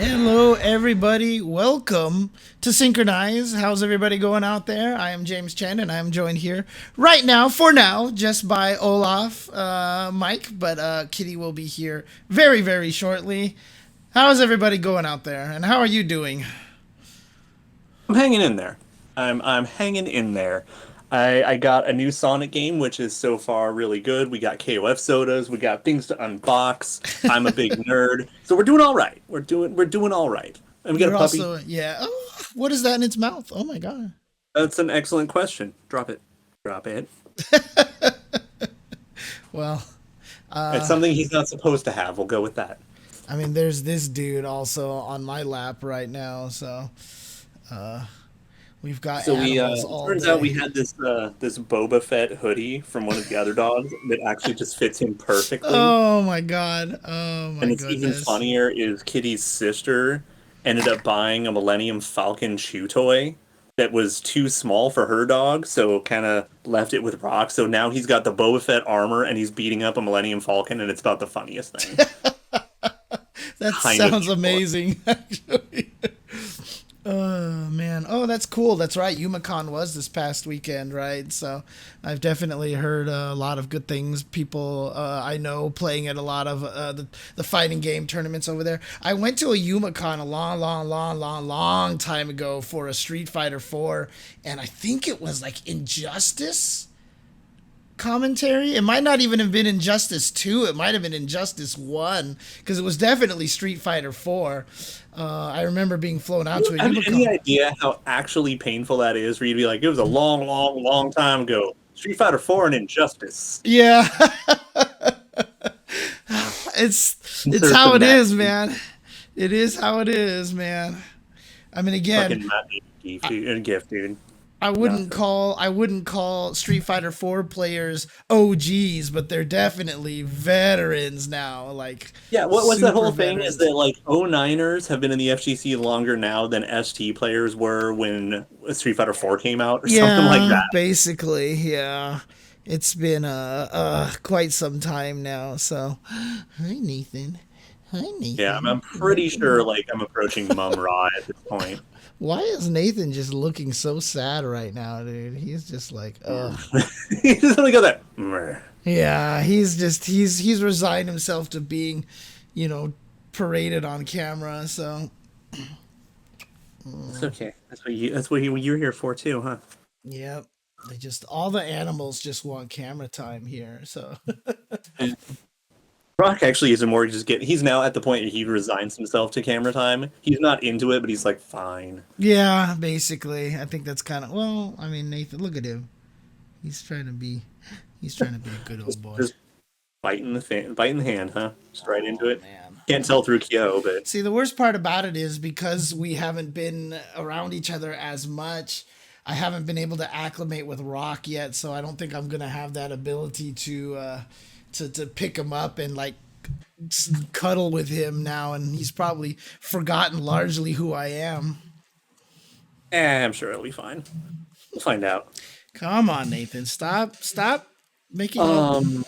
Hello, everybody. Welcome to SNKronize. How's everybody going out there? I am James Chen, and I am joined here right now, for now, just by Olaf, Mike, but Kitty will be here very, very shortly. How's everybody going out there, and how are you doing? I'm hanging in there. I'm hanging in there. I got a new Sonic game, which is so far really good. We got KOF sodas, we got things to unbox. I'm a big nerd, so we're doing all right. We're doing all right. And we got a You're puppy. also, yeah. Oh, what is that in its mouth? Oh my god. That's an excellent question. Drop it. Drop it. Well, It's something he's not supposed to have. We'll go with that. I mean, there's this dude also on my lap right now, so we've got So we animals it all turns out we day. had this Boba Fett hoodie from one of the other dogs that actually just fits him perfectly. Oh my god. Oh my And it's even goodness. funnier is Kitty's sister ended up buying a Millennium Falcon chew toy that was too small for her dog, so kind of left it with Rock. So now he's got the Boba Fett armor and he's beating up a Millennium Falcon, and it's about the funniest thing. That Kind of sounds evil. amazing, actually. Oh man. Oh, that's cool. That's right. YumaCon was this past weekend, right? So I've definitely heard a lot of good things. People I know playing at a lot of the fighting game tournaments over there. I went to a YumaCon a long, long, long, long, long time ago for a Street Fighter 4, and I think it was like Injustice commentary. It might not even have been Injustice 2. It might have been Injustice 1 because it was definitely Street Fighter 4. I remember being flown out Do to a you have any Unicon. idea how actually painful that is for you to be like, it was a long, long, long time ago. Street Fighter 4 and Injustice. Yeah, it's Insert the how it Matt is, man. It is how it is, man. I mean, again, fucking Matt gift, dude. Nothing. I wouldn't call Street Fighter 4 players OGs, but they're definitely veterans now, like Yeah, what's that super whole thing is veterans. that like O9ers have been in the FGC longer now than ST players were when Street Fighter 4 came out or something like Yeah, that. basically, yeah. It's been quite some time now. So, hi Nathan. Hi Yeah, I'm Nathan. pretty Welcome sure back. like I'm approaching Mum Ra at this point. Why is Nathan just looking so sad right now, dude? He's just like, ugh. He just only got that. "Meh." Yeah, he's resigned himself to being, you know, paraded on camera. So, It's okay. You're here for too, huh? yep. They just all the animals just want camera time here. So, And Rock actually isn't more just get. He's now at the point where he resigns himself to camera time. He's not into it, but he's like, fine. yeah, basically, I think that's kind of well. I mean, Nathan, look at him. He's trying to be he's trying to be a good old boy. Just biting the hand, huh? Just right into Oh it. man. Can't tell through Kyo, but See, the worst part about it is because we haven't been around each other as much, I haven't been able to acclimate with Rock yet, so I don't think I'm gonna have that ability to pick him up and like cuddle with him now, and he's probably forgotten largely who I am. I'm sure it'll be fine. We'll find out. Come on, Nathan, stop making all Um,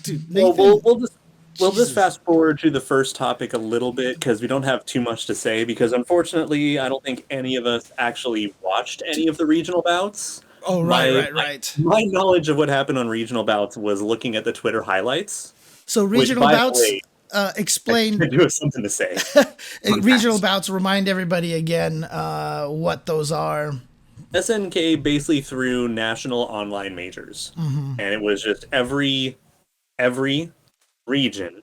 dude, well, Nathan. we'll just Jesus. fast forward to the first topic a little bit because we don't have too much to say. Because unfortunately, I don't think any of us actually watched any of the regional bouts. Oh, right, My right, my, right. my knowledge of what happened on regional bouts was looking at the Twitter highlights. So Which, regional by the bouts, way, I explain do have something to say. Fun regional facts. bouts. Remind everybody again what those are. SNK basically threw national online majors, and it was just every region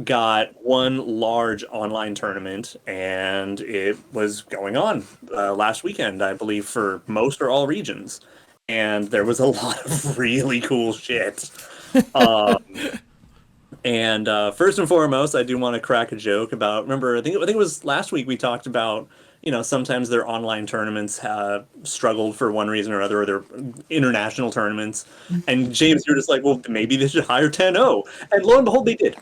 got one large online tournament, and it was going on last weekend, I believe, for most or all regions. And there was a lot of really cool shit. Um, and first and foremost, I do want to crack a joke about. Remember, I think it was last week we talked about. Sometimes their online tournaments have struggled for one reason or other, or their international tournaments. And James, you're just like, well, maybe they should hire 10-0. And lo and behold, they did.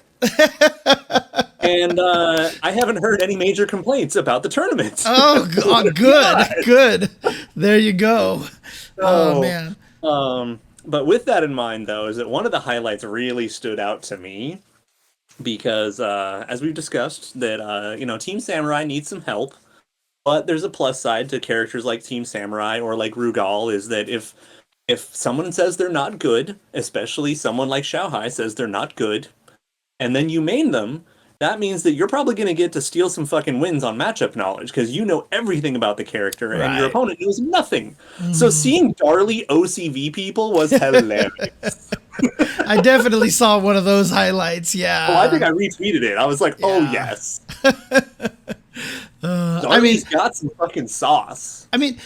And I haven't heard any major complaints about the tournament. Oh, Believe it or good, not. good. There you go. Oh So, man. but with that in mind, though, is that one of the highlights really stood out to me because as we've discussed, that Team Samurai needs some help. But there's a plus side to characters like Team Samurai or like Rugal is that if someone says they're not good, especially someone like Xiaohai says they're not good, and then you main them, that means that you're probably going to get to steal some fucking wins on matchup knowledge because you know everything about the character and your Right. opponent knows nothing. So seeing Darly OCV people was hilarious. I definitely saw one of those highlights. Yeah. Oh, I think I retweeted it. I was like, oh Yeah. yes. I mean, Darly's got some fucking sauce. I mean,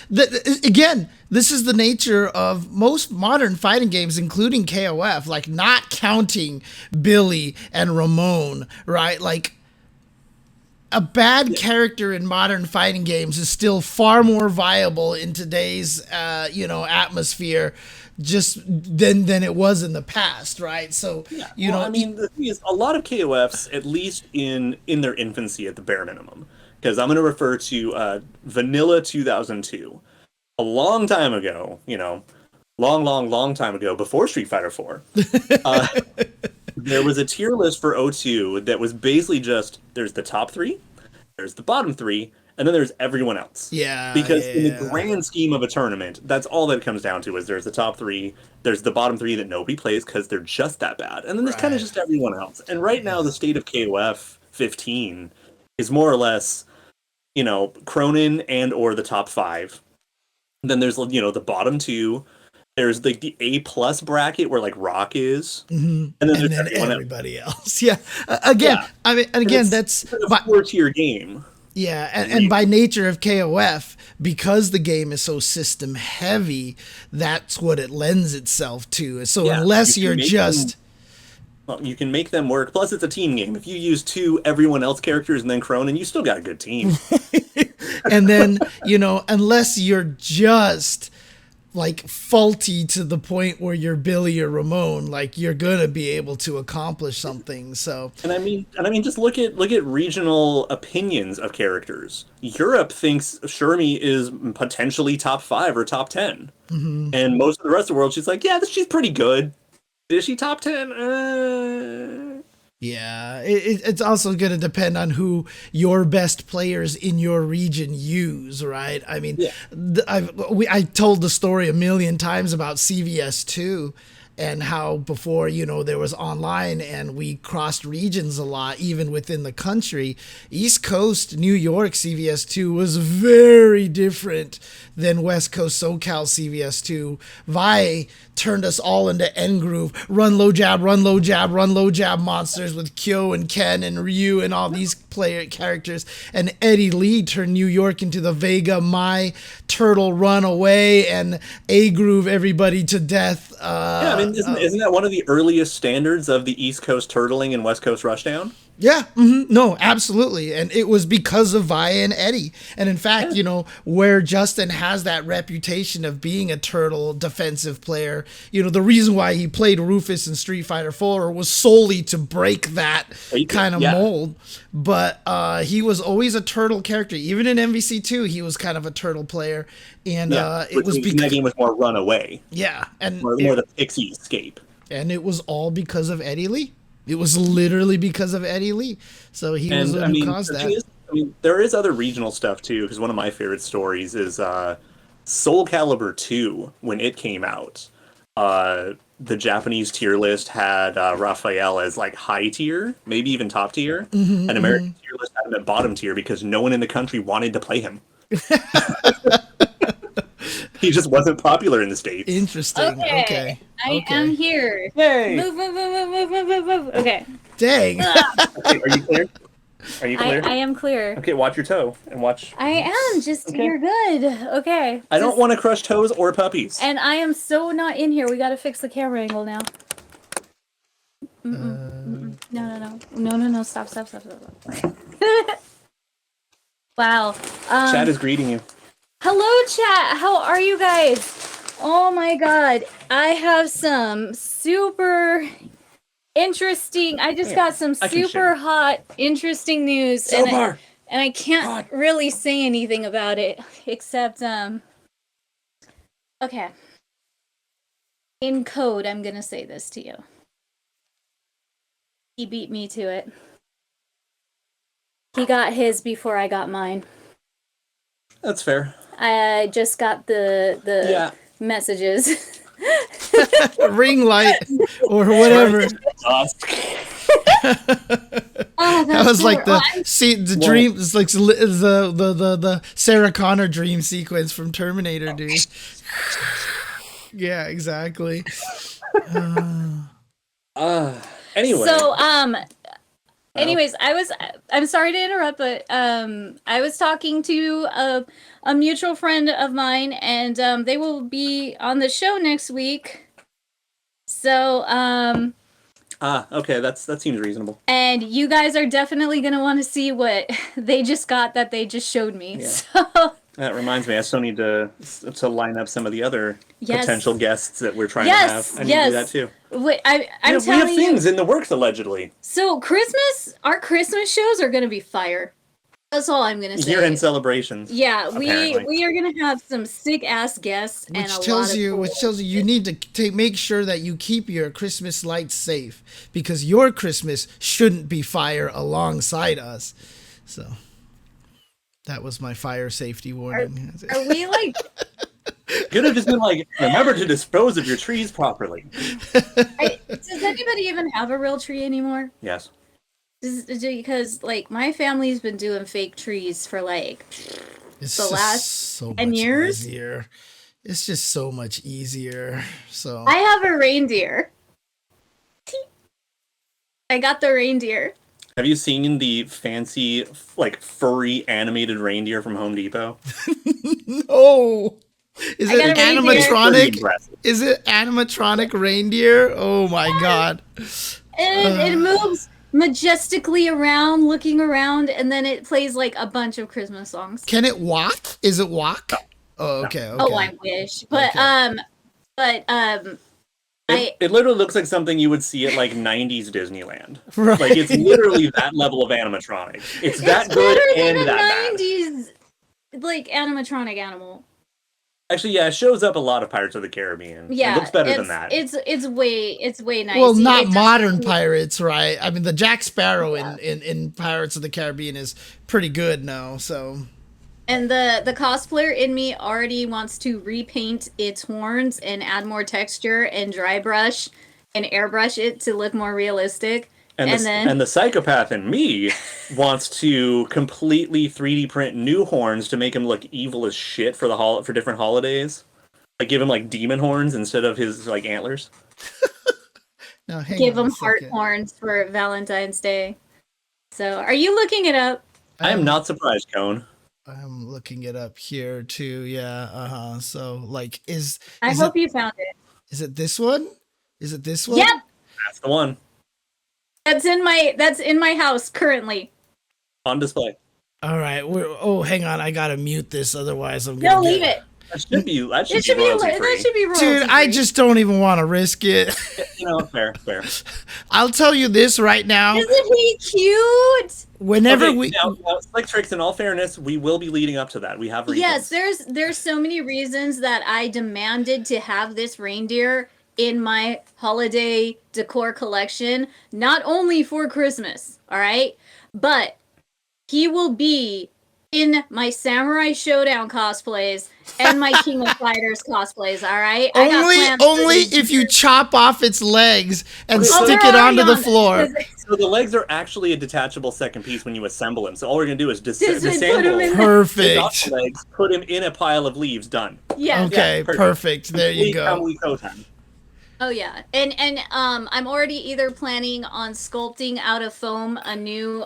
again, this is the nature of most modern fighting games, including KOF, like not counting Billy and Ramon, right? Like, a bad character in modern fighting games is still far more viable in today's, atmosphere just than it was in the past, right? So, I mean, the thing is, a lot of KOFs, at least in their infancy at the bare minimum, because I'm going to refer to Vanilla 2002. A long time ago, long time ago, before Street Fighter 4, there was a tier list for O2 that was basically just, there's the top three, there's the bottom three, and then there's everyone else. Yeah. Because in the grand scheme of a tournament, that's all that it comes down to is there's the top three, there's the bottom three that nobody plays because they're just that bad, and then there's kind of just everyone else. And right now, the state of KOF 15 is more or less, Cronin and or the top five. Then there's the bottom two. There's like the A plus bracket where like Rock is, and then there's everybody else. Yeah. Again, Yeah. I mean, and again, that's a 4-tier game. Yeah, and by nature of KOF, because the game is so system heavy, that's what it lends itself to. So unless you're just... you can make them work. Plus, it's a team game. If you use 2 everyone else characters and then Cronin, you still got a good team. And then, unless you're just like faulty to the point where you're Billy or Ramon, like you're gonna be able to accomplish something. So, and I mean, just look at regional opinions of characters. Europe thinks Shermie is potentially top 5 or top 10, and most of the rest of the world, she's like, yeah, she's pretty good. Is she top 10? Yeah, it's also going to depend on who your best players in your region use, right? I mean, I told the story a million times about CVS2 and how before, there was online and we crossed regions a lot, even within the country. East Coast, New York CVS2 was very different than West Coast SoCal CVS2. Vi turned us all into N Groove, run low jab, run low jab, run low jab monsters with Kyo and Ken and Ryu and all these player characters. And Eddie Lee turned New York into the Vega, My Turtle, Run Away, and A Groove everybody to death. I mean, isn't that one of the earliest standards of the East Coast turtling and West Coast rushdown? Yeah, no, absolutely. And it was because of Vi and Eddie. And in fact, where Justin has that reputation of being a turtle defensive player, the reason why he played Rufus in Street Fighter 4 was solely to break that kind of mold. But he was always a turtle character. Even in MVC2, he was kind of a turtle player. And it was because that game was more run away. Yeah. And more the pixie escape. And it was all because of Eddie Lee. It was literally because of Eddie Lee. So he was the one who caused that. There is other regional stuff too, because one of my favorite stories is Soul Calibur 2, when it came out. The Japanese tier list had Raphael as like high tier, maybe even top tier. And American tier list had him at bottom tier because no one in the country wanted to play him. He just wasn't popular in the States. Interesting. Okay. I am here. Yay! Move. Okay. Dang. Okay, are you clear? Are you clear? I am clear. Okay, watch your toe and watch. I am. You're good. Okay. I don't want to crush toes or puppies. And I am so not in here. We got to fix the camera angle now. No. Stop. Wow. Chad is greeting you. Hello, chat. How are you guys? Oh my god. I have some super interesting. I just got some super hot, interesting news. And I can't really say anything about it except, okay. In code, I'm going to say this to you. He beat me to it. He got his before I got mine. That's fair. I just got the messages. Ring light or whatever. Oh, That was like the dream. It's like the Sarah Connor dream sequence from Terminator, dude. Yeah, exactly. Anyway. So anyways, I'm sorry to interrupt, but I was talking to a mutual friend of mine, and they will be on the show next week. So okay, that seems reasonable. And you guys are definitely gonna want to see what they just got that they just showed me. Yeah. So that reminds me, I still need to line up some of the other potential guests that we're trying to have. I need to do that too. Wait, I'm telling we have things in the works allegedly. So our Christmas shows are gonna be fire. That's all I'm gonna say. Year-end celebrations. Yeah, we are gonna have some sick ass guests, which tells you you need to make sure that you keep your Christmas lights safe, because your Christmas shouldn't be fire alongside us. So that was my fire safety warning. Are we like? Could have just been like, remember to dispose of your trees properly. Does anybody even have a real tree anymore? Yes. Because like my family's been doing fake trees for like the last 10 years. Easier. It's just so much easier. So I have a reindeer. I got the reindeer. Have you seen the fancy, like, furry animated reindeer from Home Depot? No. Is it animatronic? Is it animatronic reindeer? Oh my god. And it moves majestically around, looking around, and then it plays like a bunch of Christmas songs. Can it walk? Is it walk? No. Oh, okay. Oh, I wish. But it literally looks like something you would see at like 90s Disneyland. Right. Like it's literally that level of animatronic. It's that good and that 90s like animatronic animal. Actually, yeah, it shows up a lot of Pirates of the Caribbean. Yeah, it looks better than that. It's way nice. Well, not modern pirates, right? I mean, the Jack Sparrow in Pirates of the Caribbean is pretty good now. So, and the cosplayer in me already wants to repaint its horns and add more texture and dry brush and airbrush it to look more realistic. And the psychopath in me wants to completely 3D print new horns to make him look evil as shit for different holidays. Like give him like demon horns instead of his like antlers. No, give him heart horns for Valentine's Day. So, are you looking it up? I am not surprised, Cone. I'm looking it up here too. Yeah. So, like, I hope you found it. Is it this one? Yep. That's the one. That's in my house currently. On display. All right. Hang on. I gotta mute this, otherwise I'm gonna. No, leave it. That should be royalty-free. Dude, I just don't even want to risk it. Fair. I'll tell you this right now. Isn't he cute? Whenever now, Slick Tricks, in all fairness, we will be leading up to that. We have reasons. Yes, there's so many reasons that I demanded to have this reindeer in my holiday decor collection, not only for Christmas, all right, but he will be in my Samurai Showdown cosplays and my King of Fighters cosplays, all right? Only if you chop off its legs and stick it onto the floor. So the legs are actually a detachable second piece when you assemble him. So all we're going to do is disassemble perfect legs, put him in a pile of leaves, done. Yeah. Okay, perfect. There you go. Oh yeah, and I'm already either planning on sculpting out of foam a new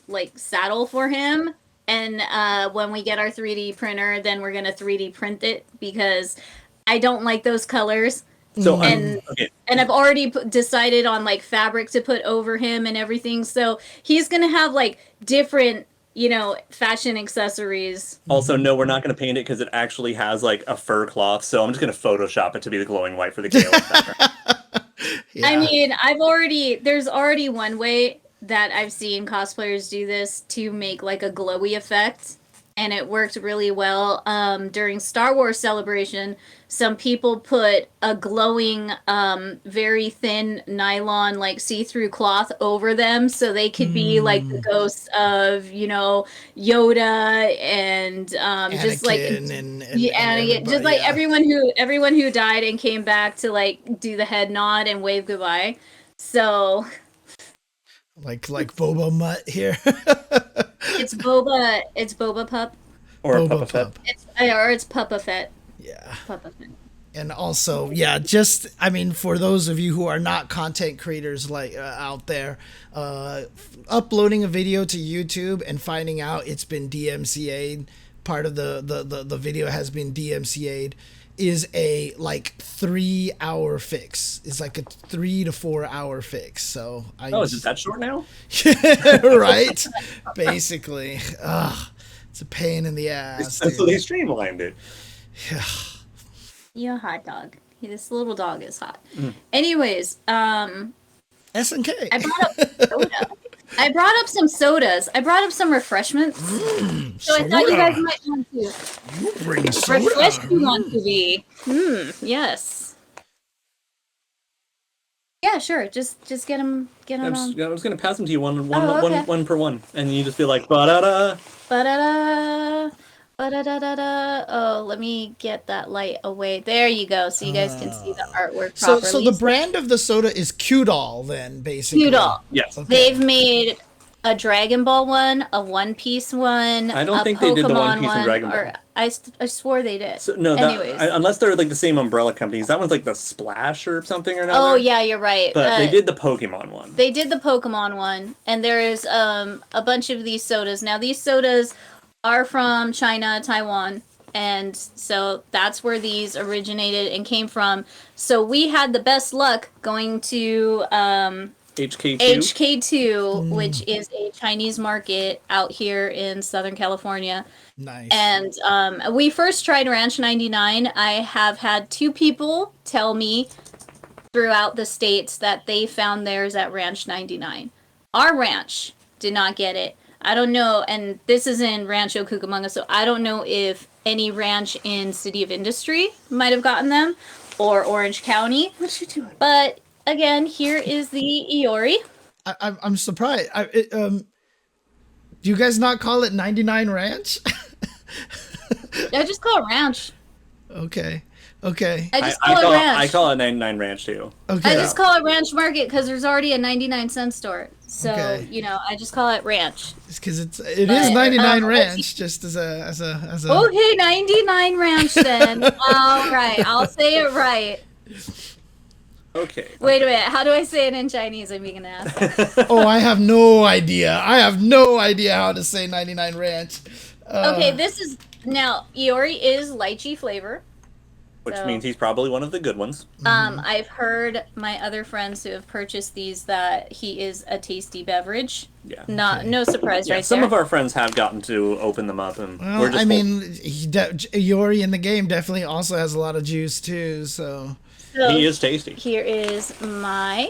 like saddle for him, and when we get our 3D printer, then we're gonna 3D print it because I don't like those colors. So and I've already decided on like fabric to put over him and everything. So he's gonna have like different, fashion accessories. Also, no, we're not going to paint it because it actually has like a fur cloth. So I'm just going to Photoshop it to be the glowing white for the KOF background. Yeah. I mean, there's already one way that I've seen cosplayers do this to make like a glowy effect. and it worked really well. During Star Wars Celebration, some people put a glowing, very thin nylon, like see-through cloth over them, so they could be like the ghosts of, you know, Yoda and just like and just like everyone who died and came back to like do the head nod and wave goodbye. So. Like Boba Mutt here. It's Boba Pup. Or Boba Papa Fett. It's Papa Fett. Yeah. Papa Fett. And also, yeah, just, I mean, for those of you who are not content creators like out there, uploading a video to YouTube and finding out it's been DMCA'd, part of the video has been DMCA'd, is a like 3-hour fix. It's like a 3 to 4 hour fix. So is it that short now? Right? Basically. Ugh, it's a pain in the ass. So they streamlined it. Yeah. You're a hot dog. This little dog is hot. Anyways, SNK. I brought up soda. I brought up some sodas. I brought up some refreshments. So I thought you guys might want to. You bring soda. Refreshed you want to be. Yes. Yeah, sure. Just get them. I was going to pass them to you one okay. one per one, and you just be like, ba-da-da. Ba-da-da. Ba-da-da-da-da. Oh, let me get that light away. There you go, so you guys can see the artwork properly. So the brand of the soda is Q-Doll, then, basically. Q-Doll. Yes. Okay. They've made a Dragon Ball one, a One Piece one. I don't think Pokemon they did the One Piece and Dragon Ball. I swore they did. So, no, anyways. Unless they're like the same umbrella companies. That one's like the Splash or something or another. Oh yeah, you're right. But they did the Pokemon one. They did the Pokemon one, and there is a bunch of these sodas. Now these sodas are from China, Taiwan, and so that's where these originated and came from. So we had the best luck going to HK2, which is a Chinese market out here in Southern California. Nice. And we first tried Ranch 99. I have had 2 people tell me throughout the states that they found theirs at Ranch 99. Our ranch did not get it. I don't know, and this is in Rancho Cucamonga, so I don't know if any ranch in City of Industry might have gotten them, or Orange County. What's she doing? But again, here is the Iori. I'm surprised. Do you guys not call it 99 Ranch? I just call it Ranch. Okay. I just call it Ranch. I call it 99 Ranch too. Okay. I just call it Ranch Market because there's already a 99-cent store. So, Okay. I just call it Ranch. It's because it is 99 Ranch, just as a. Okay, 99 Ranch then. All right, I'll say it right. Okay. Wait a minute, how do I say it in Chinese? I'm being an ass. Oh, I have no idea. I have no idea how to say 99 Ranch. Okay, this is now Iori is lychee flavor. Which So- means he's probably one of the good ones. I've heard my other friends who have purchased these that he is a tasty beverage. Yeah. No surprise Yeah, right some there. of our friends have gotten to open them up, and we're Well, just. I mean, Iori in the game definitely also has a lot of juice too. So So he is tasty. Here is my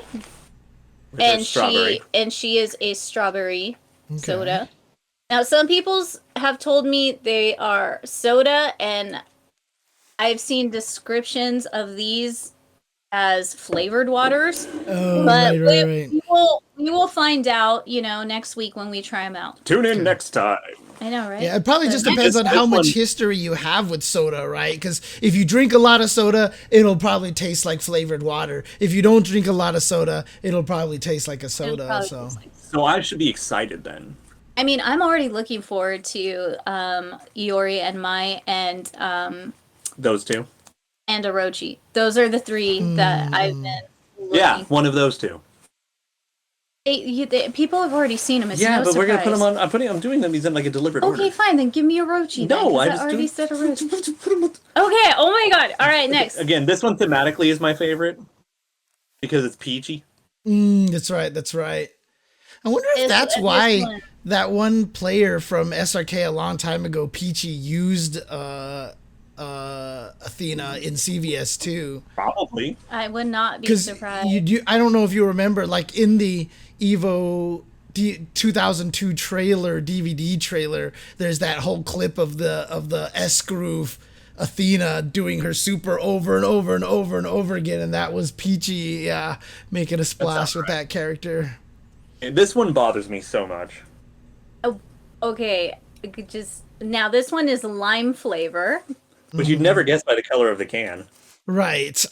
With his strawberry. she is a strawberry soda. Now some people's have told me they are soda, and I've seen descriptions of these as flavored waters. Oh, But right. we will find out, next week when we try them out. Tune in next time. I know, right? Yeah, it probably just depends on how much history you have with soda, right? Because if you drink a lot of soda, it'll probably taste like flavored water. If you don't drink a lot of soda, it'll probably taste like a soda. So So I should be excited then. I mean, I'm already looking forward to Iori and Mai and Those two. and Orochi. Those are the 3 that I've been looking Yeah, one of those two. people have already seen them. It's Yeah, no but we're gonna put surprise. them on. I'm doing them. These in like a deliberate order. Okay, fine. Then give me Orochi. No, then, 'cause I just already do- said Orochi. Okay. Oh my God. All right. Next. Again, this one thematically is my favorite because it's peachy. that's right. That's right. I wonder if that's why that one player from SRK a long time ago, Peachy, used Athena in CVS 2. Probably. I would not be Because surprised. I don't know if you remember, like in the Evo 2002 trailer, DVD trailer, there's that whole clip of the S-Groove Athena doing her super over and over and over and over again, and that was Peachy, making a splash with that character. This one bothers me so much. Oh, okay. Now this one is lime flavor. But you'd never guess by the color of the can. Right.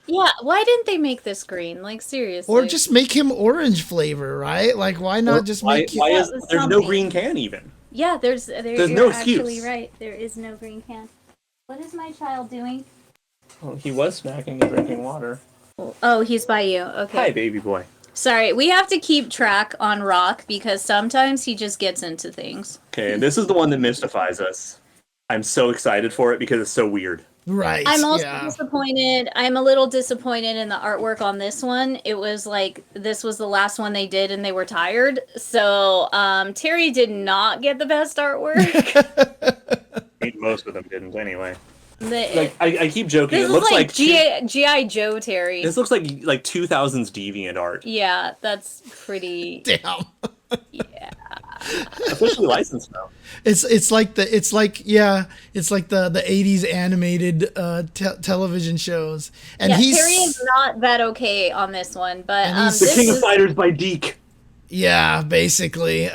Yeah, why didn't they make this green? Like, seriously. Or just make him orange flavor, right? Like, why not just make there's no green can even? Yeah, there's no excuse. Actually right. There is no green can. What is my child doing? Well, he was snacking and drinking water. Oh, he's by you. Okay. Hi, baby boy. Sorry, we have to keep track on Rock because sometimes he just gets into things. Okay, and this is the one that mystifies us. I'm so excited for it because it's so weird. Right. I'm also disappointed. I'm a little disappointed in the artwork on this one. It was like this was the last one they did and they were tired. So Terry did not get the best artwork. I mean, most of them didn't anyway. Like I keep joking. This It looks like G.I. Joe Terry. This looks like 2000s deviant art. Yeah, that's pretty. Damn. Yeah. Officially licensed now. It's like the 80s animated television shows, and yeah, Terry is not that okay on this one, but the King of Fighters by Deke. Yeah, basically.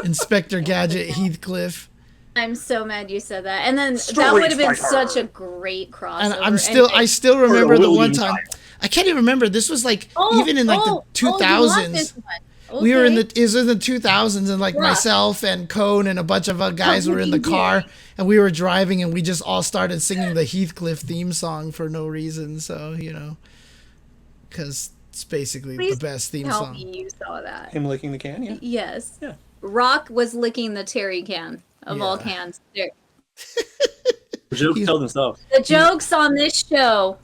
Inspector Gadget Heathcliff. I'm so mad you said that, and then that would have been such a great crossover. And I still remember the one time. I can't even remember. This was like even in like the 2000s. Okay. We were in the 2000s, and like myself and Cone and a bunch of guys were in the car, and we were driving, and we just all started singing the Heathcliff theme song for no reason. So because it's basically the best theme song. You saw that. Him licking the can, yeah. Yes. Yeah. Rock was licking the Terry can of all cans. There. The jokes tell themselves. The jokes on this show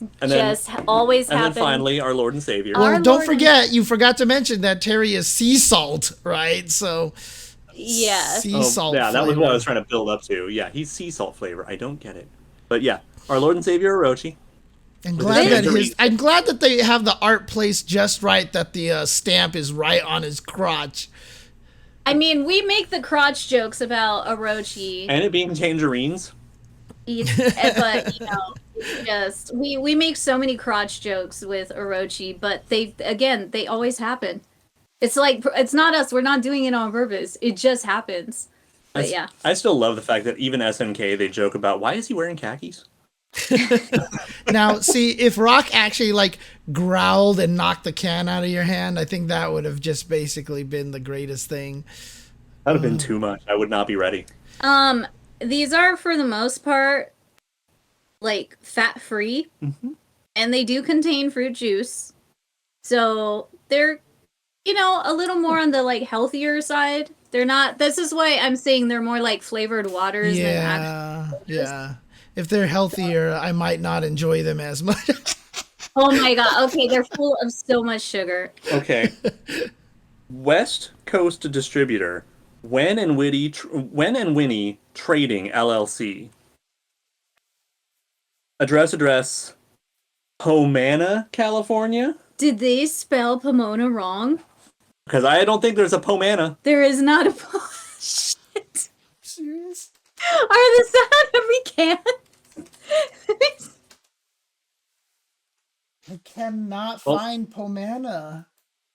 always happen. And then finally, our Lord and Savior. Well, don't forget, you forgot to mention that Terry is sea salt, right? So, yes. Sea salt yeah, that was flavor. what I was trying to build up to. Yeah, he's sea salt flavor. I don't get it. But yeah, our Lord and Savior, Orochi. I'm glad that they have the art placed just right, that the stamp is right on his crotch. I mean, we make the crotch jokes about Orochi. And it being tangerines. But just we make so many crotch jokes with Orochi, but they always happen. It's like it's not us. We're not doing it on purpose. It just happens. But yeah, I still love the fact that even SNK they joke about why is he wearing khakis. Now, see, if Rock actually like growled and knocked the can out of your hand, I think that would have just basically been the greatest thing. That would have been too much. I would not be ready. These are, for the most part, like, fat-free. Mm-hmm. And they do contain fruit juice. So they're, a little more on the, like, healthier side. They're not... This is why I'm saying they're more like flavored waters than actual juice. Yeah. If they're healthier, I might not enjoy them as much. Oh, my God. Okay, they're full of so much sugar. Okay. West Coast Distributor... Wen and Winnie Trading LLC. Address, Pomona, California. Did they spell Pomona wrong? Because I don't think there's a Pomona. There is not a shit. Serious? Are this on every can? I cannot find Pomona.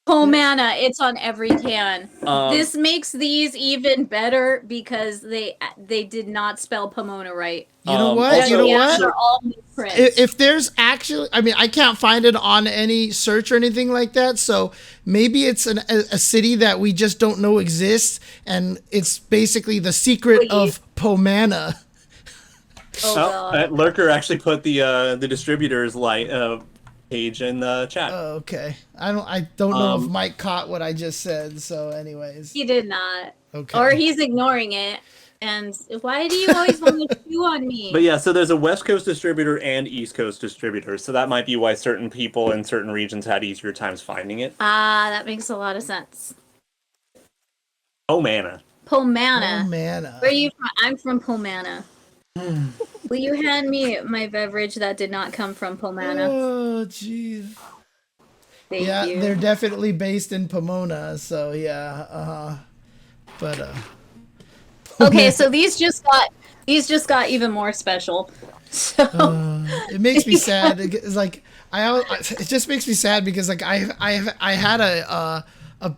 Pomona, it's on every can. This makes these even better because they did not spell Pomona right. You know what? They're all misprints. If there's actually, I mean, I can't find it on any search or anything like that. So maybe it's a city that we just don't know exists, and it's basically the secret of Pomona. Oh, God. Lurker actually put the distributor's page in the chat. Oh, okay. I don't know if Mike caught what I just said. So, anyways, he did not. Okay. Or he's ignoring it. And why do you always want to chew on me? But yeah, so there's a West Coast distributor and East Coast distributor. So that might be why certain people in certain regions had easier times finding it. That makes a lot of sense. Pomona. Where are you from? I'm from Pomona. Will you hand me my beverage that did not come from Pomona? Oh, jeez. Thank yeah, you. they're definitely based in Pomona. So yeah, but Okay, so these just got even more special. So it makes me sad. It's like it just makes me sad because like I had a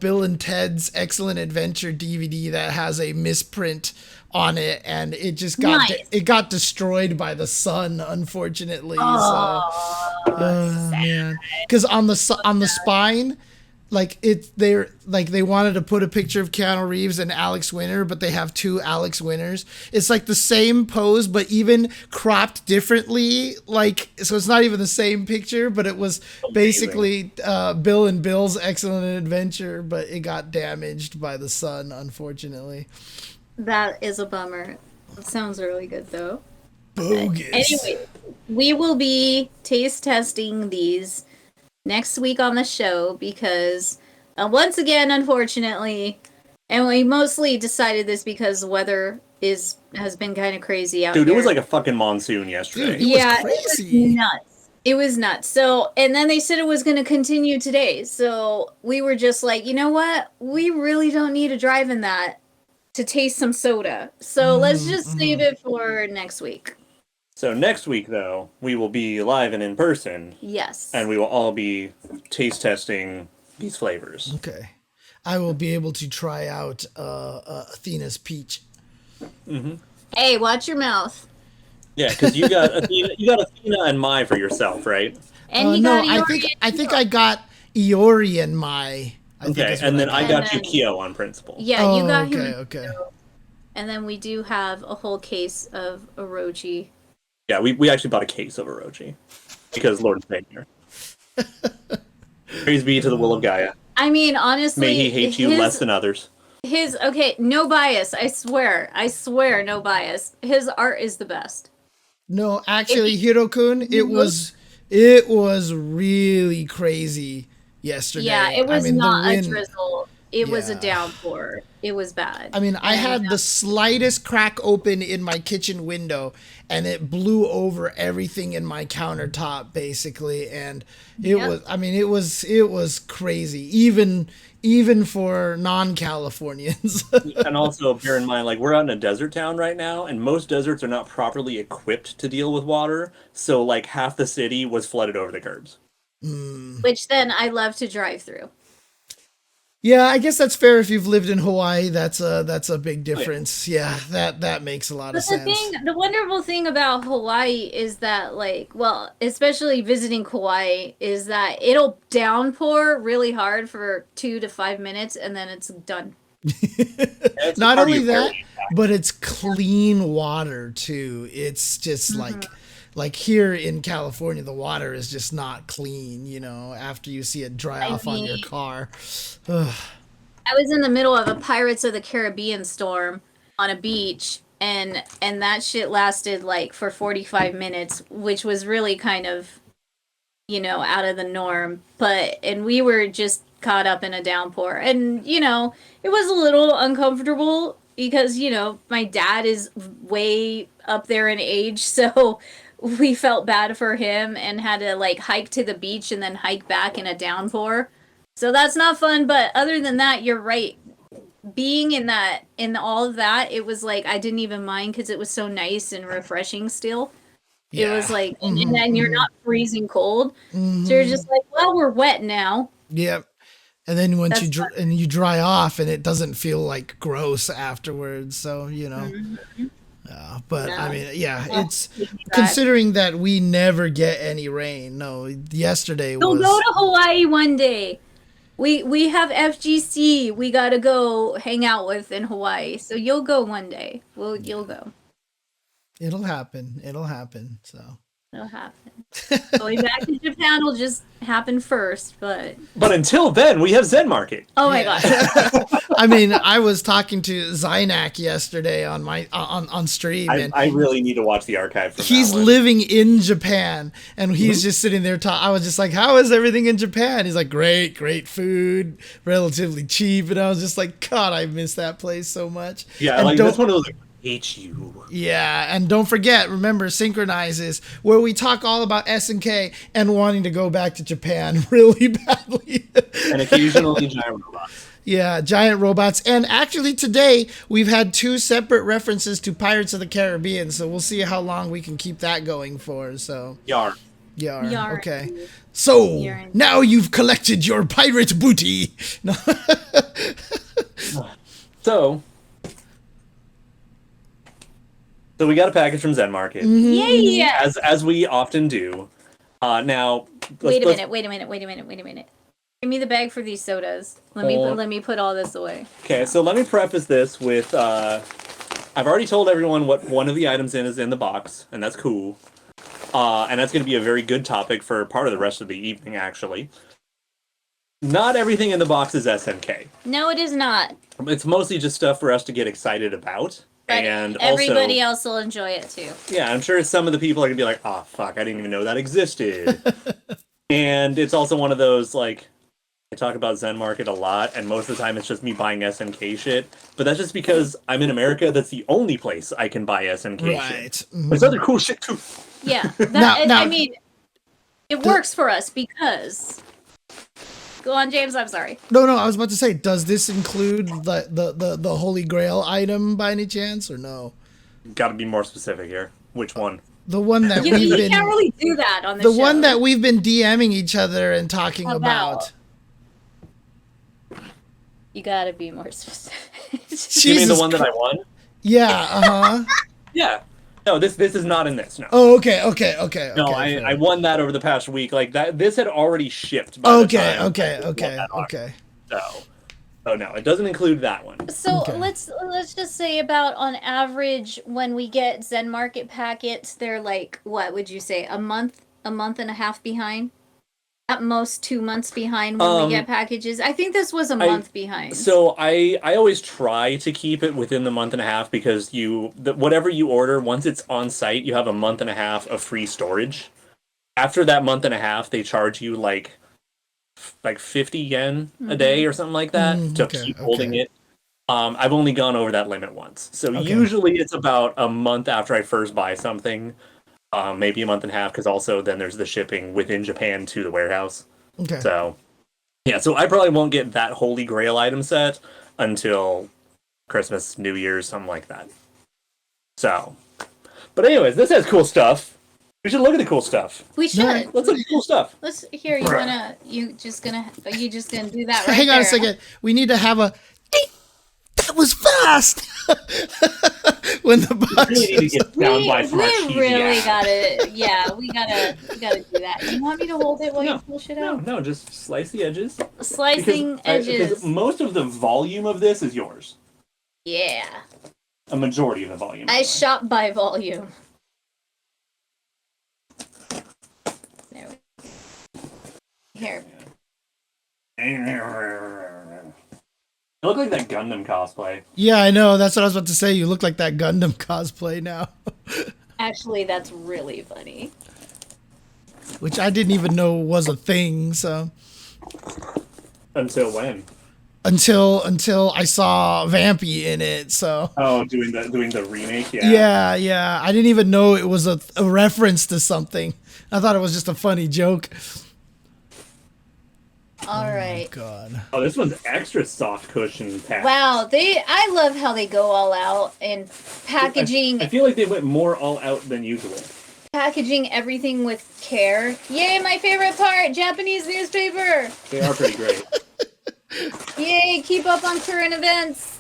Bill and Ted's Excellent Adventure DVD that has a misprint on it, and it just got Nice. it got destroyed by the sun, unfortunately. Man, because on the spine, like they wanted to put a picture of Keanu Reeves and Alex Winter, but they have two Alex Winters. It's like the same pose, but even cropped differently. Like, so it's not even the same picture, but it was basically Bill and Bill's Excellent Adventure, but it got damaged by the sun, unfortunately. that is a bummer. It sounds really good though. Bogus. Anyway, we will be taste testing these next week on the show because once again, unfortunately, and we mostly decided this because the weather has been kind of crazy out Dude, here. it was like a fucking monsoon yesterday. Dude, yeah, crazy. it was nuts. It was nuts. So, and then they said it was going to continue today. So we were just like, you know what? We really don't need to drive in that to taste some soda. So let's just save it for next week. So next week, though, we will be live and in person. Yes. And we will all be taste testing these flavors. Okay, I will be able to try out Athena's peach. Mm-hmm. Hey, watch your mouth. Yeah, because you got Athena and Mai for yourself, right? And No, got I think I got Iori and Mai. Okay, and then I got you Kyo on principle. Yeah, you got him. Okay. And then we do have a whole case of Orochi. Yeah, we actually bought a case of Orochi because Lord Savior. Praise be to the will of Gaia. I mean, honestly, May he hate you less than others. Okay, no bias. I swear, no bias. His art is the best. No, actually, Hirokun, it was really crazy yesterday. Yeah, it was not a wind. drizzle. It was a downpour. It was bad. I mean, I had the slightest crack open in my kitchen window, and it blew over everything in my countertop, basically. And it was crazy, even for non-Californians. And also bear in mind, like, we're out in a desert town right now, and most deserts are not properly equipped to deal with water. So, like, half the city was flooded over the curbs. Which then I love to drive through. Yeah, I guess that's fair if you've lived in Hawaii. That's a big difference. Yeah, that makes a lot of sense. The wonderful thing about Hawaii is that, like, well, especially visiting Kauai, is that it'll downpour really hard for 2 to 5 minutes, and then it's done. Not only that, but it's clean water too. It's just like here in California, the water is just not clean, after you see it dry off on your car. Ugh. I was in the middle of a Pirates of the Caribbean storm on a beach, and that shit lasted like for 45 minutes, which was really kind of, out of the norm. And we were just caught up in a downpour, and, it was a little uncomfortable because, my dad is way up there in age, so we felt bad for him and had to like hike to the beach and then hike back in a downpour. So that's not fun. But other than that, you're right. Being in all of that, it was like, I didn't even mind because it was so nice and refreshing still. Yeah. It was like, and then you're not freezing cold. So you're just like, well, we're wet now. Yep. And then once you dry off and it doesn't feel like gross afterwards. So, I mean, it's considering that we never get any rain. No, yesterday We'll go to Hawaii one day. We have FGC we gotta go hang out with in Hawaii. So you'll go one day. You'll go. It'll happen. So It'll happen. Going back to Japan will just happen first, but until then, we have ZenMarket. Oh my gosh. I mean, I was talking to Zynak yesterday on my on stream, and I really need to watch the archive. He's living in Japan, and he's just sitting there. I was just like, "How is everything in Japan?" He's like, "Great food, relatively cheap." And I was just like, "God, I miss that place so much." Yeah, and like that's one of those hate you. Yeah, and don't forget, remember, SNKronize is where we talk all about SNK and wanting to go back to Japan really badly. And occasionally giant robots. Yeah, giant robots. And actually today, we've had 2 separate references to Pirates of the Caribbean, so we'll see how long we can keep that going for. So Yar. Yar. Okay. So, now you've collected your pirate booty. No. So we got a package from ZenMarket. Yay! As we often do. Now, wait a minute. Give me the bag for these sodas. Let me put all this away. Okay, so let me preface this with I've already told everyone what one of the items is in the box, and that's cool. And that's going to be a very good topic for part of the rest of the evening, actually. Not everything in the box is SNK. No, it is not. It's mostly just stuff for us to get excited about. But and everybody else will enjoy it too. Yeah, I'm sure some of the people are going to be like, oh, fuck, I didn't even know that existed. And it's also one of those, like, I talk about ZenMarket a lot, and most of the time it's just me buying SNK shit. But that's just because I'm in America. That's the only place I can buy SNK shit. Mm-hmm. There's other cool shit too. Yeah, now, I mean, it works for us because. Go on, James. I'm sorry. No, I was about to say, does this include the Holy Grail item by any chance, or no? Got to be more specific here. Which one? The one that you can't really do that on the show. The one that we've been DMing each other and talking about. You gotta be more specific. You mean the one that I won? Yeah. Yeah. No, this is not in this. No. Oh, okay. No, I won that over the past week. Like that, this had already shipped. By the time Okay. So no, it doesn't include that one. So let's just say about on average when we get ZenMarket packets, they're like, what would you say, a month and a half behind? At most 2 months behind when we get packages. I think this was a month behind. So I always try to keep it within the month and a half because whatever you order, once it's on site, you have a month and a half of free storage. After that month and a half, they charge you like 50 yen a day or something like that to keep holding it. I've only gone over that limit once. So usually it's about a month after I first buy something. Maybe a month and a half, because also then there's the shipping within Japan to the warehouse. Okay. So, yeah, so I probably won't get that Holy Grail item set until Christmas, New Year's, something like that. So, but anyways, this has cool stuff. We should look at the cool stuff. We should. Let's look at the cool stuff. Let's hear. You just gonna do that right Hang on there. a second. We need to have a. That was fast. When the box We really need to get down by some we really gotta. Yeah, we gotta do that. You want me to hold it while you pull shit out? No, just slice the edges. Slicing edges. Because most of the volume of this is yours. Yeah. A majority of the volume. I shop by volume. There we go. Here. You look like that Gundam cosplay. Yeah, I know. That's what I was about to say. You look like that Gundam cosplay now. Actually, that's really funny. Which I didn't even know was a thing, so. Until when? Until I saw Vampy in it, so. Oh, doing the remake, yeah. Yeah. I didn't even know it was a reference to something. I thought it was just a funny joke. All right. Oh, God. Oh, this one's extra soft cushion pack. Wow, I love how they go all out in packaging. I feel like they went more all out than usual. Packaging everything with care. Yay, my favorite part, Japanese newspaper. They are pretty great. Yay, keep up on current events.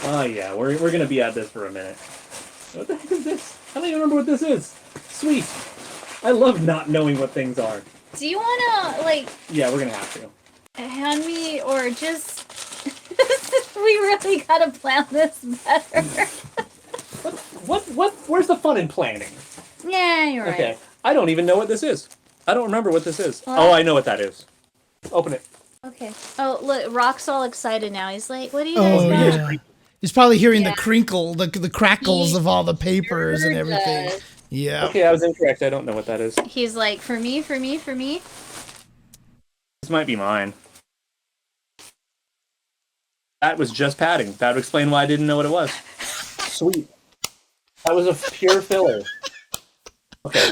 Oh yeah, we're gonna be at this for a minute. What the heck is this? I don't even remember what this is. Sweet. I love not knowing what things are. Do you wanna, like... Yeah, we're gonna have to. Hand me, or just... we really gotta plan this better. What? Where's the fun in planning? Yeah, you're right. Okay, I don't even know what this is. I don't remember what this is. What? Oh, I know what that is. Open it. Okay. Oh, look, Rock's all excited now. He's like, what do you guys got? Yeah. He's probably hearing the crinkle, the crackles of all the papers and everything. Does. Yeah. Okay, I was incorrect. I don't know what that is. He's like, for me. This might be mine. That was just padding. That would explain why I didn't know what it was. Sweet. That was a pure filler. Okay.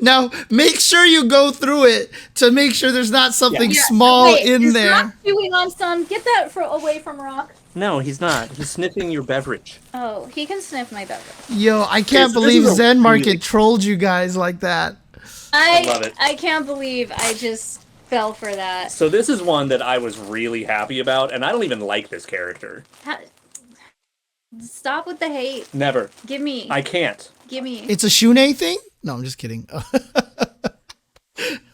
Now, make sure you go through it to make sure there's not something small in there. Rock chewing on some. Get that away from Rock. No, he's not. He's sniffing your beverage. Oh, he can sniff my beverage. Yo, I can't believe ZenMarket trolled you guys like that. I love it. I can't believe I just fell for that. So this is one that I was really happy about, and I don't even like this character. Stop with the hate. Never. Give me. I can't. Give me. It's a Shune thing? No, I'm just kidding.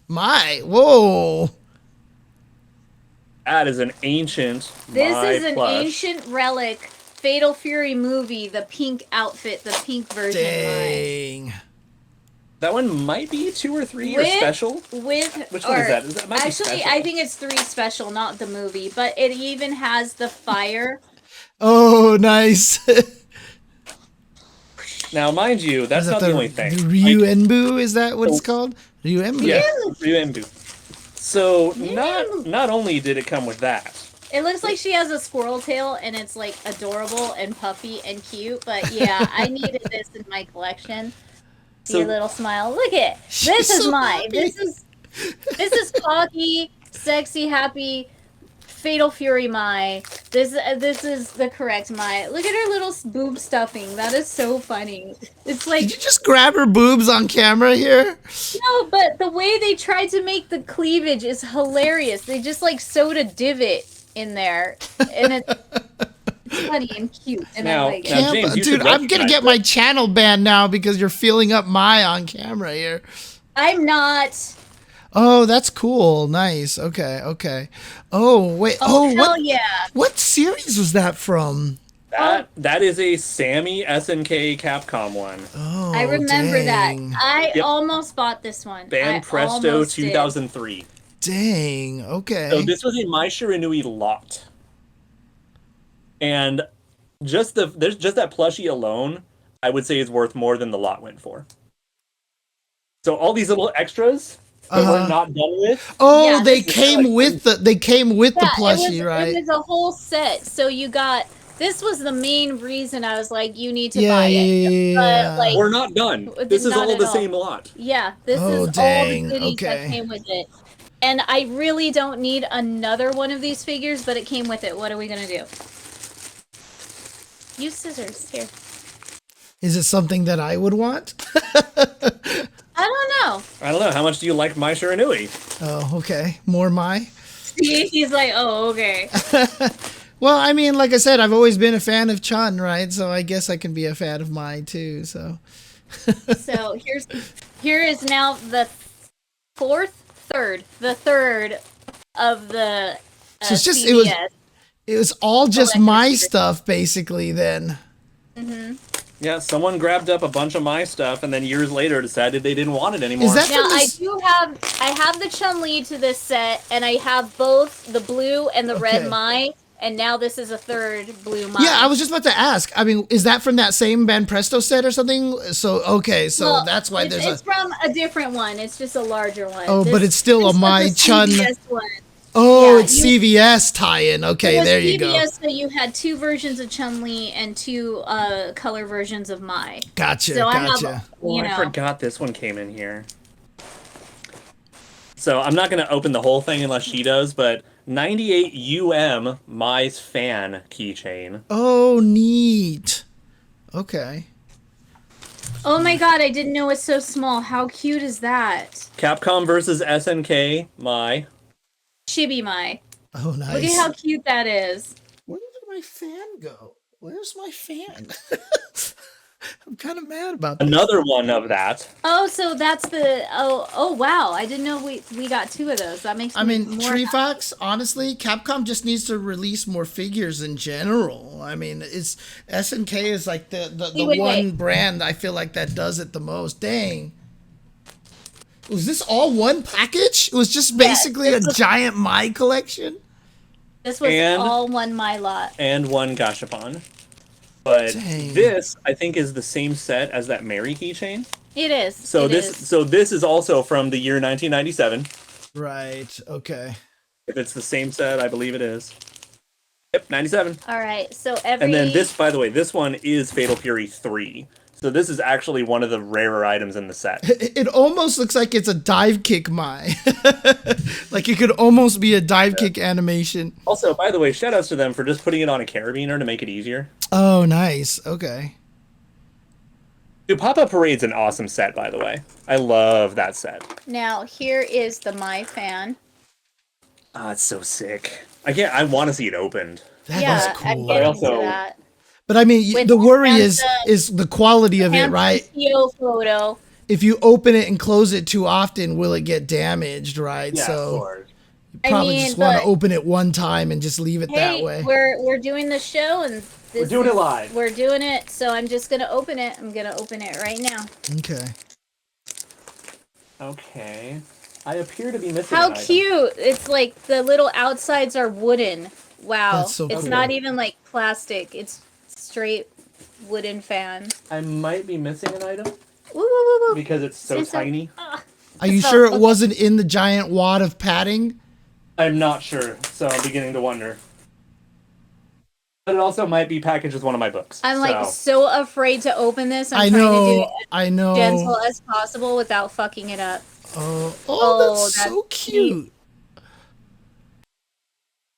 Whoa. That is an ancient. This is an ancient relic. Fatal Fury movie. The pink outfit. The pink version. Dang. That one might be 2 or 3 or special. Which one is that? That might actually, be special. I think it's 3 special, not the movie. But it even has the fire. Oh, nice. Now, mind you, that's not the only thing. Ryuenbu, is that what it's called? Ryuenbu? Yeah, Ryuenbu. So, not only did it come with that. It looks like she has a squirrel tail, and it's, like, adorable and puffy and cute. But, yeah, I needed this in my collection. See your little smile. Look at this is mine. This is cocky, sexy, happy, Fatal Fury Mai. This is the correct Mai. Look at her little boob stuffing. That is so funny. It's like, did you just grab her boobs on camera here? No, but the way they tried to make the cleavage is hilarious. They just like sewed a divot in there, and it's funny and cute. And now, I like now it. James, Dude, I'm gonna get my channel banned now because you're filling up my on camera here. I'm not. Oh, that's cool. Nice. Okay. Oh, wait. Oh, hell yeah. What series was that from? That is a Sammy SNK Capcom one. Oh, I remember dang. that. I almost bought this one. Band Presto 2003. Dang. Okay. So this was a Mai Shiranui lot. And just that plushie alone, I would say is worth more than the lot went for. So all these little extras that we're not done with. Oh, yeah, they came with the plushie, right? It was a whole set. So you got this was the main reason I was like, you need to buy it. But, like, we're not done. This is all the same lot. Yeah, this is all the goodies that came with it. And I really don't need another one of these figures, but it came with it. What are we gonna do? Use scissors here. Is it something that I would want? I don't know. How much do you like Mai Shiranui? Oh, okay. More Mai? He's like, oh, okay. Well, I mean, like I said, I've always been a fan of Chen, right? So I guess I can be a fan of Mai too. So. So here is now the third of the. So it's just CBS. it was all just my stuff basically then. Mm-hmm. Yeah, someone grabbed up a bunch of my stuff and then years later decided they didn't want it anymore. Is that now I have the Chun-Li to this set, and I have both the blue and the red Mai, and now this is a third blue Mai. Yeah, I was just about to ask. I mean, is that from that same Band Presto set or something? So well, that's why it's from a different one. It's just a larger one. Oh, but it's still a Mai Chun. One. Oh, yeah, it's CVS tie-in. Okay, there you go. So you had 2 versions of Chun-Li and 2 color versions of Mai. Gotcha, so gotcha. I forgot this one came in here. So I'm not going to open the whole thing unless she does, but 98 Mai's fan keychain. Oh, neat. Okay. Oh my god, I didn't know it's so small. How cute is that? Capcom versus SNK Mai. Chibi Mai. Oh, nice. Look at how cute that is. Where did my fan go? Where's my fan? I'm kind of mad about that. Another one of that. Oh, so that's the... Oh wow. I didn't know we got 2 of those. That makes me more Tree Fox, honestly, Capcom just needs to release more figures in general. I mean, it's SNK is like the one brand I feel like that does it the most. Dang. Was this all one package? It was just basically a giant Mai collection? This was all one Mai lot. And one Gashapon. But this, I think, is the same set as that Mary keychain. It is. So this is also from the year 1997. Right, okay. If it's the same set, I believe it is. Yep, 97. All right, so every... And then this, by the way, this one is Fatal Fury 3. So this is actually one of the rarer items in the set. It almost looks like it's a dive kick Mai. Like it could almost be a dive kick animation. Also, by the way, shout outs to them for just putting it on a carabiner to make it easier. Oh, nice. Okay. Dude, Pop-Up Parade's an awesome set, by the way. I love that set. Now, here is the My Fan. Ah, it's so sick. I want to see it opened. That is cool. I'm getting also- to that. But I mean, With the worry is the the quality of it, right? Photo. If you open it and close it too often, will it get damaged, right? Yeah, So of course. you probably I mean, just want to but- open it one time and just leave it that way. we're doing the show and We're doing it live. We're doing it, so I'm just gonna open it. I'm gonna open it right now. Okay. Okay. I appear to be missing How an item. cute! It's like the little outsides are wooden. Wow, That's so it's cool. not even like plastic. It's straight wooden fan. I might be missing an item Woo, woo, woo, woo. because it's so tiny. Are you So- sure it okay. wasn't in the giant wad of padding? I'm not sure, so I'm beginning to wonder. But it also might be packaged with one of my books. I'm like so afraid to open this. I'm I trying to do know. it I as know. gentle as possible without fucking it up. Oh, Oh, that's so that's cute.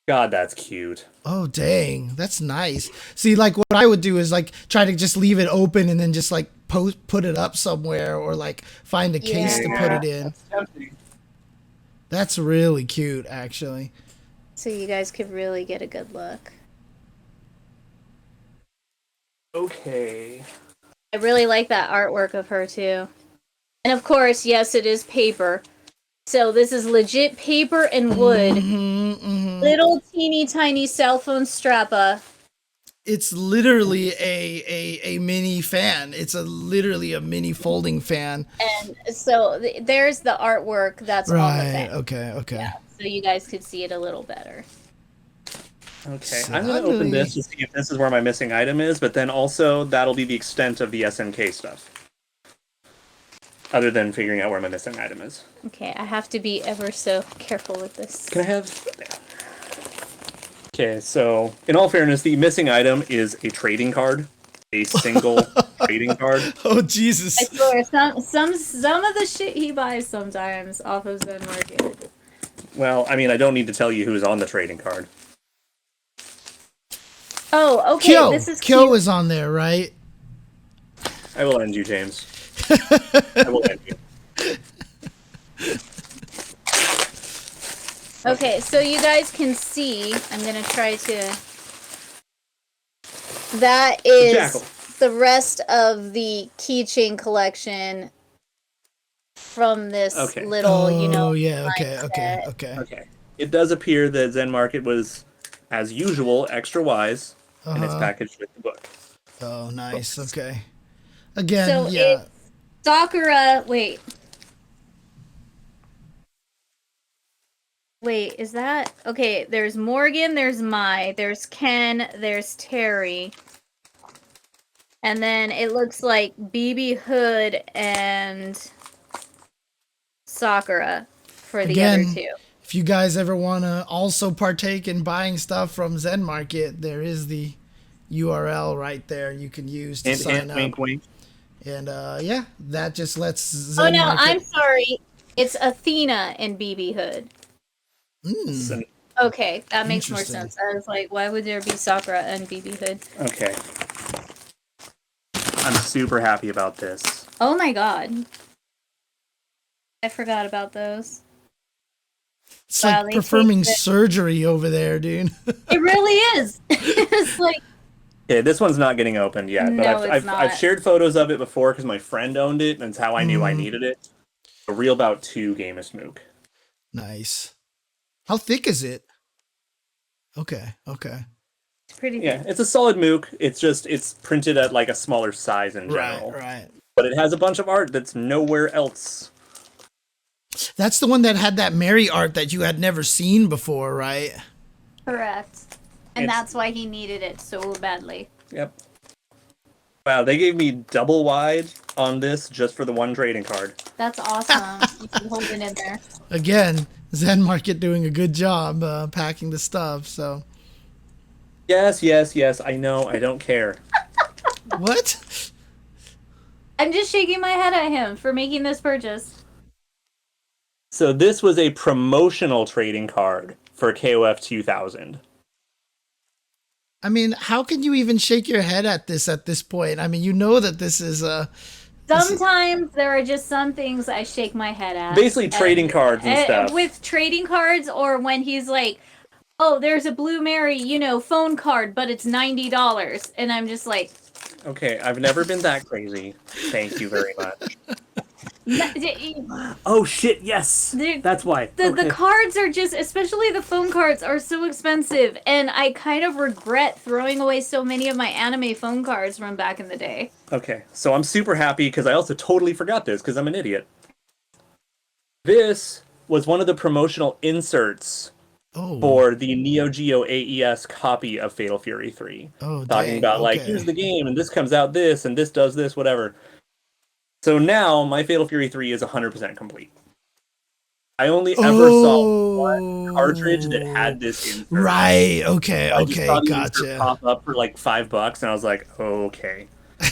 God, that's cute. Oh, dang. That's nice. See, like, what I would do is, like, try to just leave it open and then just, like, put it up somewhere or, like, find a case to put it in. That's tempting. That's really cute, actually. So you guys could really get a good look. Okay. I really like that artwork of her too. And of course, yes, it is paper. So this is legit paper and wood. Little teeny tiny cell phone strapper. It's literally a mini fan. It's literally a mini folding fan. And so there's the artwork that's on the Right. fan. Okay. So you guys could see it a little better. Okay, So I'm going to open this to see if this is where my missing item is, but then also that'll be the extent of the SNK stuff. Other than figuring out where my missing item is. Okay, I have to be ever so careful with this. Can I have... Okay, so in all fairness, the missing item is a trading card. A single trading card. Oh, Jesus. I swear, some of the shit he buys sometimes off of ZenMarket. Well, I mean, I don't need to tell you who's on the trading card. Oh, okay, this is Kyo cute. is on there, right? I will end you, James. I will end you. Okay, so you guys can see, I'm gonna try to... That Jackal. is the rest of the keychain collection from this Okay. little, you know... Oh, yeah, okay, mindset. Okay. It does appear that ZenMarket was, as usual, extra wise, and it's packaged with the book. Oh, nice. Okay. Again, So yeah. it's Sakura... Wait, is that... Okay, there's Morgan, there's Mai, there's Ken, there's Terry. And then it looks like BB Hood and Sakura for the Again, other two. If you guys ever want to also partake in buying stuff from ZenMarket, there is the URL right there you can use to sign up. Wink, wink. And yeah, that just lets ZenMarket... Oh no, I'm sorry. It's Athena and BB Hood. So- Okay, that makes more Interesting. sense. I was like, why would there be Sakura and BB Hood? Okay. I'm super happy about this. Oh my god. I forgot about those. It's Wow, like they performing take the- surgery over there, dude. It really is. It's like, Okay, this one's not getting opened yet, but No, I've it's not. I've shared photos of it before because my friend owned it, and it's how I knew I needed it. A real about 2 Game of Smook. Nice. How thick is it? Okay. it's pretty Yeah, it's a solid Mook. It's printed at like a smaller size in general. Right. But it has a bunch of art that's nowhere else. That's the one that had that Mary art that you had never seen before, right? correct. And It's- that's why he needed it so badly. Yep. Wow, they gave me double wide on this just for the one trading card. That's awesome. You can hold it in there. Again, ZenMarket doing a good job packing the stuff. So Yes, yes, yes. I know. I don't care. What? I'm just shaking my head at him for making this purchase. So this was a promotional trading card for KOF 2000. I mean, how can you even shake your head at this point? I mean, you know that this is Sometimes there are just some things I shake my head at. Basically trading cards and stuff. With trading cards, or when he's like, oh, there's a Blue Mary, phone card, but it's $90. And I'm just like... Okay, I've never been that crazy. Thank you very much. Oh shit, yes! That's why. The cards are just, especially the phone cards, are so expensive. And I kind of regret throwing away so many of my anime phone cards from back in the day. Okay, so I'm super happy because I also totally forgot this because I'm an idiot. This was one of the promotional inserts for the Neo Geo AES copy of Fatal Fury 3. Talking about, like, here's the game, and this comes out this, and this does this, whatever. So now, my Fatal Fury 3 is 100% complete. I only ever saw one cartridge that had this insert. Right, okay, I just saw the gotcha. insert pop up for like $5, and I was like, okay.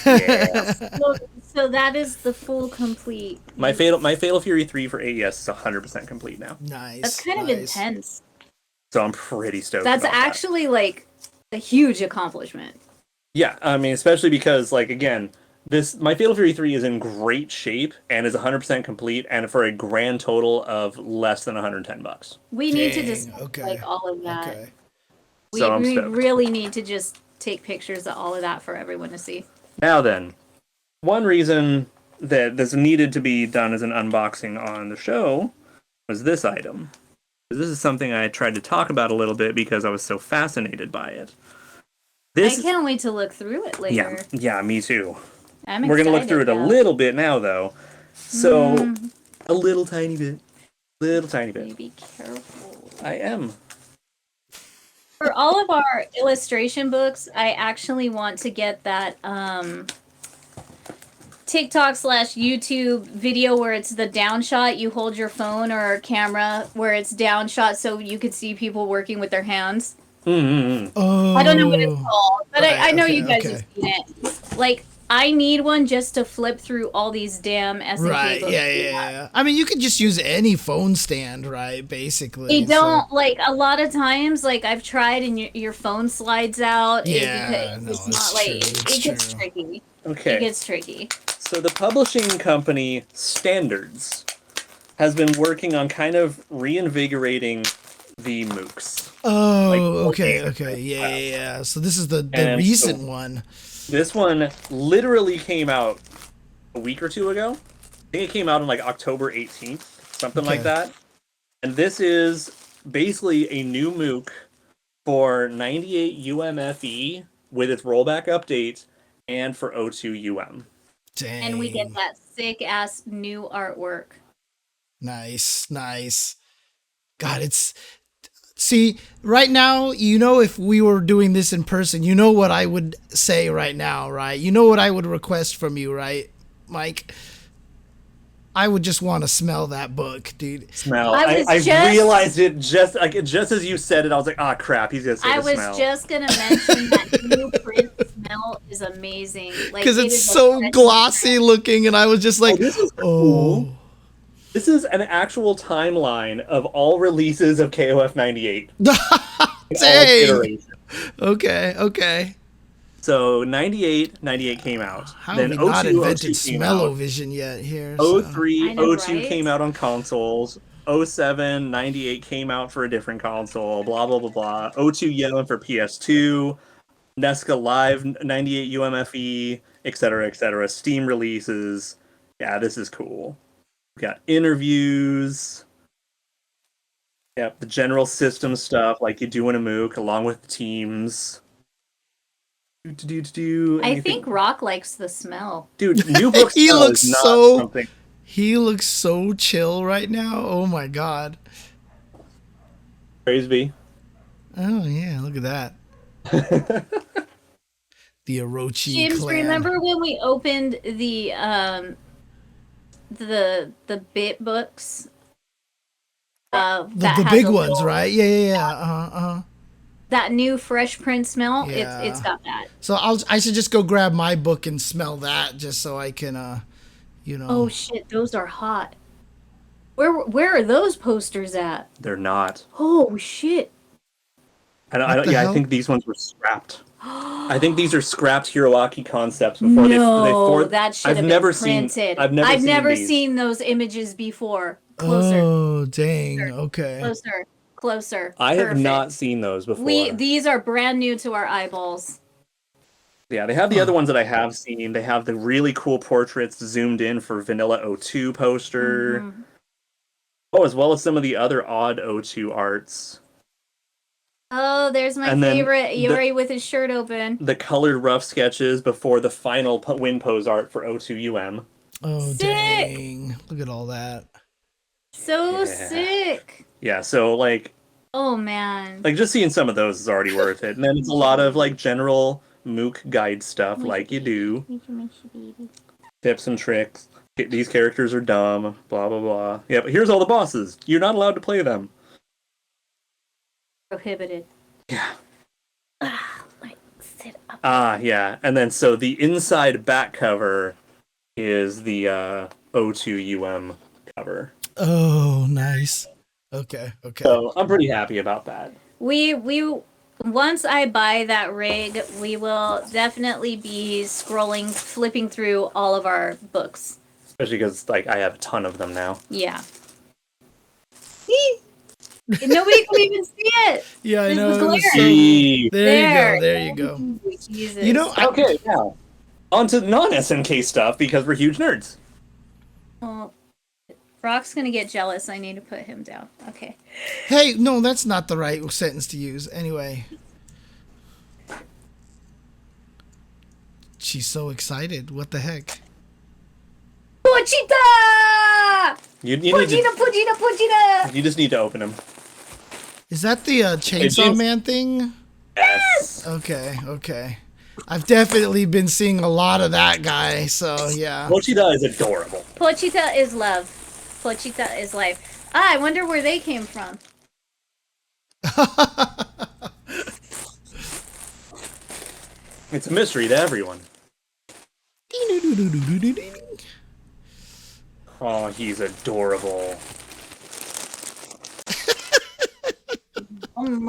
Yeah. So that is the full complete. My Fatal Fury 3 for AES is 100% complete now. Nice. That's kind of intense. So I'm pretty stoked. That's about actually like a huge accomplishment. Yeah, I mean, especially because, like, again, my Fatal Fury 3 is in great shape and is 100% complete, and for a grand total of less than $110. We need to just like all of that. Okay. We really need to just take pictures of all of that for everyone to see. Now then, one reason that this needed to be done as an unboxing on the show was this item. This is something I tried to talk about a little bit because I was so fascinated by it. I can't wait to look through it later. Yeah, me too. I'm We're going to look through it a little bit now, though. So, a little tiny bit. Be careful. I am. For all of our illustration books, I actually want to get that TikTok/YouTube video where it's the down shot. You hold your phone or camera where it's down shot so you could see people working with their hands. Oh, I don't know what it's called, but I know you guys have seen it. Like, I need one just to flip through all these damn SNK books. Yeah. I mean, you could just use any phone stand, right? Basically. They don't, like, a lot of times, like, I've tried and your phone slides out. Yeah, it's not like, it gets tricky. Okay. It gets tricky. So the publishing company Standards has been working on kind of reinvigorating the MOOCs. Oh, okay. Yeah. So this is the recent one. This one literally came out a week or two ago. I think it came out on like October 18th, something like that. And this is basically a new MOOC for 98 UMFE with its rollback update and for 02 UM. Dang. And we get that sick ass new artwork. Nice. God, see, right now, if we were doing this in person, you know what I would say right now, right? You know what I would request from you, right, Mike? I would just want to smell that book, dude. Smell. I realized it just as you said it. I was like, ah, crap. He's gonna say the smell. I was just gonna mention that new print smell is amazing. Because it's so glossy looking, and I was just like, this is cool. This is an actual timeline of all releases of KOF 98. Dang. Okay. So 98 came out. How then have we not invented 02 smell-o-vision yet here? 03, know, 02 right? came out on consoles. 07, 98 came out for a different console. Blah, blah, blah, blah. 02 Yellow for PS2. Nesca Live 98 UMFE, etc., etc. Steam releases. Yeah, this is cool. We got interviews. Yep, the general system stuff like you do in a MOOC along with the teams. I think Rock likes the smell. Dude, new book He smell looks is not so something. He looks so chill right now. Oh my god. Praise be. Oh yeah, look at that. The Orochi James, clan. remember when we opened the bit books? The big ones, right? Yeah. that new fresh print smell. Yeah. It's got that. So I should just go grab my book and smell that just so I can, you know. Oh shit, those are hot. Where are those posters at? They're not. Oh shit. I think these ones were scrapped. I think these are scrapped Hiroaki concepts before that should have been printed. I've never seen those images before. Closer. Oh, dang. Okay. Closer. I have not seen those before. These are brand new to our eyeballs. Yeah, they have the other ones that I have seen. They have the really cool portraits zoomed in for Vanilla O2 poster. Mm-hmm. Oh, as well as some of the other odd O2 arts. Oh, there's my favorite, Yuri with his shirt open. The colored rough sketches before the final win pose art for O2UM. Oh, sick. Dang. Look at all that. So sick. Yeah, so, like... Oh, man. Like, just seeing some of those is already worth it. And then it's a lot of, like, general MOOC guide stuff, like you do. Tips and tricks. These characters are dumb, blah, blah, blah. Yeah, but here's all the bosses. You're not allowed to play them. Prohibited. Yeah. Like, sit up. Yeah. And then, so the inside back cover is the O2UM cover. Oh, nice. Okay. So I'm pretty happy about that. We once I buy that rig, we will definitely be flipping through all of our books. Especially because, like, I have a ton of them now. Yeah. Nobody can even see it. Yeah, I know. There you go. Jesus. You know, okay, now on to non-SNK stuff because we're huge nerds. Well, Brock's gonna get jealous. I need to put him down. Okay. Hey, no, that's not the right sentence to use. Anyway. She's so excited. What the heck? Pochita! You Pochita! just need to open them. Is that the Chainsaw Man thing? Yes! Okay. I've definitely been seeing a lot of that guy, so yeah. Pochita is adorable. Pochita is love. Pochita is life. I wonder where they came from. It's a mystery to everyone. Oh, he's adorable. I'm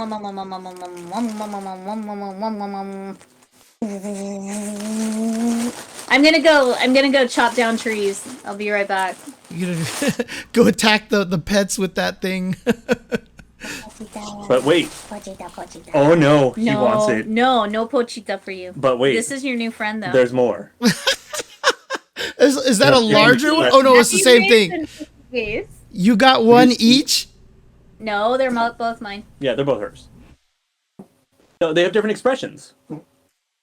gonna go chop down trees. I'll be right back. You gonna go attack the pets with that thing? But wait. Oh no, he wants it. No Pochita for you. But wait. This is your new friend though. There's more. Is that a larger one? Oh no, it's the same thing. You got one each? No, they're both mine. Yeah, they're both hers. So they have different expressions.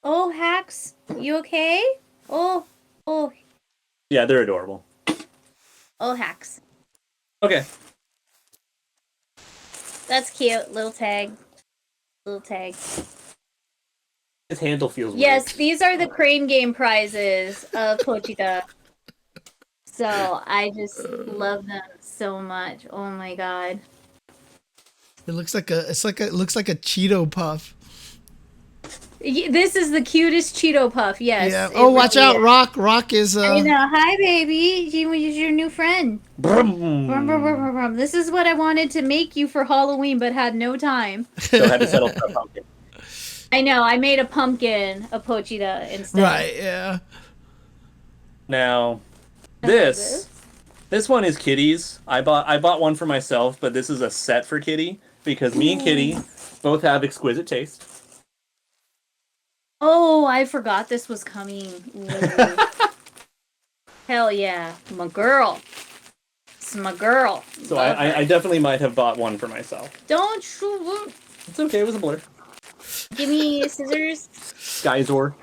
Oh, Hax, you okay? Oh. Yeah, they're adorable. Oh, Hax. Okay. That's cute. Little tag. His handle feels weird. Yes, these are the Crane Game prizes of Pochita. So I just love them so much. Oh my god. It looks like a Cheeto puff. This is the cutest Cheeto puff. Yes. Yeah. Oh, watch out, is. Rock is. I know. Hi, baby. She's your new friend. Brum. Brum, brum, brum, brum, brum. This is what I wanted to make you for Halloween, but had no time. So I had to settle for a pumpkin. I know. I made a pumpkin, a Pochita instead. Right. Yeah. Now, this one is Kitty's. I bought one for myself, but this is a set for Kitty because me and Kitty both have exquisite taste. Oh, I forgot this was coming. Hell yeah. My girl. It's my girl. So I definitely might have bought one for myself. Don't shoot. It's okay. It was a blur. Give me scissors. Skyzor.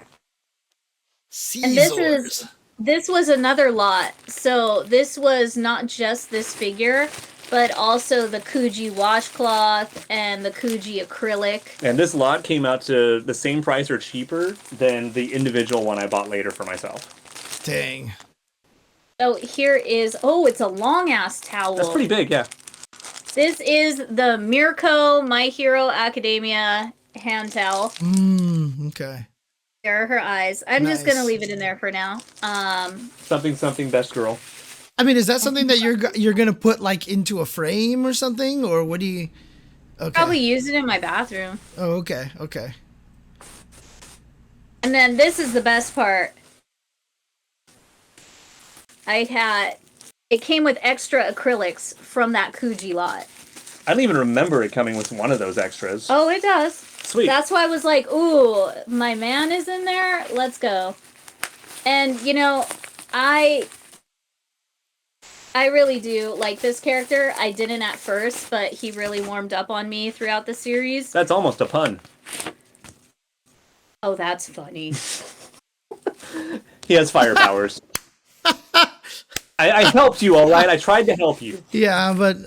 And this was another lot. So this was not just this figure, but also the Kuji washcloth and the Kuji acrylic. And this lot came out to the same price or cheaper than the individual one I bought later for myself. Dang. So here is, it's a long ass towel. That's pretty big, yeah. This is the Mirko My Hero Academia hand towel. Okay. There are her eyes. I'm just gonna leave it in there for now. Something best girl. I mean, is that something that you're gonna put like into a frame or something, or what do you? Okay. Probably use it in my bathroom. Oh, okay, okay. And then this is the best part. It came with extra acrylics from that Kuji lot. I don't even remember it coming with one of those extras. Oh, it does. Sweet. That's why I was like, ooh, my man is in there. Let's go. And, you know, I really do like this character. I didn't at first, but he really warmed up on me throughout the series. That's almost a pun. Oh, that's funny. He has fire powers. I helped you, all right? I tried to help you. Yeah, but...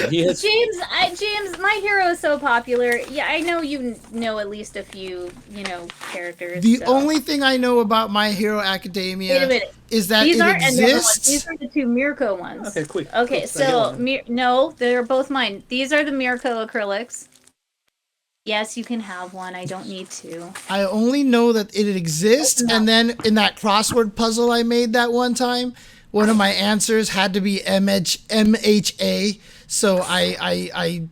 He has... James, my hero is so popular. Yeah, I know you know at least a few, characters. The only thing I know about My Hero Academia is that These it aren't exists. These are the two Mirko ones. Okay, quick. Okay, so no, they're both mine. These are the Mirko acrylics. Yes, you can have one. I don't need to. I only know that it exists, and then in that crossword puzzle I made that one time, one of my answers had to be MHA. So I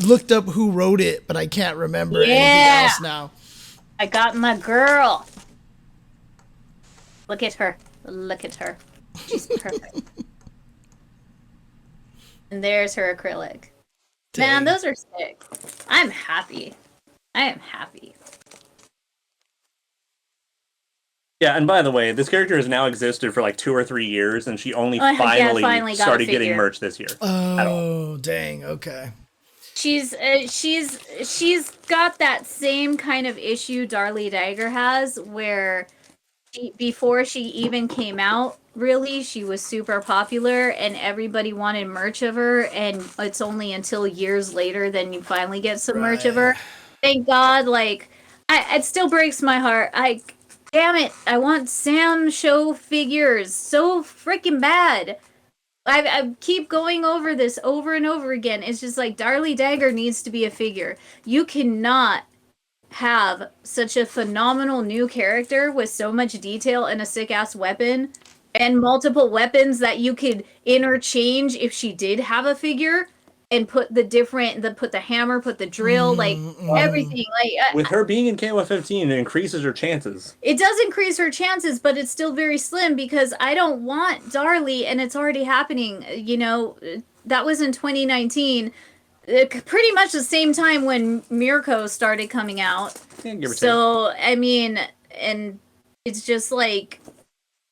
looked up who wrote it, but I can't remember anything else now. I got my girl. Look at her. Look at her. She's perfect. And there's her acrylic. Dang. Man, those are sick. I'm happy. I am happy. Yeah, and by the way, this character has now existed for like 2 or 3 years, and she only finally started getting merch this year. Oh, dang. Okay. She's got that same kind of issue Darlie Dagger has, where before she even came out, really, she was super popular and everybody wanted merch of her, and it's only until years later then you finally get some merch of her. Thank God. Like, it still breaks my heart. Damn it, I want Sam Show figures so freaking bad. I keep going over this over and over again. It's just like, Darlie Dagger needs to be a figure. You cannot have such a phenomenal new character with so much detail and a sick-ass weapon and multiple weapons that you could interchange if she did have a figure, and put the hammer, put the drill, like everything. Like with her being in KOF 15, it increases her chances. It does increase her chances, but it's still very slim because I don't want Darlie, and it's already happening. That was in 2019, pretty much the same time when Mirko started coming out. So I mean, and it's just like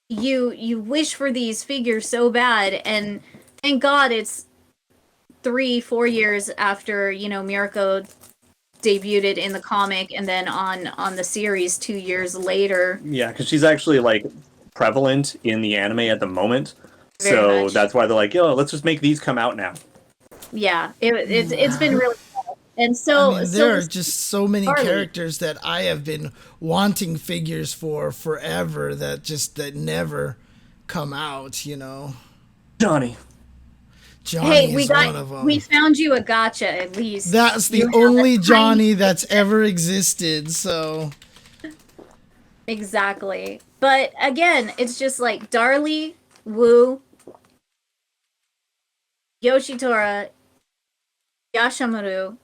you wish for these figures so bad, and thank God it's 3-4 years after Mirko debuted in the comic, and then on the series 2 years later. Yeah, because she's actually like prevalent in the anime at the moment, so much. That's why they're like, yo, let's just make these come out now. Yeah, it's been really cool. And so there are just so many characters that I have been wanting figures for forever that never come out. Johnny, hey, one of them. We found you a gacha, at least. That's the only Johnny that's ever existed, so. Exactly. But again, it's just like Darlie, Wu, Yoshitora, Yashimaru,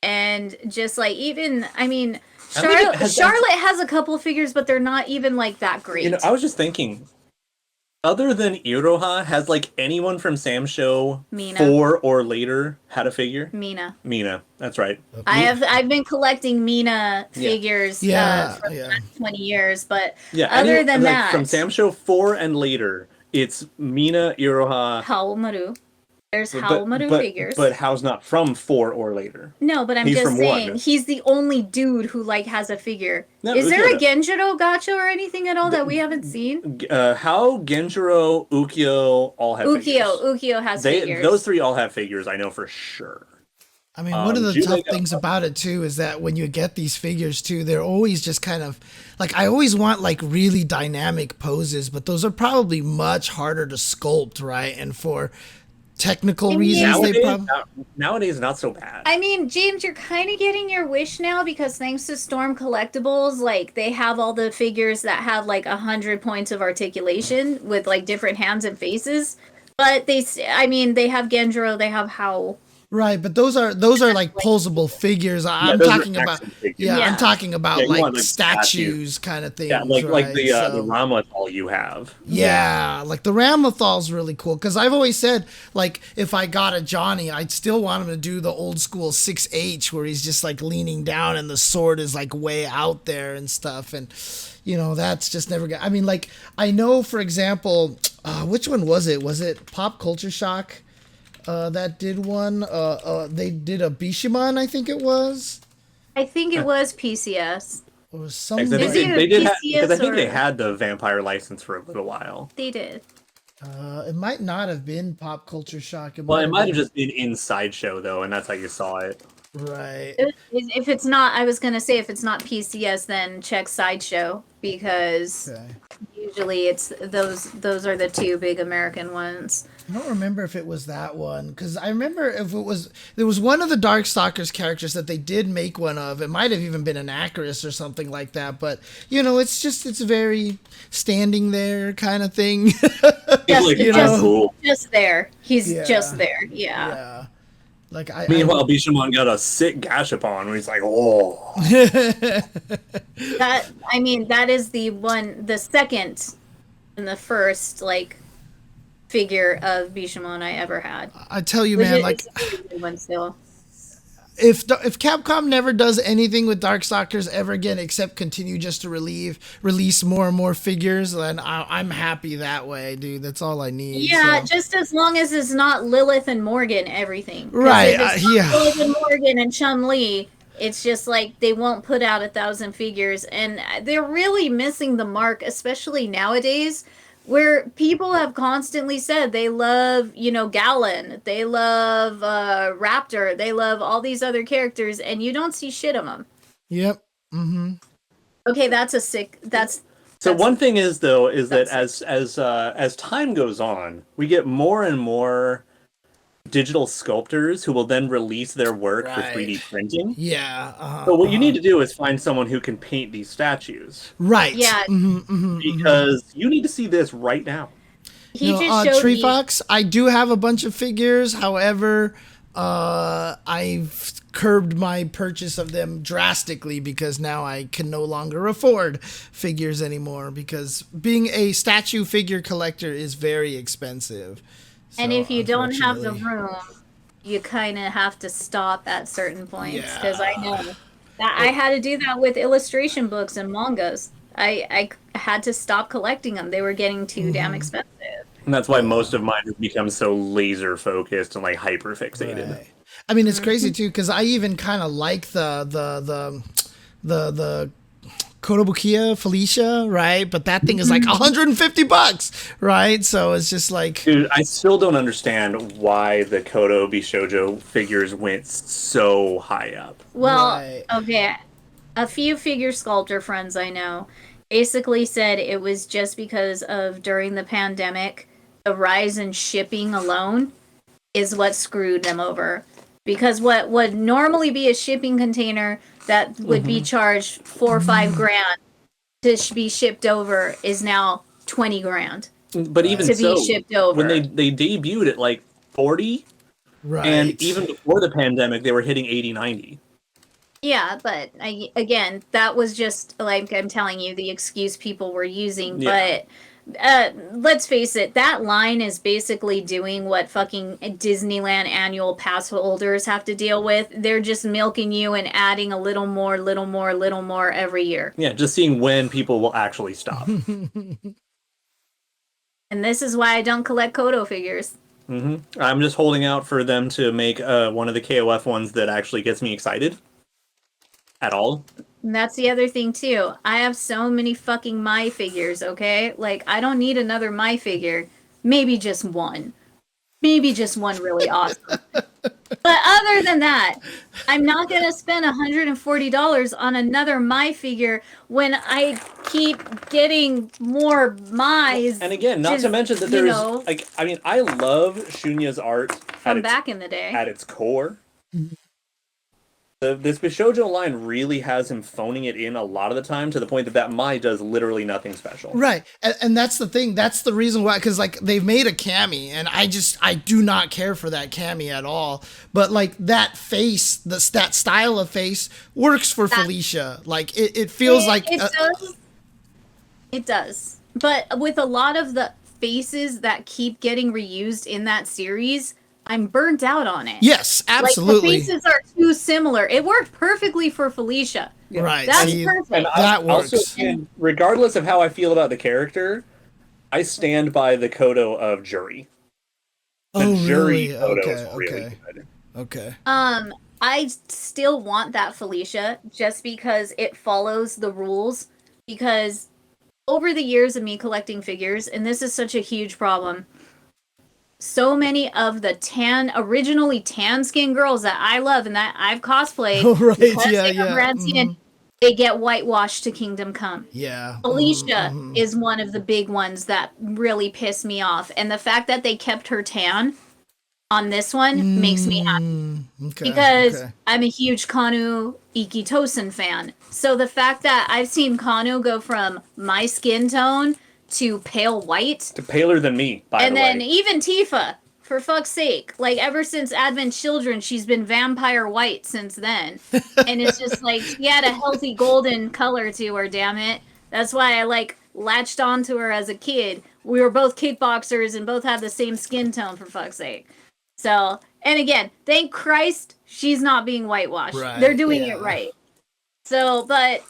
and just like Charlotte has a couple figures, but they're not even like that great. I was just thinking, other than Iroha, has like anyone from Sam Show 4 or later had a figure? Mina, that's right. I've been collecting Mina figures for the last 20 years, but other than that, from Sam Show 4 and later, it's Mina, Iroha, Haomaru. There's Haomaru figures. But Hao's not from 4 or later. No, but he's just saying, he's the only dude who has a figure. Is there a Genjiro gacha or anything at all that we haven't seen? Hao, Genjiro, Ukyo all have figures. Ukyo has figures. Those 3 all have figures, I know for sure. I mean, one of the tough things about it, too, is that when you get these figures, too, they're always just kind of... Like, I always want, really dynamic poses, but those are probably much harder to sculpt, right? And for technical reasons they probably... Nowadays, not so bad. I mean, James, you're kind of getting your wish now because thanks to Storm Collectibles, like, they have all the figures that have, like, 100 points of articulation with, like, different hands and faces. But they have Gendro, they have Howl. Right, but those are like posable figures. I'm talking about I'm talking about like statues kind of things. Yeah, like the Ramathal you have. Yeah, like the Ramathal's really cool because I've always said like if I got a Johnny, I'd still want him to do the old school 6H where he's just like leaning down and the sword is like way out there and stuff, and you know that's just never good. I mean, like I know for example, which one was it? Was it Pop Culture Shock? That did one. They did a Bishamon, I think it was. I think it was PCS. Or something. They did because I think they had the vampire license for a little while. They did. It might not have been Pop Culture Shock. It might have just been in Sideshow though, and that's how you saw it. Right. If it's not, I was gonna say if it's not PCS, then check Sideshow because usually it's those are the two big American ones. I don't remember if it was that one because I remember if there was one of the Darkstalkers characters that they did make one of. It might have even been an Acaris or something like that. But you know, it's very standing there kind of thing. Just there. He's just there. Yeah. Like meanwhile, Bishamon got a sick Gashapon where he's like, oh. that is the second and the first like figure of Bishamon I ever had. I tell you, man, like if Capcom never does anything with Darkstalkers ever again except continue just to release more and more figures, then I'm happy that way, dude. That's all I need. Yeah, just as long as it's not Lilith and Morgan everything. Right, Lilith and Morgan and Chun-Li, it's just like they won't put out 1,000 figures, and they're really missing the mark, especially nowadays, where people have constantly said they love, Gallon, they love Raptor, they love all these other characters, and you don't see shit of them. Yep. Mm-hmm. Okay, So one thing is that as time goes on, we get more and more digital sculptors who will then release their work for 3D printing. Yeah. So what you need to do is find someone who can paint these statues. Right. Yeah. Because you need to see this right now. He just showed Tree Fox, I do have a bunch of figures. However, I've curbed my purchase of them drastically because now I can no longer afford figures anymore because being a statue figure collector is very expensive. And if you don't have the room, you kind of have to stop at certain points. Because I know that I had to do that with illustration books and mangas. I had to stop collecting them. They were getting too damn expensive. And that's why most of mine have become so laser focused and like hyper fixated. Right. I mean, it's crazy too because I even kind of like the Kotobukiya Felicia, right? But that thing is like $150, right? So it's just like, dude, I still don't understand why the Koto Bishojo figures went so high up. Well, okay, a few figure sculptor friends I know basically said it was just because of during the pandemic, the rise in shipping alone is what screwed them over. Because what would normally be a shipping container that would be charged $4 or $5 grand to be shipped over is now $20 grand. But even to be shipped over. When they debuted at like 40, and even before the pandemic, they were hitting 80, 90. Yeah, but again, that was just like I'm telling you, the excuse people were using. Yeah. But let's face it, that line is basically doing what fucking Disneyland annual pass holders have to deal with. They're just milking you and adding a little more every year. Yeah, just seeing when people will actually stop. And this is why I don't collect Koto figures. Mm-hmm. I'm just holding out for them to make one of the KOF ones that actually gets me excited. At all. And that's the other thing too. I have so many fucking My figures, okay? Like, I don't need another My figure. Maybe just one. Maybe just one really awesome. But But other than that, I'm not going to spend $140 on another My figure when I keep getting more My's. And again, not to mention that there's like, I mean, I love Shunya's art from back in the day. At its core. This Bishojo line really has him phoning it in a lot of the time, to the point that Mai does literally nothing special. Right, and that's the thing. That's the reason why, because like they've made a cami, and I do not care for that cami at all. But like that face, that style of face works for Felicia. Like it feels like it does. It does, but with a lot of the faces that keep getting reused in that series, I'm burnt out on it. Yes, absolutely. Like, the faces are too similar. It worked perfectly for Felicia. Yeah. Right. That's perfect. That works. Also, regardless of how I feel about the character, I stand by the Kodo of Jury. The Jury Kodo is really good. Okay. I still want that Felicia just because it follows the rules. Because over the years of me collecting figures, and this is such a huge problem, so many of the originally tan skin girls that I love and that I've cosplayed, they get whitewashed to Kingdom Come. Yeah. Felicia is one of the big ones that really pissed me off. And the fact that they kept her tan on this one makes me happy. Because I'm a huge Kanu Ikitosen fan. So the fact that I've seen Kanu go from my skin tone to pale white. To paler than me, by the way. And then even Tifa, for fuck's sake. Like, ever since Advent Children, she's been vampire white since then. And it's just like, she had a healthy golden color to her, damn it. That's why I, like, latched onto her as a kid. We were both kickboxers and both had the same skin tone, for fuck's sake. So, and again, thank Christ she's not being whitewashed. Right, they're doing it right. So, but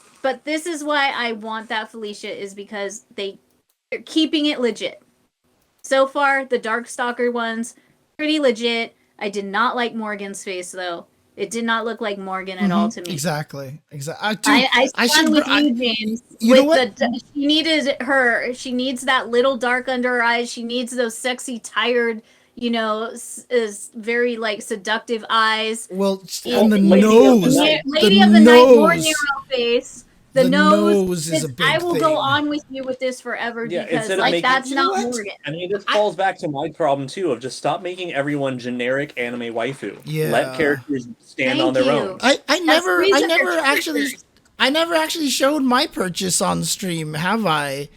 this is why I want that Felicia, is because they're keeping it legit. So far, the Darkstalker ones, pretty legit. I did not like Morgan's face, though. It did not look like Morgan at all to me. Exactly. I stand with you, James. You know what? She needs that little dark under her eyes. She needs those sexy, tired, is very, like, seductive eyes. Well, and the nose. Lady of the Night, more narrow face. The nose is a big thing. I will go on with you with this forever because, like, that's not Morgan. I mean, this falls back to my problem, too, of just stop making everyone generic anime waifu. Yeah. Let characters stand on their own. I never actually showed my purchase on stream, have I?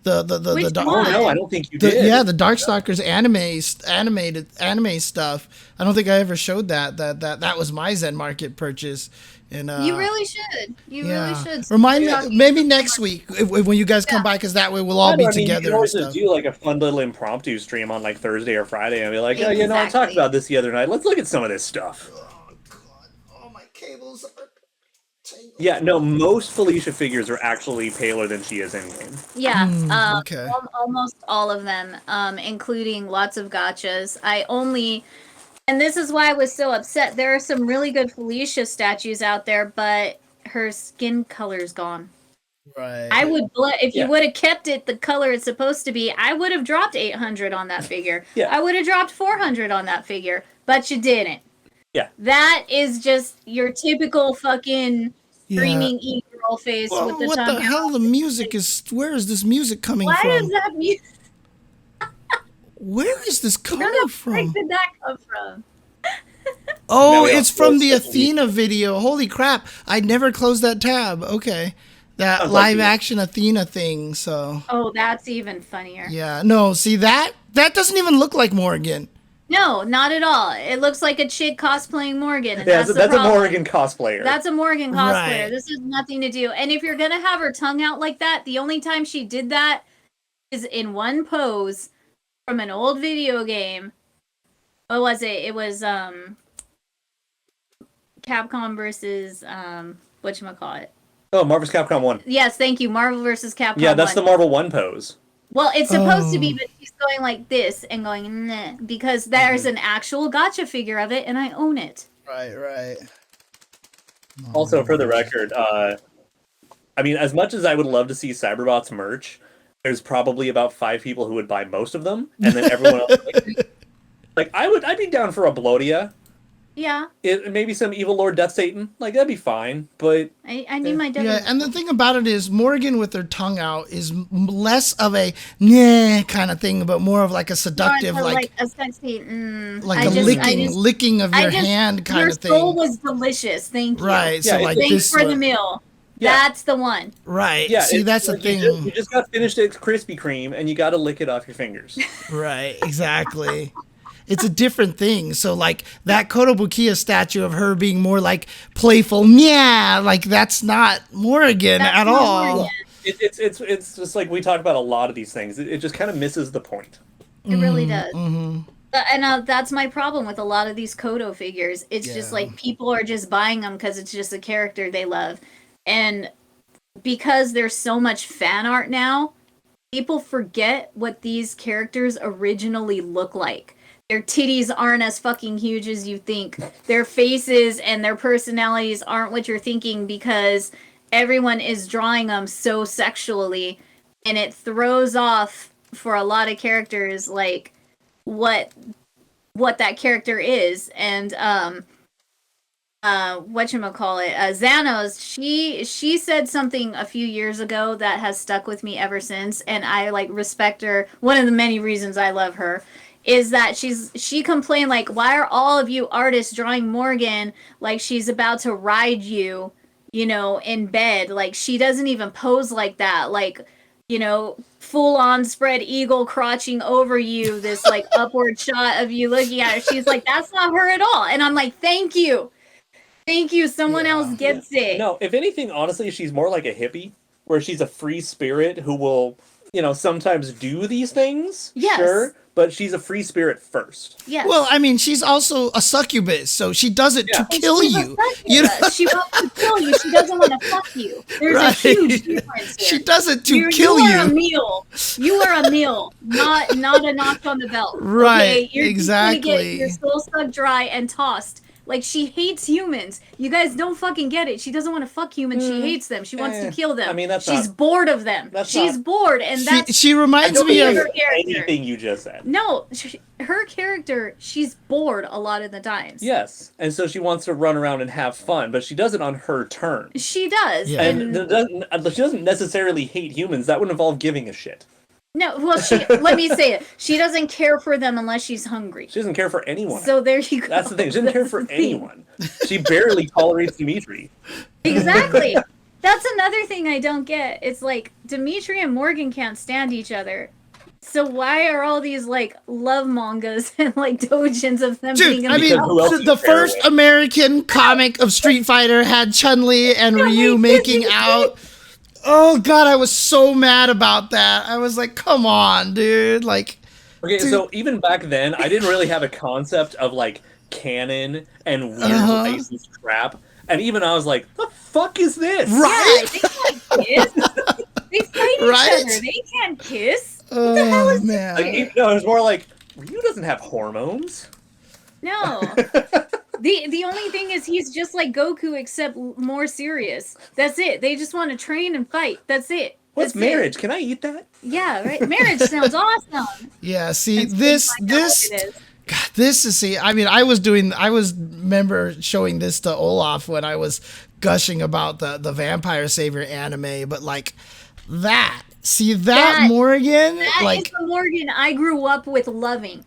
Oh no, I don't think you did. Yeah, the Darkstalkers anime stuff. I don't think I ever showed that. That was my ZenMarket purchase. And you really should. You really should. Remind me, maybe next week when you guys come by, because that way we'll all be together. You can always just do like a fun little impromptu stream on like Thursday or Friday and be like, I talked about this the other night. Let's look at some of this stuff. Oh God! Oh, my cables are tangled. Yeah, no, most Felicia figures are actually paler than she is in game. Yeah, almost all of them, including lots of gachas. And this is why I was so upset. There are some really good Felicia statues out there, but her skin color's gone. Right. I would, if you would have kept it the color it's supposed to be, I would have dropped $800 on that figure. Yeah. I would have dropped $400 on that figure, but you didn't. Yeah. That is just your typical fucking screaming e-girl face with the tongue. What the hell? The music is. Where is this music coming from? Why is that music? Where is this coming from? Where did that come from? Oh, it's from the Athena video. Holy crap. I never closed that tab. Okay. That live action Athena thing, so. Oh, that's even funnier. Yeah. No, see that doesn't even look like Morgan. No, not at all. It looks like a chick cosplaying Morgan. And that's a Morgan cosplayer. That's a Morgan cosplayer. Right. This has nothing to do. And if you're going to have her tongue out like that, the only time she did that is in one pose from an old video game. What was it? It was Capcom versus whatchamacallit. Oh, Marvel's Capcom 1. Yes, thank you. Marvel versus Capcom 1. Yeah, that's the Marvel 1 pose. Well, it's supposed to be, but she's going like this and going, nah, because there's an actual gacha figure of it, and I own it. Right. Also, for the record, I mean, as much as I would love to see Cyberbots merch, there's probably about 5 people who would buy most of them, and then everyone else, like I'd be down for a Blodia. Yeah. Maybe some evil Lord Death Satan, like that'd be fine. But I need my devil. Yeah, and the thing about it is Morrigan with her tongue out is less of a nah kind of thing, but more of like a seductive, like a sexy, like licking of your hand kind of thing. Your soul was delicious. Thank you. Right. So like thanks for the meal. Yeah. That's the one. Right. Yeah. See, that's the thing. You just got finished at Krispy Kreme, and you got to lick it off your fingers. Right. Exactly. It's a different thing. So like that Kotobukiya statue of her being more like playful, yeah, like that's not Morrigan at all. Morrigan. It's just like we talk about a lot of these things. It just kind of misses the point. It really does. And that's my problem with a lot of these Koto figures. It's just like people are just buying them because it's just a character they love. And because there's so much fan art now, people forget what these characters originally look like. Their titties aren't as fucking huge as you think. Their faces and their personalities aren't what you're thinking because everyone is drawing them so sexually. And it throws off for a lot of characters, like, what that character is. And, Xanos, she said something a few years ago that has stuck with me ever since. And I, like, respect her. One of the many reasons I love her is that she complained, like, why are all of you artists drawing Morgan like she's about to ride you, in bed? Like, she doesn't even pose like that. Like, full on spread eagle crouching over you, this, like, upward shot of you looking at her. She's like, that's not her at all. And I'm like, thank you. Thank you. Someone else gets it. No, if anything, honestly, she's more like a hippie, where she's a free spirit who will, sometimes do these things. Yes. Sure. But she's a free spirit first. Yes. Well, I mean, she's also a succubus, so she does it to kill you. She wants to kill you. She doesn't want to fuck you. There's a huge difference here. She does it to kill you. You are a meal. You are a meal, not a notch on the belt. Right. Okay? You're exactly. Just gonna get your soul sucked dry and tossed. Like, she hates humans. You guys don't fucking get it. She doesn't want to fuck humans. She hates them. She wants to kill them. I mean, she's bored of them. She's bored, and she reminds me of her character. Anything you just said. No, her character. She's bored a lot of the times. Yes, and so she wants to run around and have fun, but she does it on her terms. She does, yeah. And she doesn't necessarily hate humans. That would involve giving a shit. No, well, let me say it. She doesn't care for them unless she's hungry. She doesn't care for anyone. So there you go. That's the thing. She doesn't care for anyone. She barely tolerates Dimitri. Exactly. That's another thing I don't get. It's like Dimitri and Morgan can't stand each other. So why are all these, like, love mangas and, like, doujins of them being in the first American comic of Street Fighter had Chun-Li and Ryu making out. Oh, God, I was so mad about that. I was like, come on, dude. Like, okay, so even back then, I didn't really have a concept of, like, canon and weird licensed crap. And even I was like, the fuck is this? Right? Yeah, they can't kiss. They fight each other. They can't kiss. What the hell is man. Like, no, it was more like, Ryu doesn't have hormones. No. The only thing is he's just like Goku except more serious. That's it. They just want to train and fight. That's it. What's marriage? Can I eat that? Yeah, right. Marriage sounds awesome. Yeah, see, this is, I mean, I remember showing this to Olaf when I was gushing about the Vampire Savior anime, but like that Morgan, that like is the Morgan I grew up with loving.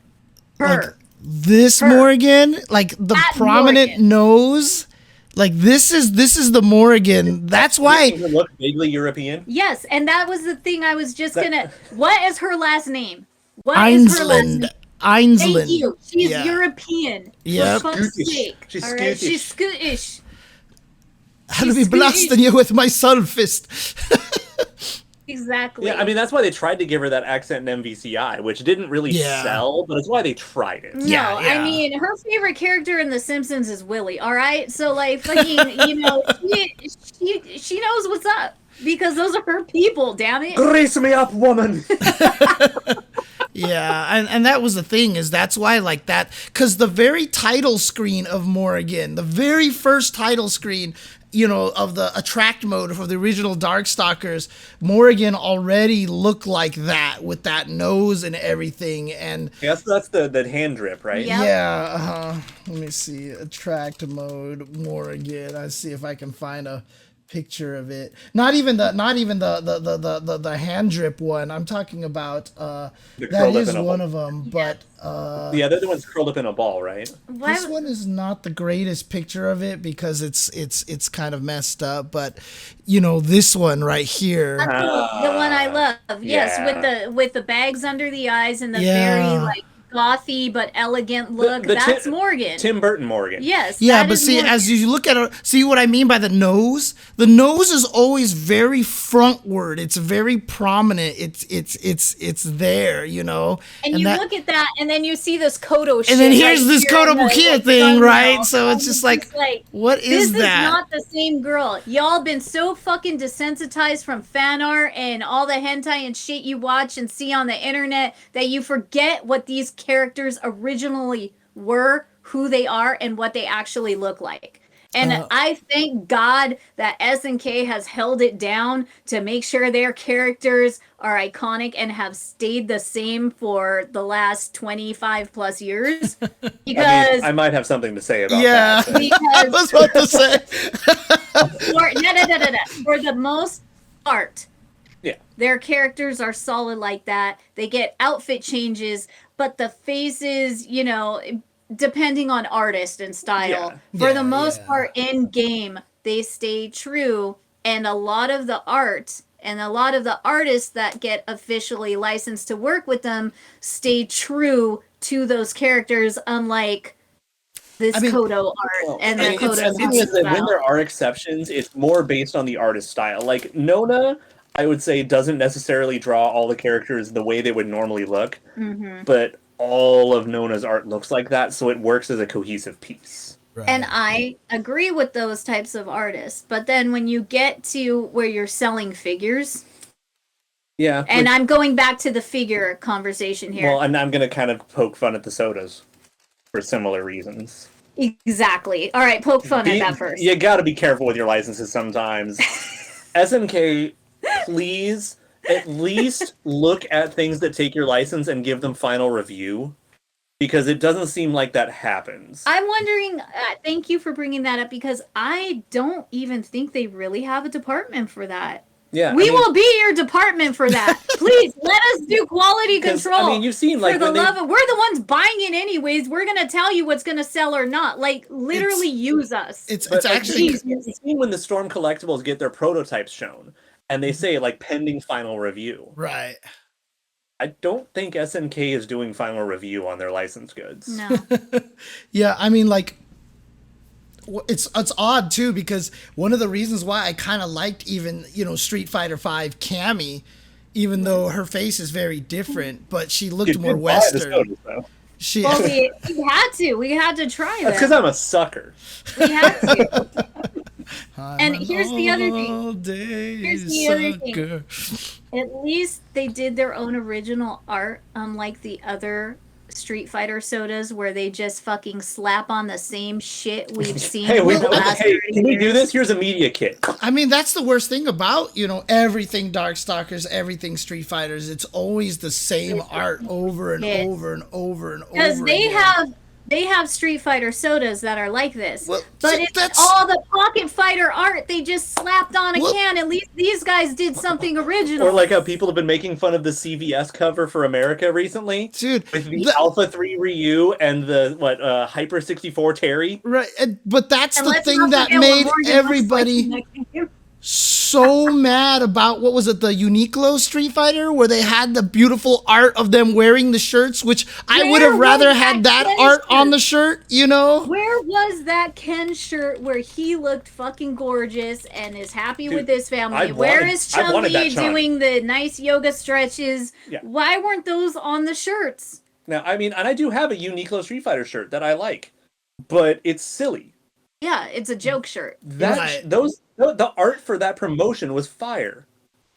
Her. Like, this Morgan, like the that prominent Morgan. Nose, like this is the Morgan. That's why you look vaguely European. Yes, and that was the thing I was just gonna. What is her last name? Einsland. Thank you. She's European. Yeah. For fuck's sake. She's All Scottish. right? She's Scottish. I'll be blasting you with my sun fist. Exactly. Yeah, I mean, that's why they tried to give her that accent in MVCI, which didn't really sell, but it's why they tried it. No, I mean, her favorite character in The Simpsons is Willie, all right? So, like, fucking, she knows what's up, because those are her people, damn it. Grease me up, woman! Yeah, and that was the thing, is that's why, like, that, because the very title screen of Morrigan, the very first title screen, of the attract mode for the original Darkstalkers, Morrigan already looked like that with that nose and everything. And that's the hand drip, right? Yep. yeah, let me see, attract mode Morrigan. I see if I can find a picture of it. Not even the hand drip one. I'm talking about that is one of them, but the other one's curled up in a ball, right? this one is not the greatest picture of it because it's kind of messed up, but this one right here. The one I love. Yes, with the bags under the eyes and the very like gothy but elegant look. That's Morgan. Tim Burton Morgan. Yes. Yeah, but see, Morgan. as you look at it, see what I mean by the nose? The nose is always very frontward. It's very prominent. It's there, And you look at that, and then you see this Kodo shit. And then here's this Kotobukiya thing, right? Now. So it's just like, what is that? This is not the same girl. Y'all been so fucking desensitized from fan art and all the hentai and shit you watch and see on the internet that you forget what these characters originally were, who they are, and what they actually look like. And I thank God that SNK has held it down to make sure their characters are iconic and have stayed the same for the last 25 plus years. Because I might have something to say about that. Yeah, I was about to say. For the most part, yeah, their characters are solid like that. They get outfit changes, but the faces, depending on artist and style, for the most part in game, they stay true. And a lot of the art and a lot of the artists that get officially licensed to work with them stay true to those characters, unlike this Kodo art and the Kodo style. When there are exceptions, it's more based on the artist style. Like Nona, I would say, doesn't necessarily draw all the characters the way they would normally look, but all of Nona's art looks like that, so it works as a cohesive piece. Right. And I agree with those types of artists, but then when you get to where you're selling figures, and I'm going back to the figure conversation here. Well, and I'm going to kind of poke fun at the sodas for similar reasons. Exactly. All right, poke fun at that first. You got to be careful with your licenses sometimes. SNK, please at least look at things that take your license and give them final review, because it doesn't seem like that happens. I'm wondering, thank you for bringing that up, because I don't even think they really have a department for that. Yeah, we will be your department for that. Please let us do quality control. You've seen, like, for the love of, we're the ones buying it anyways. We're gonna tell you what's gonna sell or not. Like, literally use us. It's actually. You've seen when the Storm Collectibles get their prototypes shown, and they say, like, pending final review. Right. I don't think SNK is doing final review on their licensed goods. No. Yeah, I mean, like, it's odd too, because one of the reasons why I kind of liked even Street Fighter V Cammy, even though her face is very different, but she looked more Western. Well, we had to try that. That's because I'm a sucker. We had to. And here's the other thing. At least they did their own original art, unlike the other Street Fighter sodas where they just fucking slap on the same shit we've seen Hey, for the last 30 can we years. do this? Here's a media kit. I mean, that's the worst thing about, everything Darkstalkers, everything Street Fighters. It's always the same art over and over and over and over. Because they have Street Fighter sodas that are like this. Well, but see, it's all the Pocket Fighter art they just slapped on a can. At least these guys did something original. Or like how people have been making fun of the CVS cover for America recently. Dude. With the Alpha 3 Ryu and the, Hyper 64 Terry. Right, but that's the thing that made everybody so mad about, what was it, the Uniqlo Street Fighter, where they had the beautiful art of them wearing the shirts, which I would have rather had that art on the shirt, Where was that Ken shirt where he looked fucking gorgeous and is happy with his family? Where is Chun-Li doing the nice yoga stretches? Yeah. Why weren't those on the shirts? Now, I mean, and I do have a Uniqlo Street Fighter shirt that I like, but it's silly. Yeah, it's a joke shirt. The art for that promotion was fire.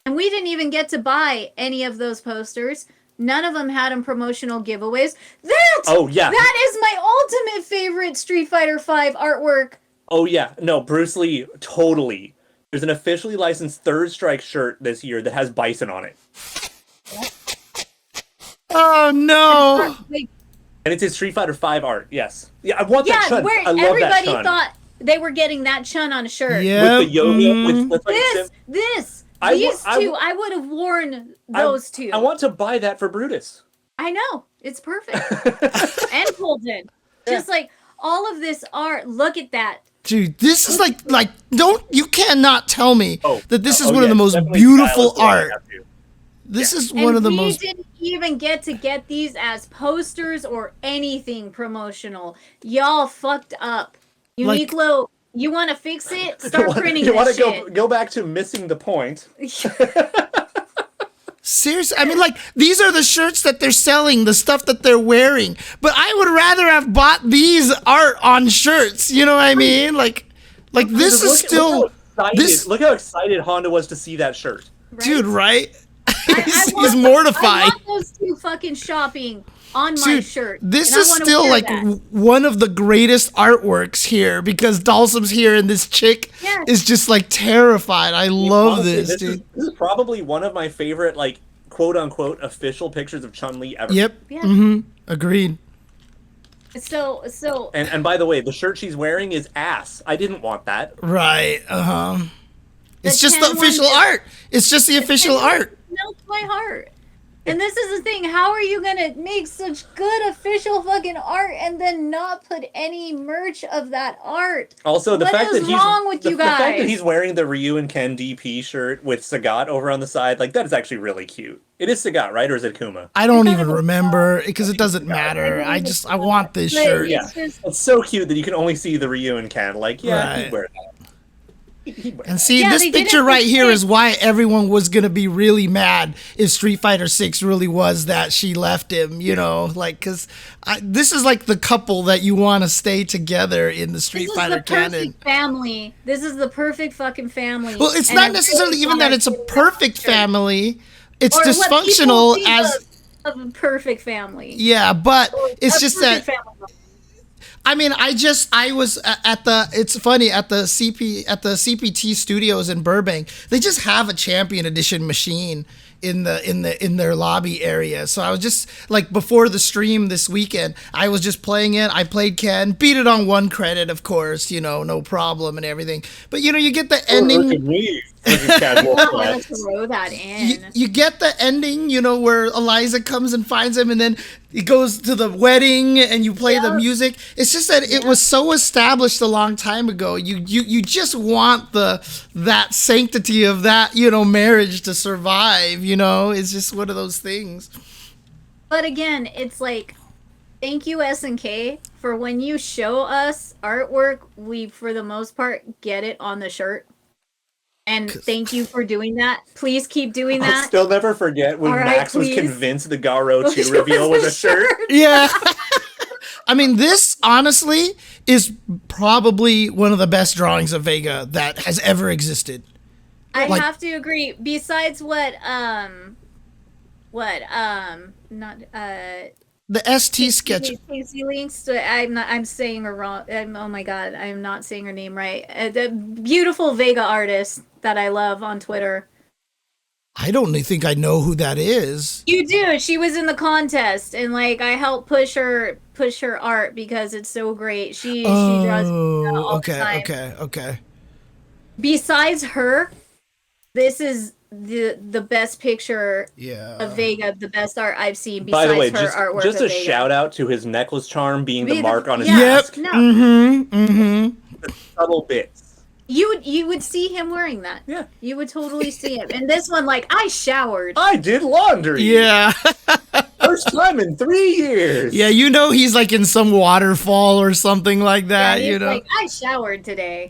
And we didn't even get to buy any of those posters. None of them had them promotional giveaways. That is my ultimate favorite Street Fighter V artwork Oh yeah, no, Bruce Lee, totally. There's an officially licensed Third Strike shirt this year that has Bison on it. Oh no! And it's his Street Fighter 5 art. Yes. Yeah, I want that Yeah, Chun. where I love that everybody Chun. thought they were getting that Chun on a shirt. Yeah. With the yo-yo. With like These I two, I would have worn those two. I want to buy that for Brutus. I know. It's perfect. And Colton. Just like all of this art. Look at that. Dude, this is like you cannot tell me that this is one of the most definitely beautiful stylist way I art. have to. This is one of the most. We didn't even get these as posters or anything promotional. Y'all fucked up. Uniqlo, you want to fix it? Start printing You this want to shit. go back to missing the point. Seriously, I mean, like, these are the shirts that they're selling, the stuff that they're wearing. But I would rather have bought these art on shirts. You know what I mean? Like this is still this. Look how excited Honda was to see that shirt, dude. Right? He's mortified. I want those two fucking shopping on my shirt. This is still like one of the greatest artworks here because Dalsum's here and this chick is just like terrified. I love honestly, this, dude. This is probably one of my favorite, like, quote unquote official pictures of Chun-Li ever. Yep. Yeah. Agreed. So and by the way, the shirt she's wearing is ass. I didn't want that. Right. It's just the official art. It's just the official art. Melts my heart. And this is the thing, how are you gonna make such good official fucking art and then not put any merch of that art? Also, the fact that the fact that he's wearing the Ryu and Ken DP shirt with Sagat over on the side, like, that is actually really cute. It is Sagat, right? Or is it Kuma? I don't even remember because it doesn't matter. I want this shirt. Yeah, it's so cute that you can only see the Ryu and Ken. Like, Right. he'd wear that. And see, this picture right here is why everyone was gonna be really mad if Street Fighter 6 really was that she left him, you know, like, because this is like the couple that you want to stay together in the Street Fighter canon. Family. This is the perfect fucking family. Well, it's not necessarily even that it's a perfect family. It's dysfunctional as a perfect family. Yeah, but it's just that. I mean, I was at it's funny, at the CPT studios in Burbank. They just have a Champion Edition machine in their lobby area. So I was just like, before the stream this weekend, I was just playing it. I played Ken, beat it on 1 credit, of course, you know, no problem and everything. But you know, you get the ending. Let's throw that in. You get the ending, you know, where Eliza comes and finds him, and then it goes to the wedding, and you play the music. It's just that it was so established a long time ago. You just want that sanctity of that, you know, marriage to survive. You know, it's just one of those things. But again, it's like, thank you SNK for when you show us artwork, we for the most part get it on the shirt. And thank you for doing that. Please keep doing that. I'll still never forget when Max was convinced the Garo 2 reveal was a shirt. Yeah. I mean, this, honestly, is probably one of the best drawings of Vega that has ever existed. I have to agree. Besides the ST sketch. Casey Links. I'm saying her wrong. Oh my god, I'm not saying her name right. The beautiful Vega artist that I love on Twitter. I don't think I know who that is. You do. She was in the contest, and like I helped push her art because it's so great. She draws all the time. Okay. Besides her, this is the best picture of Vega, the best art I've seen. Besides By the way, her artwork just a Vega. shout out to his necklace charm being the mark on his mask. mask. The subtle bits. You would see him wearing that. Yeah. You would totally see him. And this one, like, I showered. I did laundry. Yeah. First time in 3 years. Yeah, you know he's like in some waterfall or something like that, yeah, you know. Like, I showered today.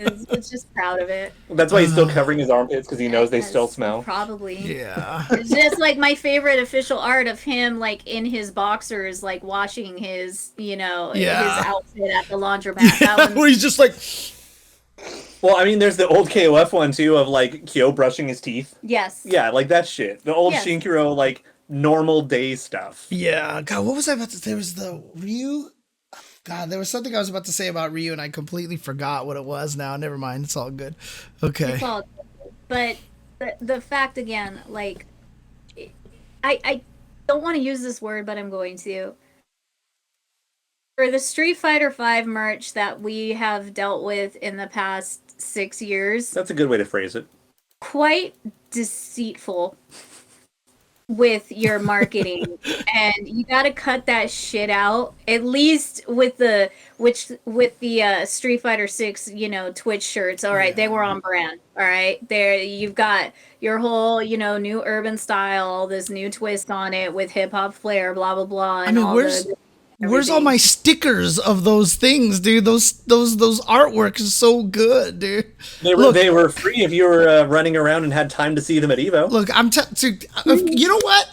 It's just proud of it. That's why he's still covering his armpits, because he knows they still smell. Probably. Yeah. It's just like my favorite official art of him, like in his boxers, like washing his, his outfit at the laundromat. Yeah, that where he's just like... Well, I mean, there's the old KOF one, too, of, like, Kyo brushing his teeth. Yes. Yeah, like that shit. The old Shinkiro, like, normal day stuff. Yeah. God, what was I about to say? There was the Ryu... God, there was something I was about to say about Ryu, and I completely forgot what it was now. Never mind. It's all good. Okay. It's all good. But the fact again, like, I don't want to use this word, but I'm going to. For the Street Fighter V merch that we have dealt with in the past 6 years. That's a good way to phrase it. Quite deceitful with your marketing, and you got to cut that shit out. At least with the Street Fighter 6, Twitch shirts. All right, they were on brand. All right, there you've got your whole, new urban style, all this new twist on it with hip hop flair, blah blah blah. And where's all my stickers of those things, dude? Those artworks is so good, dude. They were free if you were running around and had time to see them at Evo. Look, you know what?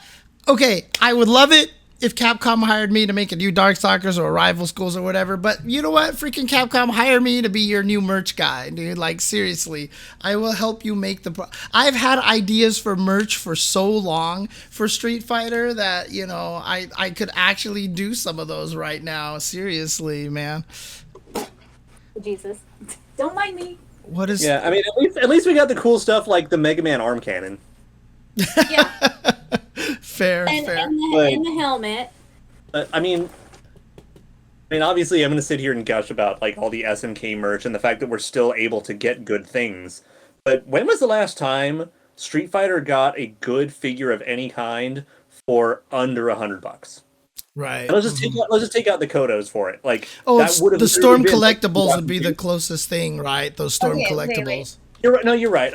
Okay, I would love it if Capcom hired me to make a new Darkstalkers or Rival Schools or whatever, but you know what? Freaking Capcom, hire me to be your new merch guy, dude. Like, seriously, I will help you make I've had ideas for merch for so long for Street Fighter that, I could actually do some of those right now. Seriously, man. Jesus. Don't mind me. What is... Yeah, I mean, at least we got the cool stuff like the Mega Man arm cannon. Yeah. Fair. And the helmet. I mean, obviously, I'm going to sit here and gush about like all the SNK merch and the fact that we're still able to get good things. But when was the last time Street Fighter got a good figure of any kind for under $100? Right. And let's just take out the Kodos for it. Like, the Storm collectibles would be the closest thing, right? Those Storm collectibles. Wait. You're right. No, you're right.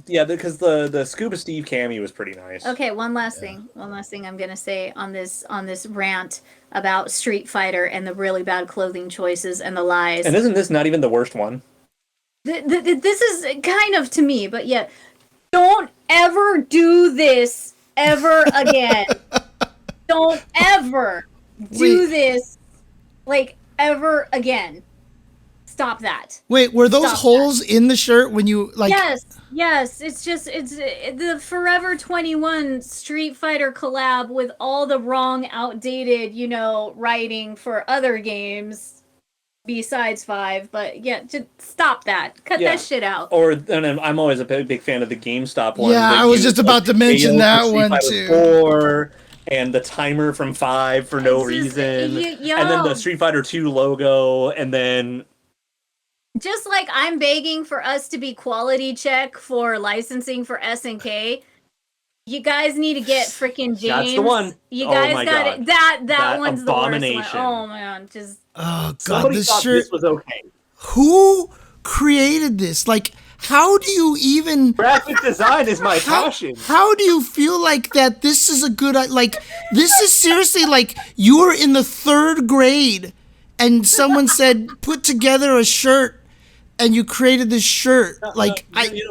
Yeah, because the Scuba Steve cameo was pretty nice. Okay, one last thing I'm gonna say on this rant about Street Fighter and the really bad clothing choices and the lies. And isn't this not even the worst one? This is kind of to me, but yeah, don't ever do this ever again. Don't ever do this like ever again. Stop that. Wait, were those holes in the shirt when you like? Yes. It's the Forever 21 Street Fighter collab with all the wrong, outdated, writing for other games besides 5. But yeah, just stop that. Cut that shit out. And I'm always a big fan of the GameStop one. Yeah, I was just about to mention that one too. 4 and the timer from 5 for no reason, and then the Street Fighter 2 logo, and then. Just like I'm begging for us to be quality check for licensing for SNK, you guys need to get freaking James. That's the one. You guys got it. That one's abomination. The worst one. Oh my god, just. Oh god, somebody thought this was okay. Who created this? Like, how do you even? Graphic design is my passion. How do you feel like that? This is a good. Like, this is seriously like you were in the 3rd grade, and someone said, "Put together a shirt." And you created this shirt, like you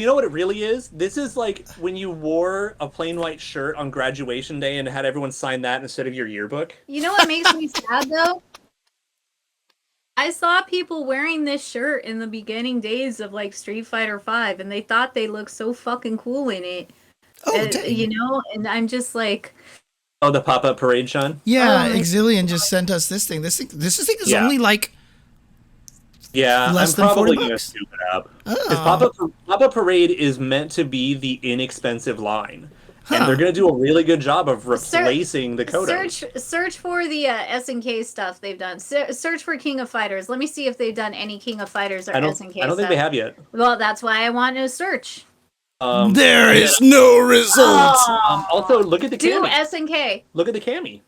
know what it really is. This is like when you wore a plain white shirt on graduation day and had everyone sign that instead of your yearbook. You know what makes me sad though? I saw people wearing this shirt in the beginning days of like Street Fighter V, and they thought they looked so fucking cool in it. And I'm just like. Oh, the pop-up parade, Sean. Yeah, Exilian just sent us this thing. This thing is only like. Yeah, less I'm than probably $40. Gonna scoop it up. Pop-up Parade is meant to be the inexpensive line, and they're gonna do a really good job of replacing the Kodos. Search for the SNK stuff they've done. Search for King of Fighters. Let me see if they've done any King of Fighters or SNK stuff. I don't think they have yet. Well, that's why I want to search. There is no results. Also, look at the do cami. SNK. Look at the cami.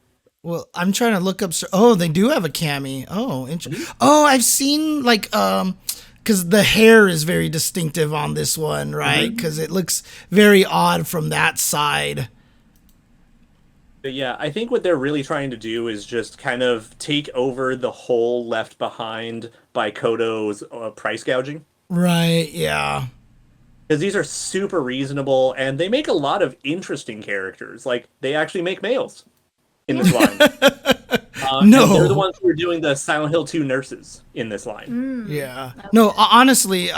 Well, I'm trying to look up. Oh, they do have a cami. Oh, interesting. Oh, I've seen like because the hair is very distinctive on this one, right? Because it looks very odd from that side. But yeah, I think what they're really trying to do is just kind of take over the hole left behind by Kodo's price gouging. Right. Yeah. Because these are super reasonable, and they make a lot of interesting characters. Like they actually make males. In this line. No. They're the ones who are doing the Silent Hill 2 nurses in this line. Yeah. Okay. No, honestly,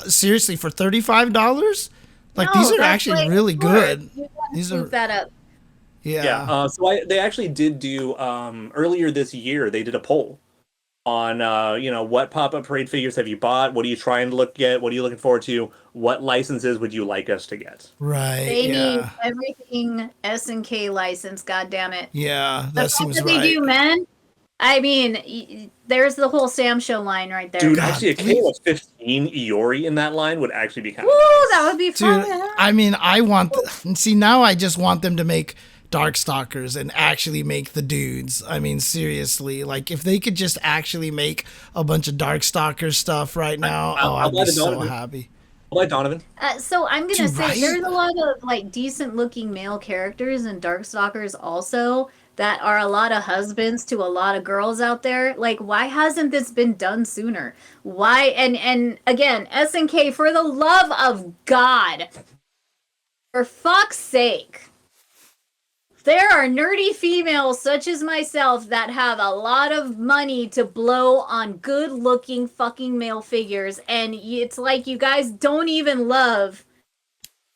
seriously, for $35, like these are actually really good. These are that up. Yeah. They actually did do earlier this year. They did a poll what pop-up parade figures have you bought? What are you trying to look at? What are you looking forward to? What licenses would you like us to get? Right. They need Yeah. everything SNK license. God damn it. Yeah. The That fact seems that right. they do men. I mean, there's the whole Sam Show line right there. Dude, God, actually, a please. KO15 Iori in that line would actually be kind Woo, of nice. that would be fun. Dude, I mean, I want. See, now I just want them to make Darkstalkers and actually make the dudes. I mean, seriously, like if they could just actually make a bunch of Darkstalker stuff right now, I'd be so happy. Like Donovan. So I'm gonna Dude, say right? there's a lot of like decent looking male characters in Darkstalkers also that are a lot of husbands to a lot of girls out there. Like, why hasn't this been done sooner? Why? And again, SNK, for the love of God, for fuck's sake. There are nerdy females such as myself that have a lot of money to blow on good-looking fucking male figures, and it's like you guys don't even love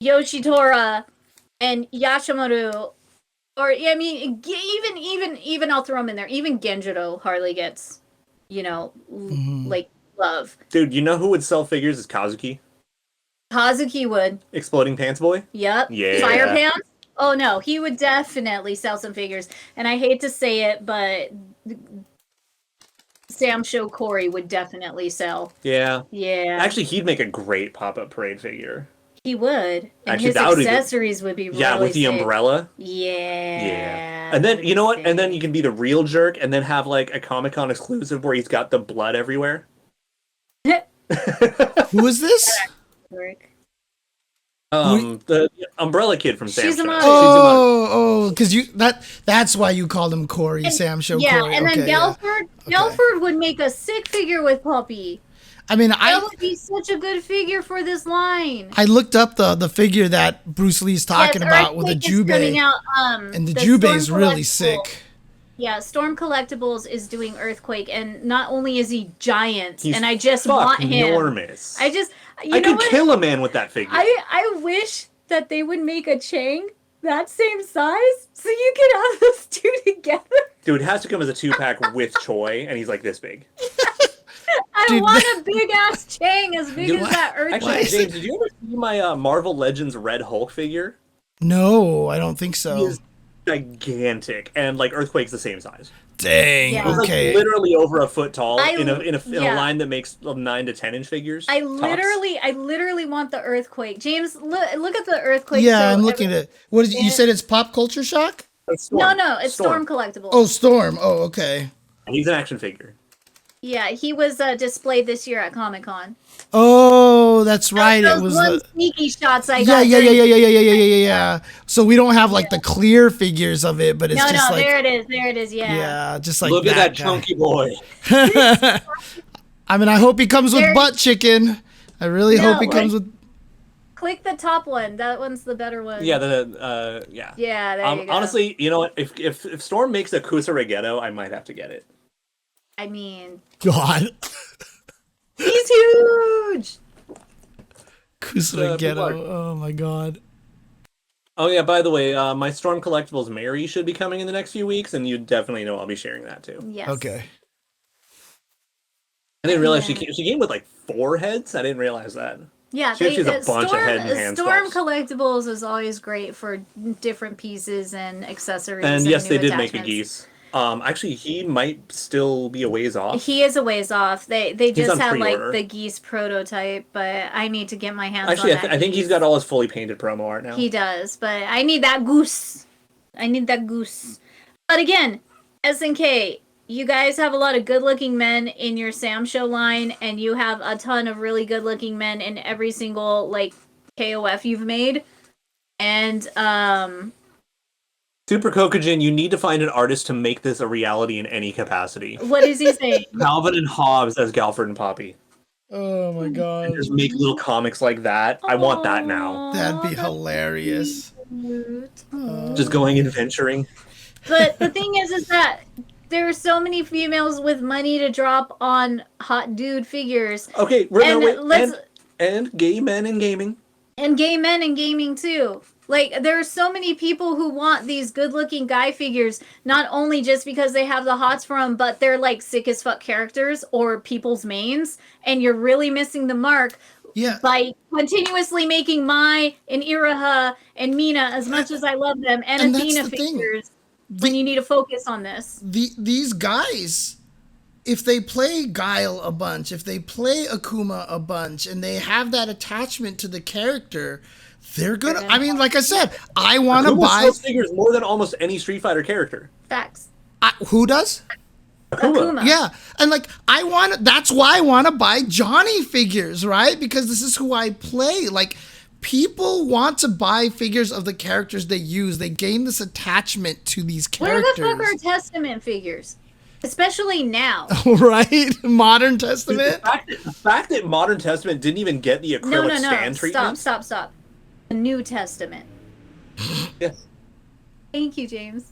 Yoshitora and Yashimaru, or I mean, even I'll throw them in there. Even Genjiro hardly gets, like love. Dude, you know who would sell figures is Kazuki? Kazuki would. Exploding Pants Boy? Yep. Yeah. Fire Pants? Oh no, he would definitely sell some figures. And I hate to say it, but Sam Show Corey would definitely sell. Yeah. Yeah. Actually, he'd make a great pop-up parade figure. He would. And Actually, his that would be accessories would be really Yeah, with the sick. umbrella. Yeah. Yeah. And then, you know what? And then you can be the real jerk and then have like a Comic-Con exclusive where he's got the blood everywhere. Who is this? The Umbrella Kid from Sam She's Show. a model. Oh, because that's why you called him Corey, Sam Show Yeah, Corey. and then Okay, yeah. Galford would make a sick figure with Puppy. I mean, That would be such a good figure for this line. I looked up the figure that Bruce Lee's talking about with the Coming Jubei, out, and the Storm Jubei is really Collectibles. sick. Yeah, Storm Collectibles is doing Earthquake, and not only is he giant, He's and I just want him. enormous. I could kill a man with that figure. I wish that they would make a Chang that same size, so you could have those two together. Dude, it has to come as a 2-pack with Choi, and he's like this big. I want a big ass Chang as big as that Earthquake. Actually, James, did you ever see my Marvel Legends Red Hulk figure? No, I don't think so. He is gigantic, and like Earthquake's the same size. Dang. Yeah. He's Okay. like literally over a foot tall in a yeah. line that makes 9 to 10 inch figures. I tops. literally want the Earthquake. James, look at the Earthquake. Yeah, so I'm looking at it. What is it? You said it's Pop Culture Shock? Storm. No, it's Storm Collectibles. Oh, Storm. Oh, okay. He's an action figure. Yeah, he was displayed this year at Comic-Con. Oh, that's right. Those It was one the sneaky shots I yeah, got. yeah. So we don't have like the clear figures of it, but it's just like there it is. Yeah. yeah, just like Look at that guy. chunky boy. I mean, I hope he comes with There- butt chicken. I really hope he comes with. Click the top one. That one's the better one. Yeah, Yeah, there you go. Honestly, you know what? If Storm makes a Kusarigeto, I might have to get it. I mean, God. he's huge. Kusura Ghetto. people Oh my god. Oh yeah, by the way, my Storm Collectibles Mary should be coming in the next few weeks, and you definitely know I'll be sharing that too. Yes. Okay. I didn't realize she came with like 4 heads. I didn't realize that. Yeah, She has a bunch of head and hand Storm sculpts. Collectibles is always great for different pieces and accessories. And yes, new they did make a attachments. geese. Actually, he might still be a ways off. He is a ways off. They just on had like pre-order. the geese prototype, but I need to get my hands Actually, on that. I think he's geese. got all his fully painted promo art now. He does, but I need that goose. But again, SNK, you guys have a lot of good-looking men in your Sam Show line, and you have a ton of really good-looking men in every single like KOF you've made. And Super Kokujin, you need to find an artist to make this a reality in any capacity. what is he saying? Calvin and Hobbes as Galford and Poppy. Oh my god. Just make little comics like that. I want that now. That'd be hilarious. Just going adventuring. But the thing is that there are so many females with money to drop on hot dude figures. Okay, And let's- and gay men in gaming. And gay men in gaming too. Like, there are so many people who want these good-looking guy figures, not only just because they have the hots for them, but they're like sick as fuck characters or people's mains, and you're really missing the mark by continuously making Mai and Iraha and Mina, as much as I love them, and Athena figures when you need to focus on this. These guys, if they play Guile a bunch, if they play Akuma a bunch, and they have that attachment to the character, they're gonna. I mean, like I said, I want to buy figures more than almost any Street Fighter character. Facts. Who does? Akuma. Yeah, and like that's why I want to buy Johnny figures, right? Because this is who I play. Like, people want to buy figures of the characters they use. They gain this attachment to these characters. Where the fuck are Testament figures? Especially now. Right? Modern Testament? The fact that Modern Testament didn't even get the acrylic stand treatment. Stop. The New Testament. Yes. Thank you, James.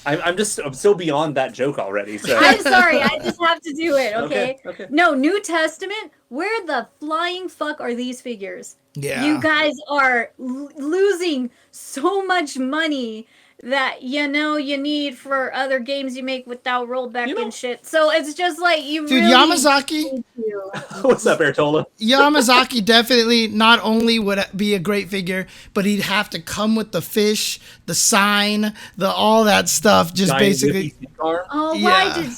I'm so beyond that joke already. So. I'm sorry, I just have to do it, okay? Okay. No, New Testament, where the flying fuck are these figures? Yeah. You guys are losing so much money that you need for other games you make without rollback and shit. So it's just like Dude, Yamazaki. What's up, Ertola? Yamazaki definitely not only would be a great figure, but he'd have to come with the fish, the sign, all that stuff. Just basically. Why did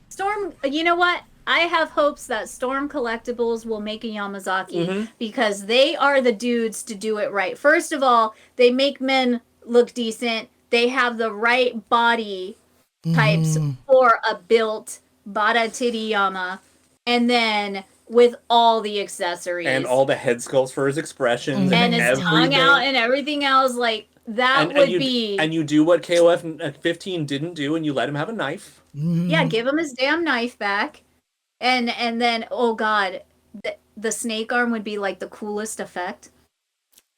Storm? You know what? I have hopes that Storm Collectibles will make a Yamazaki because they are the dudes to do it right. First of all, they make men look decent. They have the right body types for a built Bada Titty-yama. And then with all the accessories. And all the head sculpts for his expressions. And his tongue out and everything else. Like, that would be... And you do what KOF 15 didn't do, and you let him have a knife. Yeah, give him his damn knife back. And then, oh god, the snake arm would be like the coolest effect.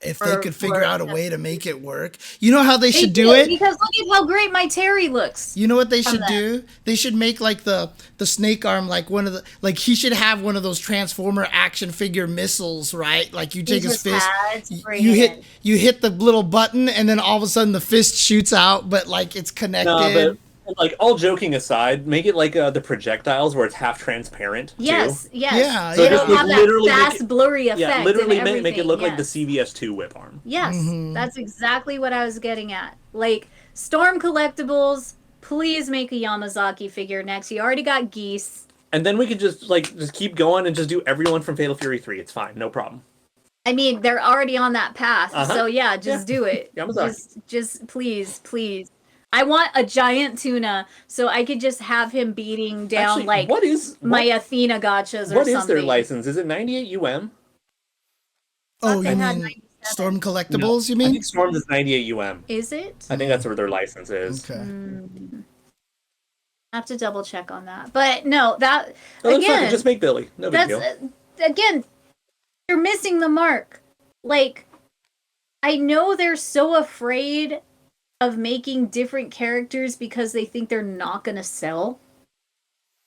If they could figure out a way to make it work. You know how they should do it? Because look at how great my Terry looks. You know what they should do? They should make like the snake arm like one of the, like he should have one of those Transformer action figure missiles, right? Like you take his fist, you hit the little button, and then all of a sudden the fist shoots out, but like it's connected. No, but like all joking aside, make it like the projectiles where it's half transparent. Yes. Yeah. So it'll have that fast, blurry effect. Yeah, literally make it look like the CVS2 whip arm. Yes, that's exactly what I was getting at. Like, Storm Collectibles, please make a Yamazaki figure next. You already got Geese. And then we could just keep going and just do everyone from Fatal Fury 3. It's fine, no problem. I mean, they're already on that path. So yeah, just do it. Yamazaki. Just please. I want a giant tuna so I could just have him beating down my Athena gotchas or something. What is their license? Is it 98 UM? Oh, you mean Storm Collectibles, you mean? I think Storm's is 98 UM. Is it? I think that's where their license is. Okay. I have to double check on that. But no, again, just make Billy. No big deal. Again, you're missing the mark. Like, I know they're so afraid of making different characters because they think they're not gonna sell.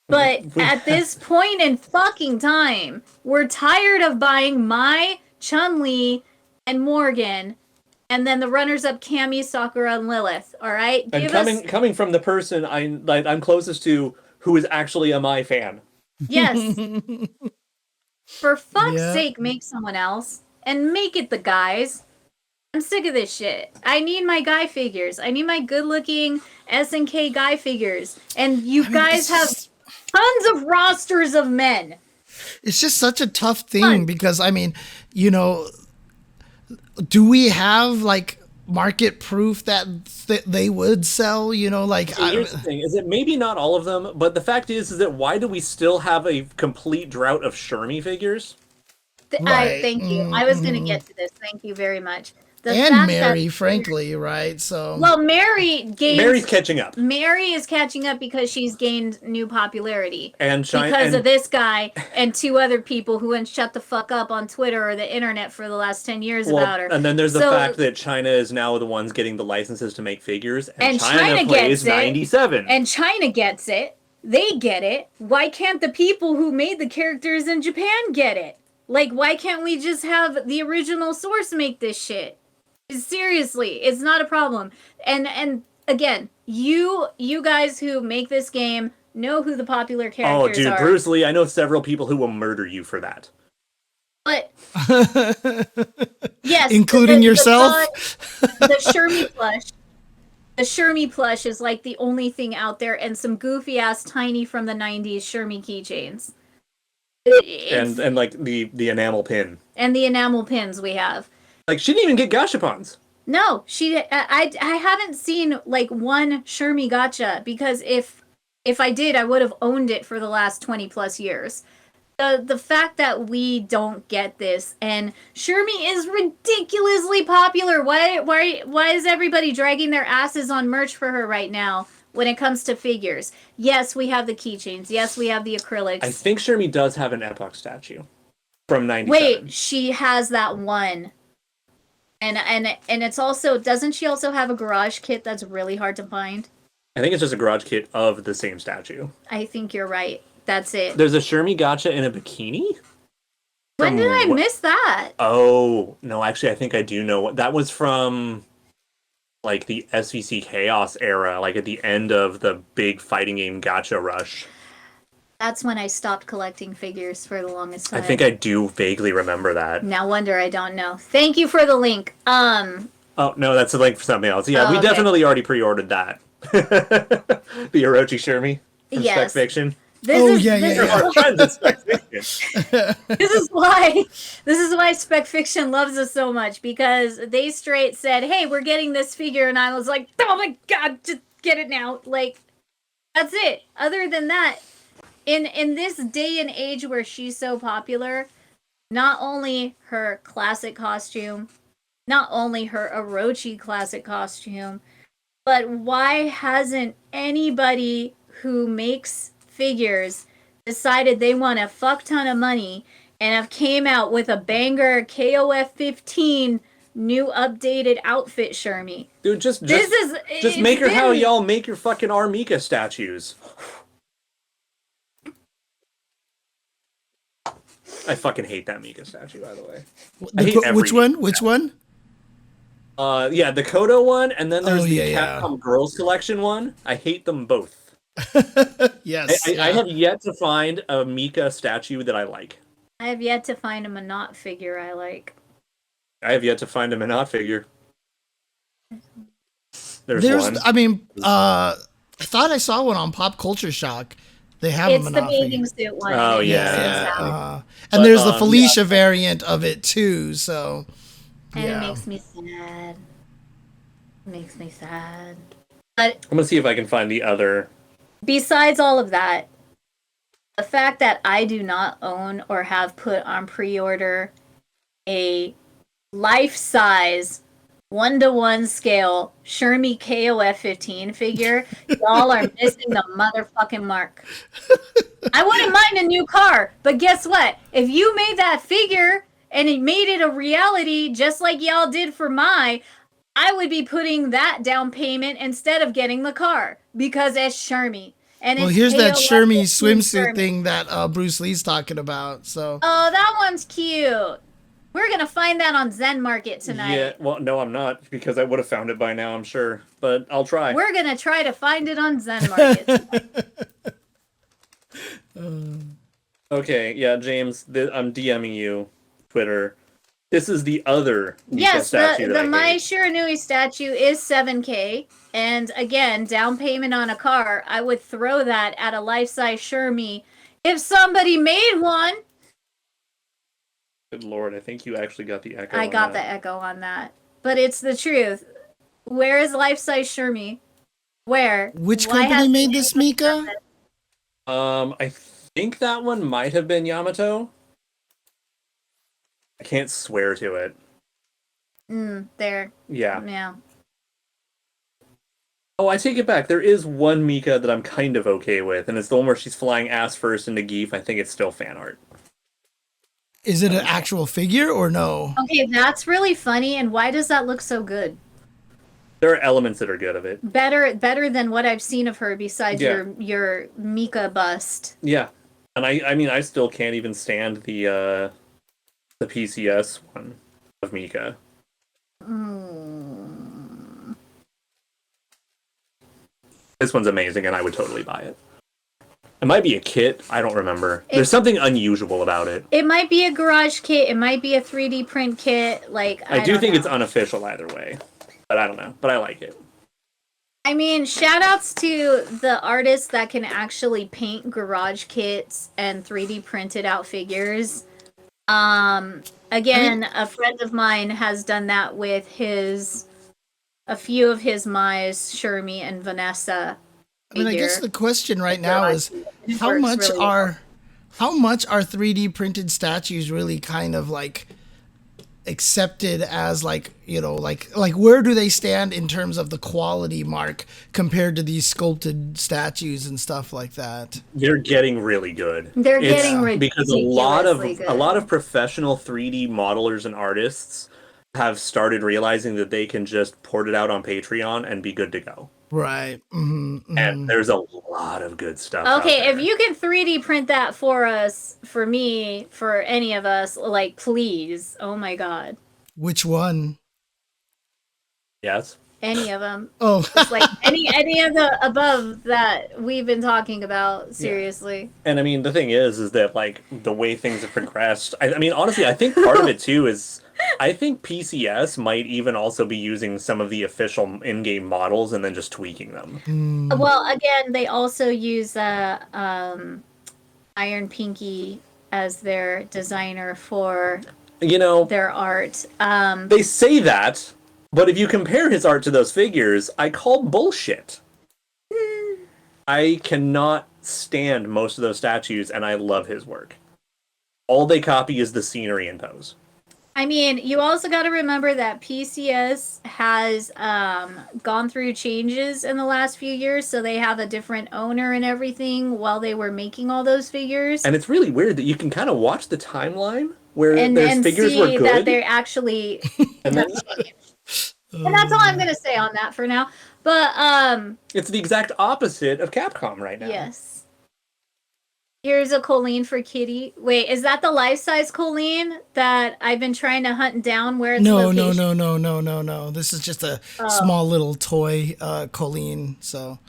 But at this point in fucking time, we're tired of buying Mai, Chun-Li, and Morgan, and then the runners-up Cammy, Sakura, and Lilith. All right, and coming from the person I'm closest to, who is actually a Mai fan. Yes. For fuck's sake, make someone else and make it the guys. I'm sick of this shit. I need my guy figures. I need my good-looking SNK guy figures. And you guys have tons of rosters of men. It's just such a tough thing because, I mean, do we have, like, market proof that they would sell, like... So here's the thing, is that maybe not all of them, but the fact is that why do we still have a complete drought of Shermie figures? Thank you. I was going to get to this. Thank you very much. And Mary, frankly, right? So Mary's catching up. Mary is catching up because she's gained new popularity. Because of this guy and two other people who wouldn't shut the fuck up on Twitter or the internet for the last 10 years about her. And then there's the fact that China is now the ones getting the licenses to make figures. And China plays 97. And China gets it. They get it. Why can't the people who made the characters in Japan get it? Like, why can't we just have the original source make this shit? Seriously, it's not a problem. And again, you guys who make this game know who the popular characters are. Bruce Lee, I know several people who will murder you for that. But yes, including yourself. The Shermie plush. The Shermie plush is like the only thing out there, and some goofy ass tiny from the 90s Shermie keychains. And like the enamel pin. And the enamel pins we have. Like, she didn't even get gashapons. No, I haven't seen like one Shermie gacha, because if I did, I would have owned it for the last 20 plus years. The fact that we don't get this, and Shermie is ridiculously popular. Why is everybody dragging their asses on merch for her right now when it comes to figures? Yes, we have the keychains. Yes, we have the acrylics. I think Shermie does have an Epoch statue from 97. Wait, she has that one. And it's also, doesn't she also have a garage kit that's really hard to find? I think it's just a garage kit of the same statue. I think you're right. That's it. There's a Shermie gacha in a bikini? When did I miss that? Oh, no, actually, I think I do know. That was from, like, the SVC Chaos era, like, at the end of the big fighting game gacha rush. That's when I stopped collecting figures for the longest time. I think I do vaguely remember that. No wonder I don't know. Thank you for the link. Oh, no, that's a link for something else. Yeah, we definitely already pre-ordered that. The Orochi Shermie from Spec Fiction. This is why Spec Fiction loves us so much, because they straight said, "Hey, we're getting this figure," and I was like, "Oh my god, just get it now!" Like, that's it. Other than that, in this day and age where she's so popular, not only her classic costume, not only her Orochi classic costume, but why hasn't anybody who makes figures decided they want a fuck ton of money and have came out with a banger KOF 15 new updated outfit Shermie? Dude, just make her how y'all make your fucking Armika statues. I fucking hate that Mika statue, by the way. Which one? Which one? Yeah, the Kodo one, and then there's the Capcom Girls Collection one. I hate them both. Yes. I have yet to find a Mika statue that I like. I have yet to find a Monot figure I like. I have yet to find a Monot figure. There's one. I mean, I thought I saw one on Pop Culture Shock. They have it's a Monot the bathing figure. suit one. Oh, yeah. And there's the Felicia variant of it, too, so... And it makes me sad. It makes me sad. But I'm going to see if I can find the other... Besides all of that, the fact that I do not own or have put on pre-order a life-size 1-to-1 scale Shermie KOF 15 figure, y'all are missing the motherfucking mark. I wouldn't mind a new car, but guess what? If you made that figure and it made it a reality just like y'all did for I would be putting that down payment instead of getting the car, because it's Shermie. And well, here's that Shermie swimsuit thing that Bruce Lee's talking about. So. Oh, that one's cute. We're going to find that on ZenMarket tonight. Yeah, well, no, I'm not, because I would have found it by now, I'm sure. But I'll try. We're going to try to find it on ZenMarket tonight. Okay, yeah, James, I'm DMing you, Twitter. This is the other Mika statue that I hate. Mai Shiranui statue is $7K. And again, down payment on a car, I would throw that at a life-size Shermie if somebody made one. Good lord, I think you actually got the echo. I got the echo on that. But it's the truth. Where is life-size Shermie? Where? Which company made this, Mika? I think that one might have been Yamato. I can't swear to it. There. Yeah. Yeah. Oh, I take it back. There is one Mika that I'm kind of okay with, and it's the one where she's flying ass first into Geef. I think it's still fan art. Is it an actual figure or no? Okay, that's really funny. And why does that look so good? There are elements that are good of it. Better than what I've seen of her besides your Mika bust. Yeah. And I mean, I still can't even stand the the PCS one of Mika. This one's amazing, and I would totally buy it. It might be a kit. I don't remember. There's something unusual about it. It might be a garage kit. It might be a 3D print kit. Like I do think it's unofficial either way, but I don't know. But I like it. I mean, shout outs to the artists that can actually paint garage kits and 3D printed out figures. Again, a friend of mine has done that with a few of his Mai's, Shermie and Vanessa. I guess the question right now is how much are 3D printed statues really kind of like accepted as like, you know, like where do they stand in terms of the quality mark compared to these sculpted statues and stuff like that? They're getting really good. They're getting ridiculously because a lot of professional 3D modelers and artists have started realizing that they can just port it out on Patreon and be good to go. Right. And there's a lot of good stuff. Okay, if you can 3D print that for us, for me, for any of us, like, please. Oh my god. Which one? Yes. Any of them. Oh. Just like any of the above that we've been talking about, seriously. Yeah. And I mean, the thing is that, like, the way things have progressed, I mean, honestly, I think part of it too is I think PCS might even also be using some of the official in-game models and then just tweaking them. Well, again, they also use Iron Pinky as their designer for their art. They say that, but if you compare his art to those figures, I call bullshit. I cannot stand most of those statues, and I love his work. All they copy is the scenery and pose. I mean, you also got to remember that PCS has gone through changes in the last few years, so they have a different owner and everything while they were making all those figures. And it's really weird that you can kind of watch the timeline where their figures were good. That they're actually... and that's all I'm going to say on that for now. But it's the exact opposite of Capcom right now. Yes. Here's a Colleen for Kitty. Wait, is that the life-size Colleen that I've been trying to hunt down? Where it's location? No. This is just a small little toy Colleen. So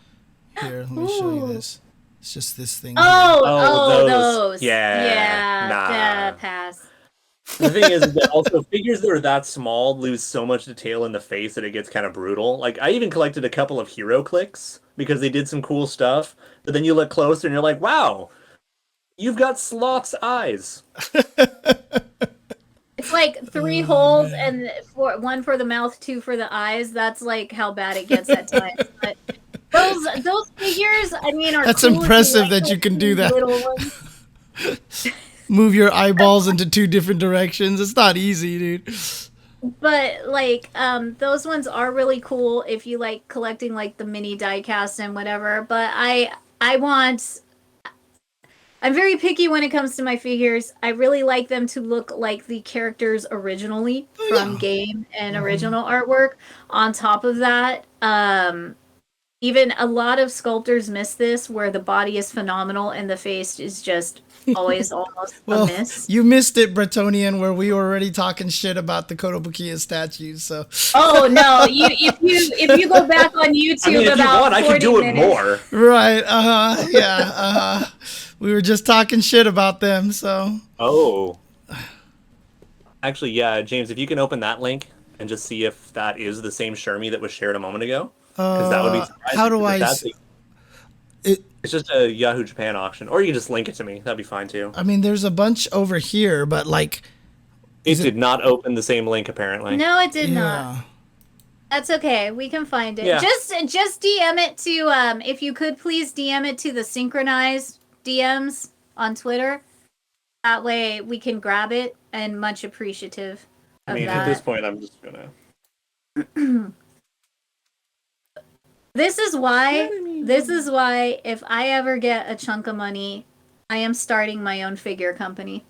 here, let me show you this. It's just this thing. Those. Yeah. Pass. The thing is that also figures that are that small lose so much detail in the face that it gets kind of brutal. Like, I even collected a couple of hero clicks because they did some cool stuff. But then you look closer and you're like, wow, you've got Sloth's eyes. It's like 3 holes and one for the mouth, 2 for the eyes. That's like how bad it gets at times. But those figures, I mean, are that's cool impressive that you can do that. Move your eyeballs into 2 different directions. It's not easy, dude. But like those ones are really cool if you like collecting like the mini diecast and whatever. But I'm very picky when it comes to my figures. I really like them to look like the characters originally from game and original artwork. On top of that, even a lot of sculptors miss this, where the body is phenomenal and the face is just always almost a miss. You missed it, Bretonian, where we were already talking shit about the Kotobukiya statues. So. Oh no! If you go back on YouTube, I mean, if about you want, 40 I can do it more. Right? We were just talking shit about them. So. Oh. Actually, yeah, James, if you can open that link and just see if that is the same Shermie that was shared a moment ago, because that would be surprising. How do I? It's just a Yahoo Japan auction, or you can just link it to me. That'd be fine too. I mean, there's a bunch over here, but like, it did not open the same link apparently. No, it did not. That's okay. We can find it. Yeah. Just DM it to if you could please DM it to the SNKronize DMs on Twitter. That way we can grab it, and much appreciative of that. At this point, I'm just gonna. This is why if I ever get a chunk of money, I am starting my own figure company.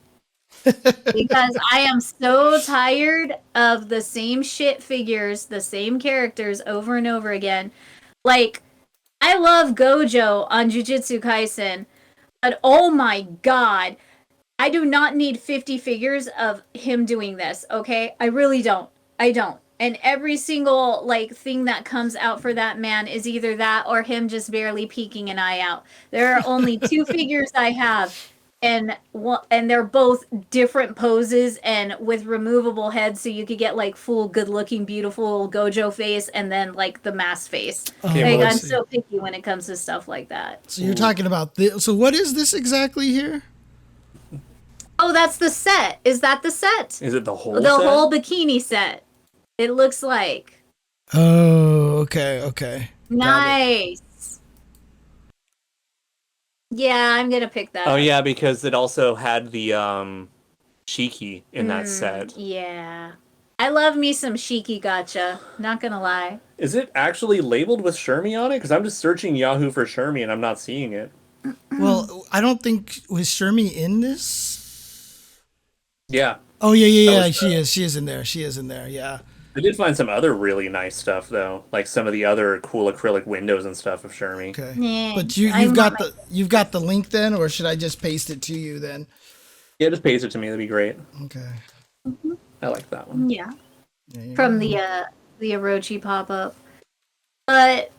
Because I am so tired of the same shit figures, the same characters over and over again. Like, I love Gojo on Jujutsu Kaisen, but oh my god, I do not need 50 figures of him doing this, okay? I really don't. I don't. And every single like thing that comes out for that man is either that or him just barely peeking an eye out. There are only 2 figures I have, and they're both different poses and with removable heads, so you could get like full good-looking, beautiful Gojo face and then like the mask face. Okay, like I'm so picky when it comes to stuff like that. So you're talking about this. So what is this exactly here? Oh, that's the set. Is that the set? Is it the whole The set? whole bikini set. It looks like. Oh, okay. Nice. Yeah, I'm gonna pick that. Oh up. yeah, because it also had the Shiki in that set. Yeah. I love me some Shiki gotcha. Not gonna lie. Is it actually labeled with Shermie on it? Because I'm just searching Yahoo for Shermie and I'm not seeing it. Well, I don't think was Shermie in this. Yeah. Oh yeah. She is in there. Yeah. I did find some other really nice stuff though, like some of the other cool acrylic windows and stuff of Shermie. Okay. Yeah, But you've got the link then, or should I just paste it to you then? Yeah, just paste it to me. That'd be great. Okay. I like that one. Yeah. From the Orochi pop-up. But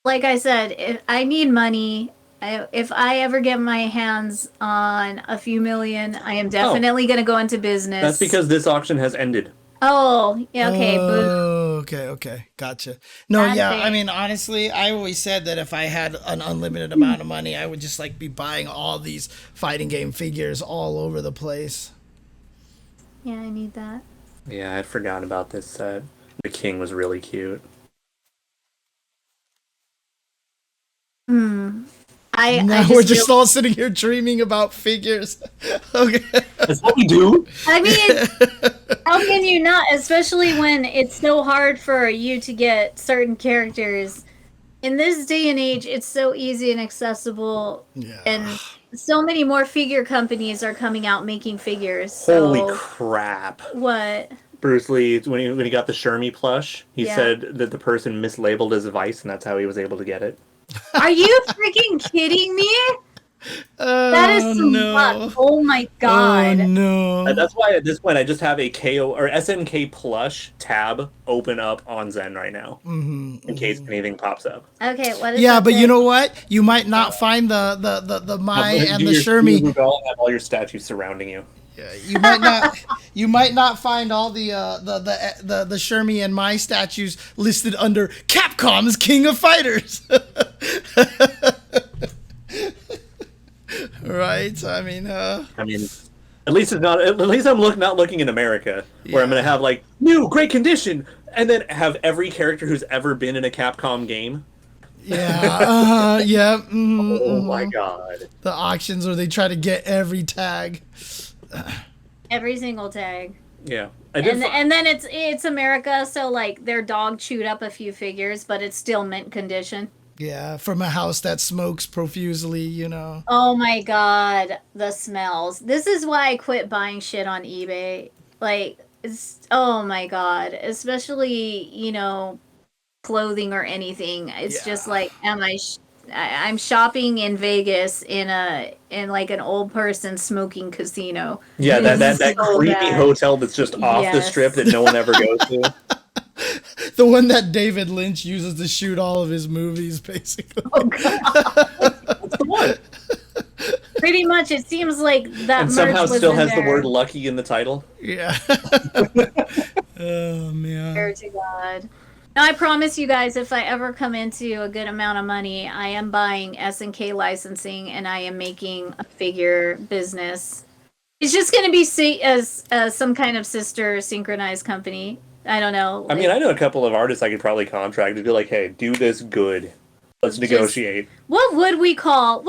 like I said, if I need money, if I ever get my hands on a few million, I am definitely going to go into business. That's because this auction has ended. Oh, yeah, okay. Oh, okay. Gotcha. No, Bad yeah. thing. I mean, honestly, I always said that if I had an unlimited amount of money, I would just like be buying all these fighting game figures all over the place. Yeah, I need that. Yeah, I'd forgotten about this set. The king was really cute. We're just all sitting here dreaming about figures. Okay. That's what we do. I mean, how can you not? Especially when it's so hard for you to get certain characters. In this day and age, it's so easy and accessible. Yeah. And so many more figure companies are coming out making figures. So Holy crap. what? Bruce Lee, when he got the Shermie plush, he Yeah. said that the person mislabeled his Vice, and that's how he was able to get it. Are you freaking kidding me? That is some luck. Oh my god. Oh no. And that's why at this point I just have a KO or SNK plush tab open up on Zen right now, in case anything pops up. Okay, what is Yeah, that but thing? you know what? You might not find the Mai and the Shermie. You have all your statues surrounding you. Yeah, you might not find all the Shermie and Mai statues listed under Capcom's King of Fighters. Right? I mean, at least it's not. At least I'm not looking in America, where I'm gonna have like new great condition, and then have every character who's ever been in a Capcom game. yeah, yeah. Oh my god! The auctions where they try to get every tag. Every single tag. Yeah, And then it's America, so like their dog chewed up a few figures, but it's still mint condition. Yeah, from a house that smokes profusely, you know. Oh my god, the smells. This is why I quit buying shit on eBay. Like, oh my god, especially, clothing or anything. It's just like, I'm shopping in Vegas in like an old person smoking casino. Yeah, that so creepy bad. hotel that's just off the Yes. strip that no one ever goes to. The one that David Lynch uses to shoot all of his movies, basically. Oh god. That's the one. Pretty much, it seems like that. And somehow merch was still in has the there. word "lucky" in the title. Yeah. Oh man. Swear to God. Now, I promise you guys, if I ever come into a good amount of money, I am buying SNK licensing and I am making a figure business. It's just going to be as some kind of sister synchronized company. I don't know. I mean, I know a couple of artists I could probably contract to be like, "Hey, do this good. Let's negotiate." What would we call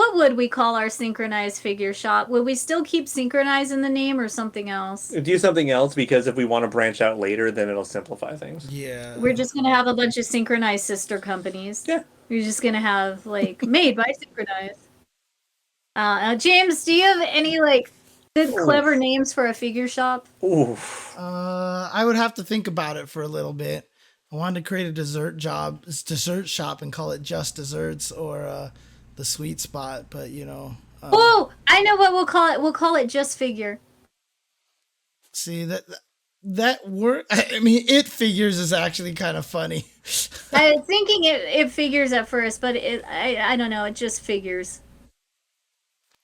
our synchronized figure shop? Would we still keep synchronized in the name or something else? Do something else, because if we want to branch out later, then it'll simplify things. Yeah. We're just going to have a bunch of synchronized sister companies. Yeah. We're just going to have, like, made by synchronized. James, do you have any, like, good, clever names for a figure shop? Oof. I would have to think about it for a little bit. I wanted to create a dessert shop and call it Just Desserts or the Sweet Spot, but Oh, I know what we'll call it. We'll call it Just Figure. See that word. I mean, it figures is actually kind of funny. I was thinking it figures at first, but I don't know. It just figures.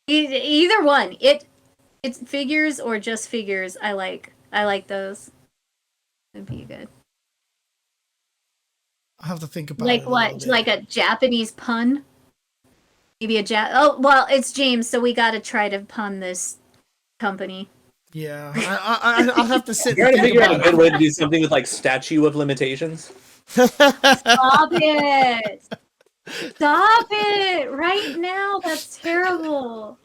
Either one. It figures or just figures. I like those. That'd be good. I'll have to think about Like it. what? Like a Japanese pun? Maybe Oh, well, it's James, so we got to try to pun this company. Yeah, I'll have to sit. You're and trying to think figure out a about good way to do something with like statue of limitations. Stop it! Stop it right now. That's terrible.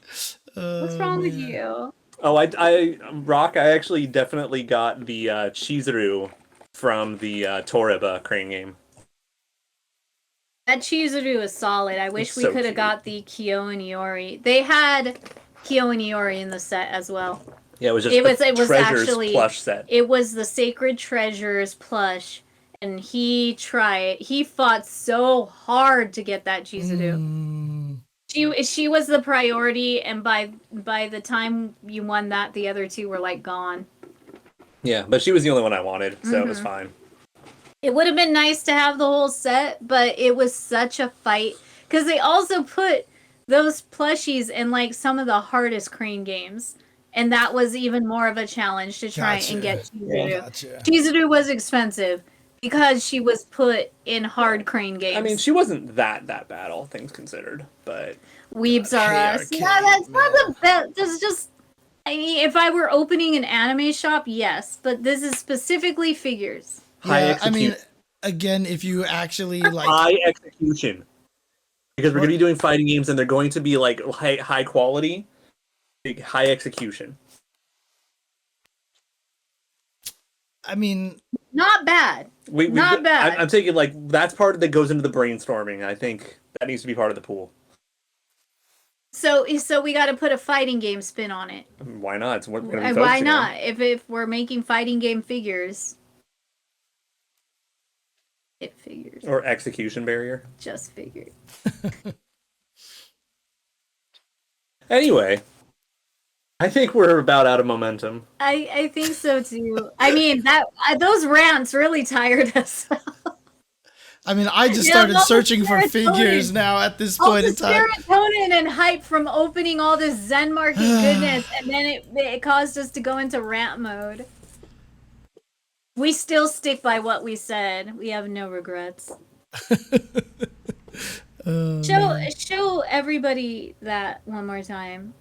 What's wrong with you? Oh, I Rock. I actually definitely got the Chizuru from the Toreba crane game. That Chizuru is solid. I wish we so could have cute. got the Kyo and Iori. They had Kyo and Iori in the set as well. Yeah, it was just It was Treasures actually plush set. It was the Sacred Treasures plush, and he fought so hard to get that Chizuru. She was the priority, and by the time you won that, the other two were like gone. Yeah, but she was the only one I wanted, so it was fine. It would have been nice to have the whole set, but it was such a fight because they also put those plushies in like some of the hardest crane games, and that was even more of a challenge to try and get Chizuru. Gotcha. Chizuru was expensive because she was put in hard crane games. I mean, she wasn't that bad, all things considered, but Weebs are us. arcade, Yeah, that's not the best. That's just. I mean, if I were opening an anime shop, yes, but this is specifically figures. Yeah, I mean, again, if you actually like high execution, because we're going to be doing fighting games and they're going to be like high quality, high execution. I mean, not bad. Not bad. I'm thinking like that's part that goes into the brainstorming. I think that needs to be part of the pool. So we got to put a fighting game spin on it. Why not? It's what we're gonna be Why focusing not? on. If we're making fighting game figures, it figures. Or execution barrier. Just figured. Anyway, I think we're about out of momentum. I think so too. I mean those rants really tired us. I mean, I just started searching for figures now at this point in time. Serotonin and hype from opening all this ZenMarket goodness, and then it caused us to go into rant mode. We still stick by what we said. We have no regrets. Show everybody that one more time.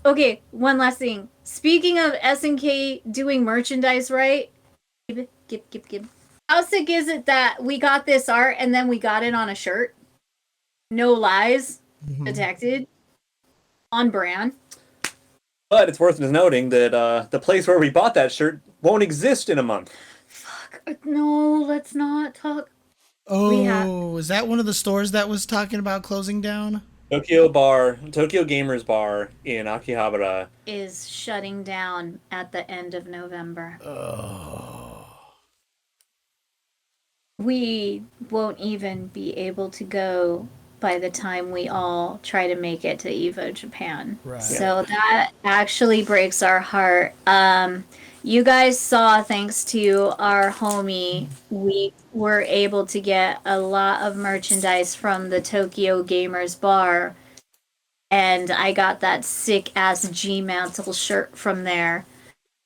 Okay, one last thing. Speaking of SNK doing merchandise right, give. How sick is it that we got this art and then we got it on a shirt? No lies detected. On brand. But it's worth noting that the place where we bought that shirt won't exist in a month. Fuck. No, let's not talk. Oh, is that one of the stores that was talking about closing down? Tokyo Gamers Bar in Akihabara is shutting down at the end of November. Oh. We won't even be able to go by the time we all try to make it to EVO Japan. Right. So that actually breaks our heart. You guys saw, thanks to our homie, we were able to get a lot of merchandise from the Tokyo Gamers Bar. And I got that sick-ass G-Mantle shirt from there.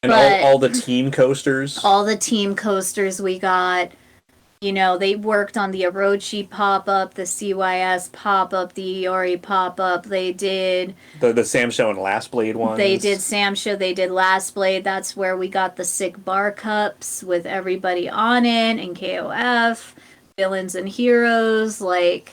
And all the team coasters. All the team coasters we got. You know, they worked on the Orochi pop-up, the CYS pop-up, the Iori pop-up. They did... The Sam Show and Last Blade ones. They did Sam Show, they did Last Blade. That's where we got the sick bar cups with everybody on it, and KOF, Villains and Heroes. Like,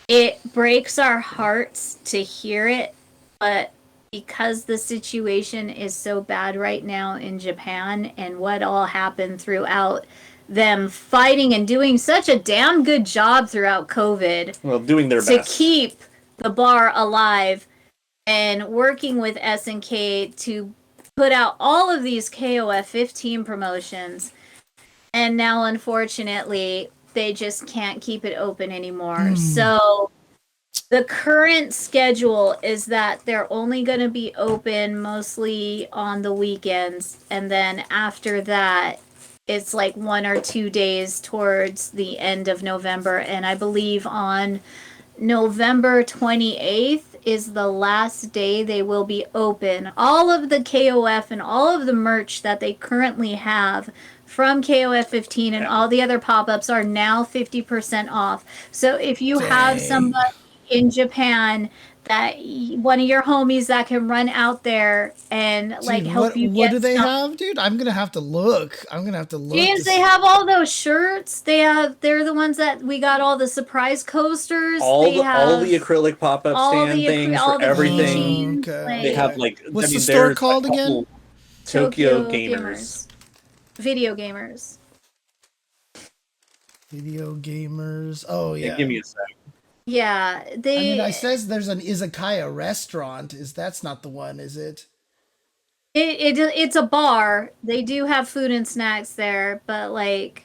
it breaks our hearts to hear it, but because the situation is so bad right now in Japan and what all happened throughout them fighting and doing such a damn good job throughout COVID. Well, doing their to best. To keep the bar alive and working with SNK to put out all of these KOF 15 promotions. And now, unfortunately, they just can't keep it open anymore. So The current schedule is that they're only going to be open mostly on the weekends, and then after that, it's like 1 or 2 days towards the end of November, and I believe on November 28th is the last day they will be open. All of the KOF and all of the merch that they currently have from KOF 15 and all the other pop-ups are now 50% off. So if you have somebody in Japan that one of your homies that can run out there and like help you get what do they stuff. have, dude? I'm gonna have to look. James, they have all those shirts. They're the ones that we got all the surprise coasters. All the acrylic pop-up stand things for everything. Okay. They have like what's the store called again? Tokyo Gamers. Video Gamers. Video Gamers. Oh yeah. Give me a sec. Yeah, I says there's an izakaya restaurant. That's not the one, is it? It's a bar. They do have food and snacks there, but like,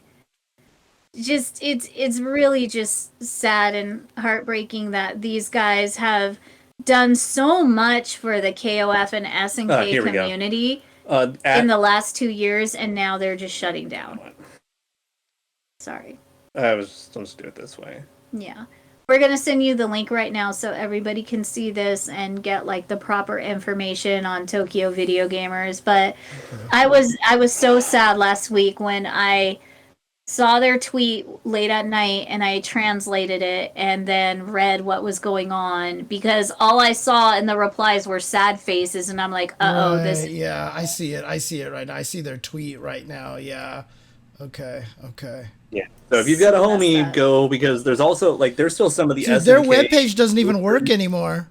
just it's really just sad and heartbreaking that these guys have done so much for the KOF and SNK community in the last 2 years, and now they're just shutting down. Sorry. Let's do it this way. Yeah. We're going to send you the link right now so everybody can see this and get like the proper information on Tokyo Video Gamers. But I was so sad last week when I saw their tweet late at night and I translated it and then read what was going on, because all I saw in the replies were sad faces, and I'm like, this. Yeah, I see it right now. I see their tweet right now. Yeah. Okay. Yeah. So if you've got a homie, go, because there's also like there's still some of the SNK. Their webpage doesn't even work anymore.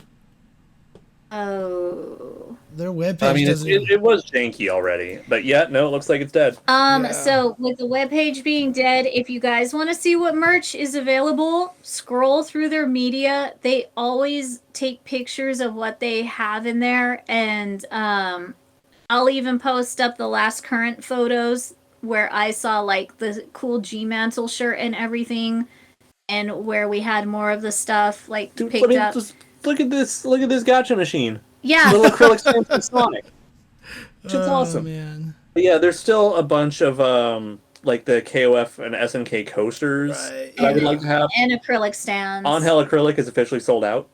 Oh. Their webpage doesn't. It was janky already, but no, it looks like it's dead. So with the webpage being dead, if you guys want to see what merch is available, scroll through their media. They always take pictures of what they have in there, and I'll even post up the last current photos where I saw like the cool G-Mantle shirt and everything, and where we had more of the stuff like picked up. Look at this gacha machine. Yeah. Little acrylic stand from Sonic. Which is awesome. Man. But yeah, there's still a bunch of like the KOF and SNK coasters that I would like to have. And acrylic stands. On Hell Acrylic is officially sold out.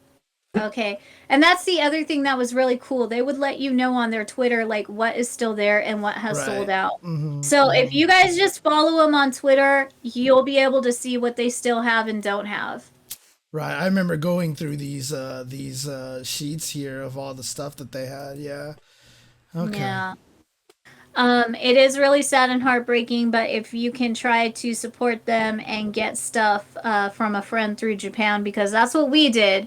Okay. And that's the other thing that was really cool. They would let you know on their Twitter, like, what is still there and what has sold out. Mm-hmm. So if you guys just follow them on Twitter, you'll be able to see what they still have and don't have. Right. I remember going through these sheets here of all the stuff that they had. Yeah. Okay. Yeah. It is really sad and heartbreaking, but if you can try to support them and get stuff from a friend through Japan, because that's what we did.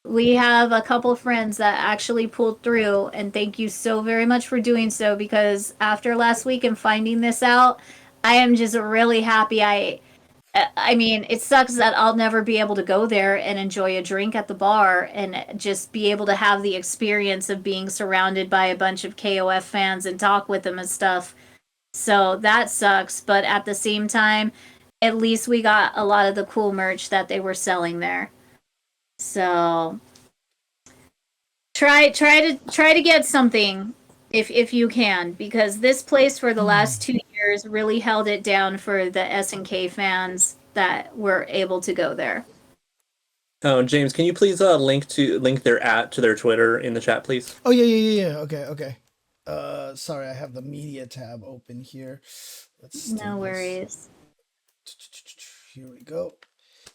We have a couple friends that actually pulled through, and thank you so very much for doing so, because after last week and finding this out, I am just really happy. I mean, it sucks that I'll never be able to go there and enjoy a drink at the bar and just be able to have the experience of being surrounded by a bunch of KOF fans and talk with them and stuff. So that sucks, but at the same time, at least we got a lot of the cool merch that they were selling there. So try to get something if you can, because this place for the last 2 years really held it down for the SNK fans that were able to go there. Oh, James, can you please link their to their Twitter in the chat, please? Oh yeah. Okay. Sorry, I have the media tab open here. No worries. Here we go.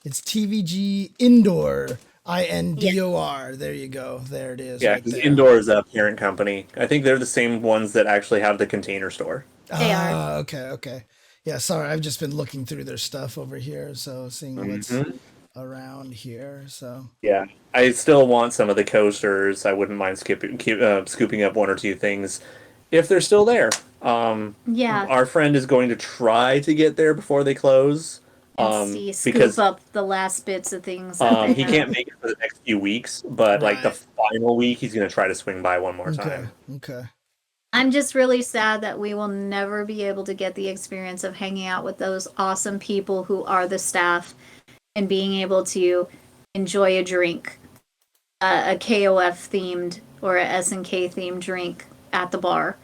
It's TVG Indoor. INDOR. Yeah. There you go. There it is. Yeah, because Indoor is a parent company. I think they're the same ones that actually have the Container Store. They are. Okay. Yeah, sorry. I've just been looking through their stuff over here, so seeing what's around here. So yeah, I still want some of the coasters. I wouldn't mind scooping up one or two things if they're still there. Our friend is going to try to get there before they close. Scoop up the last bits of things. He can't make it for the next few weeks, but like the final week, he's going to try to swing by one more time. Okay. I'm just really sad that we will never be able to get the experience of hanging out with those awesome people who are the staff and being able to enjoy a drink, a KOF themed or a SNK themed drink at the bar.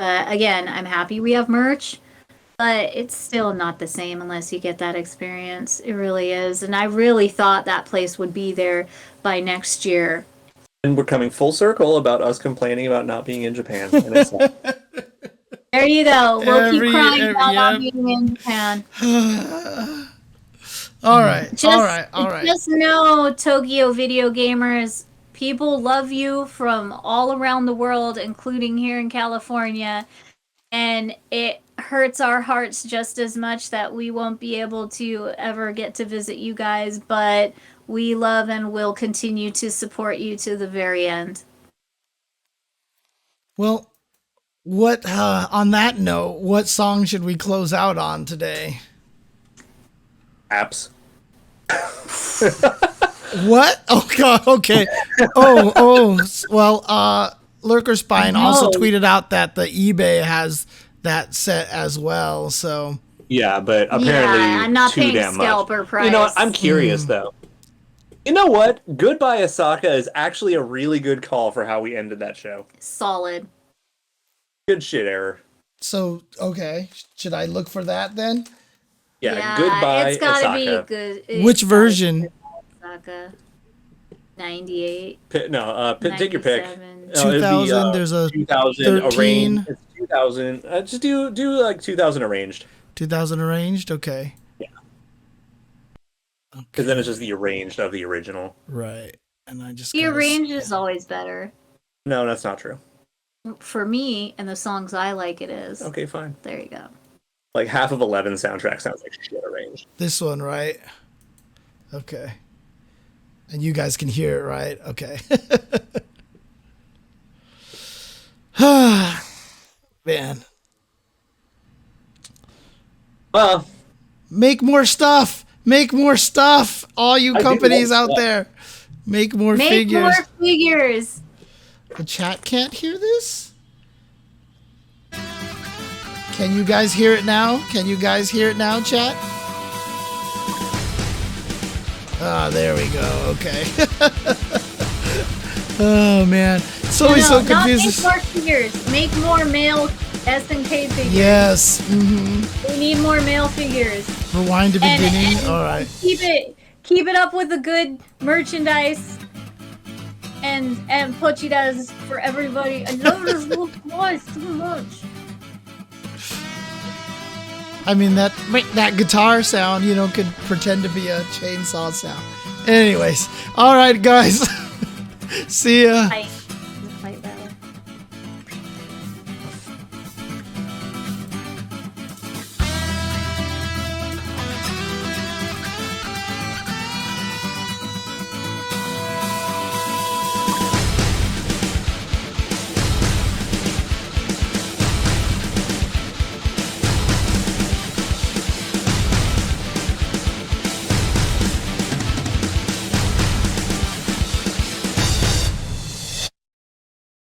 Again, I'm happy we have merch, but it's still not the same unless you get that experience. It really is. And I really thought that place would be there by next year. And we're coming full circle about us complaining about not being in Japan. And it's like, there you go. We'll keep crying about not being in Japan. All right. Just know, Tokyo video gamers, people love you from all around the world, including here in California. And it hurts our hearts just as much that we won't be able to ever get to visit you guys. But we love and will continue to support you to the very end. Well, what on that note, what song should we close out on today? apps. What? Oh god. Okay. Well, Lurker Spine also tweeted out that the eBay has that set as well. So yeah, but apparently I'm not too paying damn scalper much. price. You know what? I'm curious though. You know what? Goodbye Osaka is actually a really good call for how we ended that show. Solid. Good shit, Error. So okay, should I look for that then? Yeah, goodbye it's gotta Osaka. be good. Which version? Osaka. 98. Take your pick. 97. 2000. There's a 2000 13. arranged. It's 2000. Just do like 2000 arranged. 2000 arranged. Okay. Yeah. Because then it's just the arranged of the original. Right. And I just The arranged is always better. No, that's not true. For me and the songs I like, it is. Okay, fine. There you go. Like half of 11 soundtrack sounds like shit arranged. This one, right? Okay. And you guys can hear it, right? Okay. Man. Well, make more stuff. Make more stuff. All you companies out stuff. there. Make more Make figures. more figures. The chat can't hear this? Can you guys hear it now? Can you guys hear it now, chat? Ah, there we go. Okay. Oh, man. It's always so confusing. Not make more figures. Make more male SNK figures. Yes. We need more male figures. Rewind to beginning. All right. Keep it up with the good merchandise. And Pochi does for everybody. I love this little voice so much. I mean, that guitar sound, could pretend to be a chainsaw sound. Anyways, all right, guys. See ya. Bye.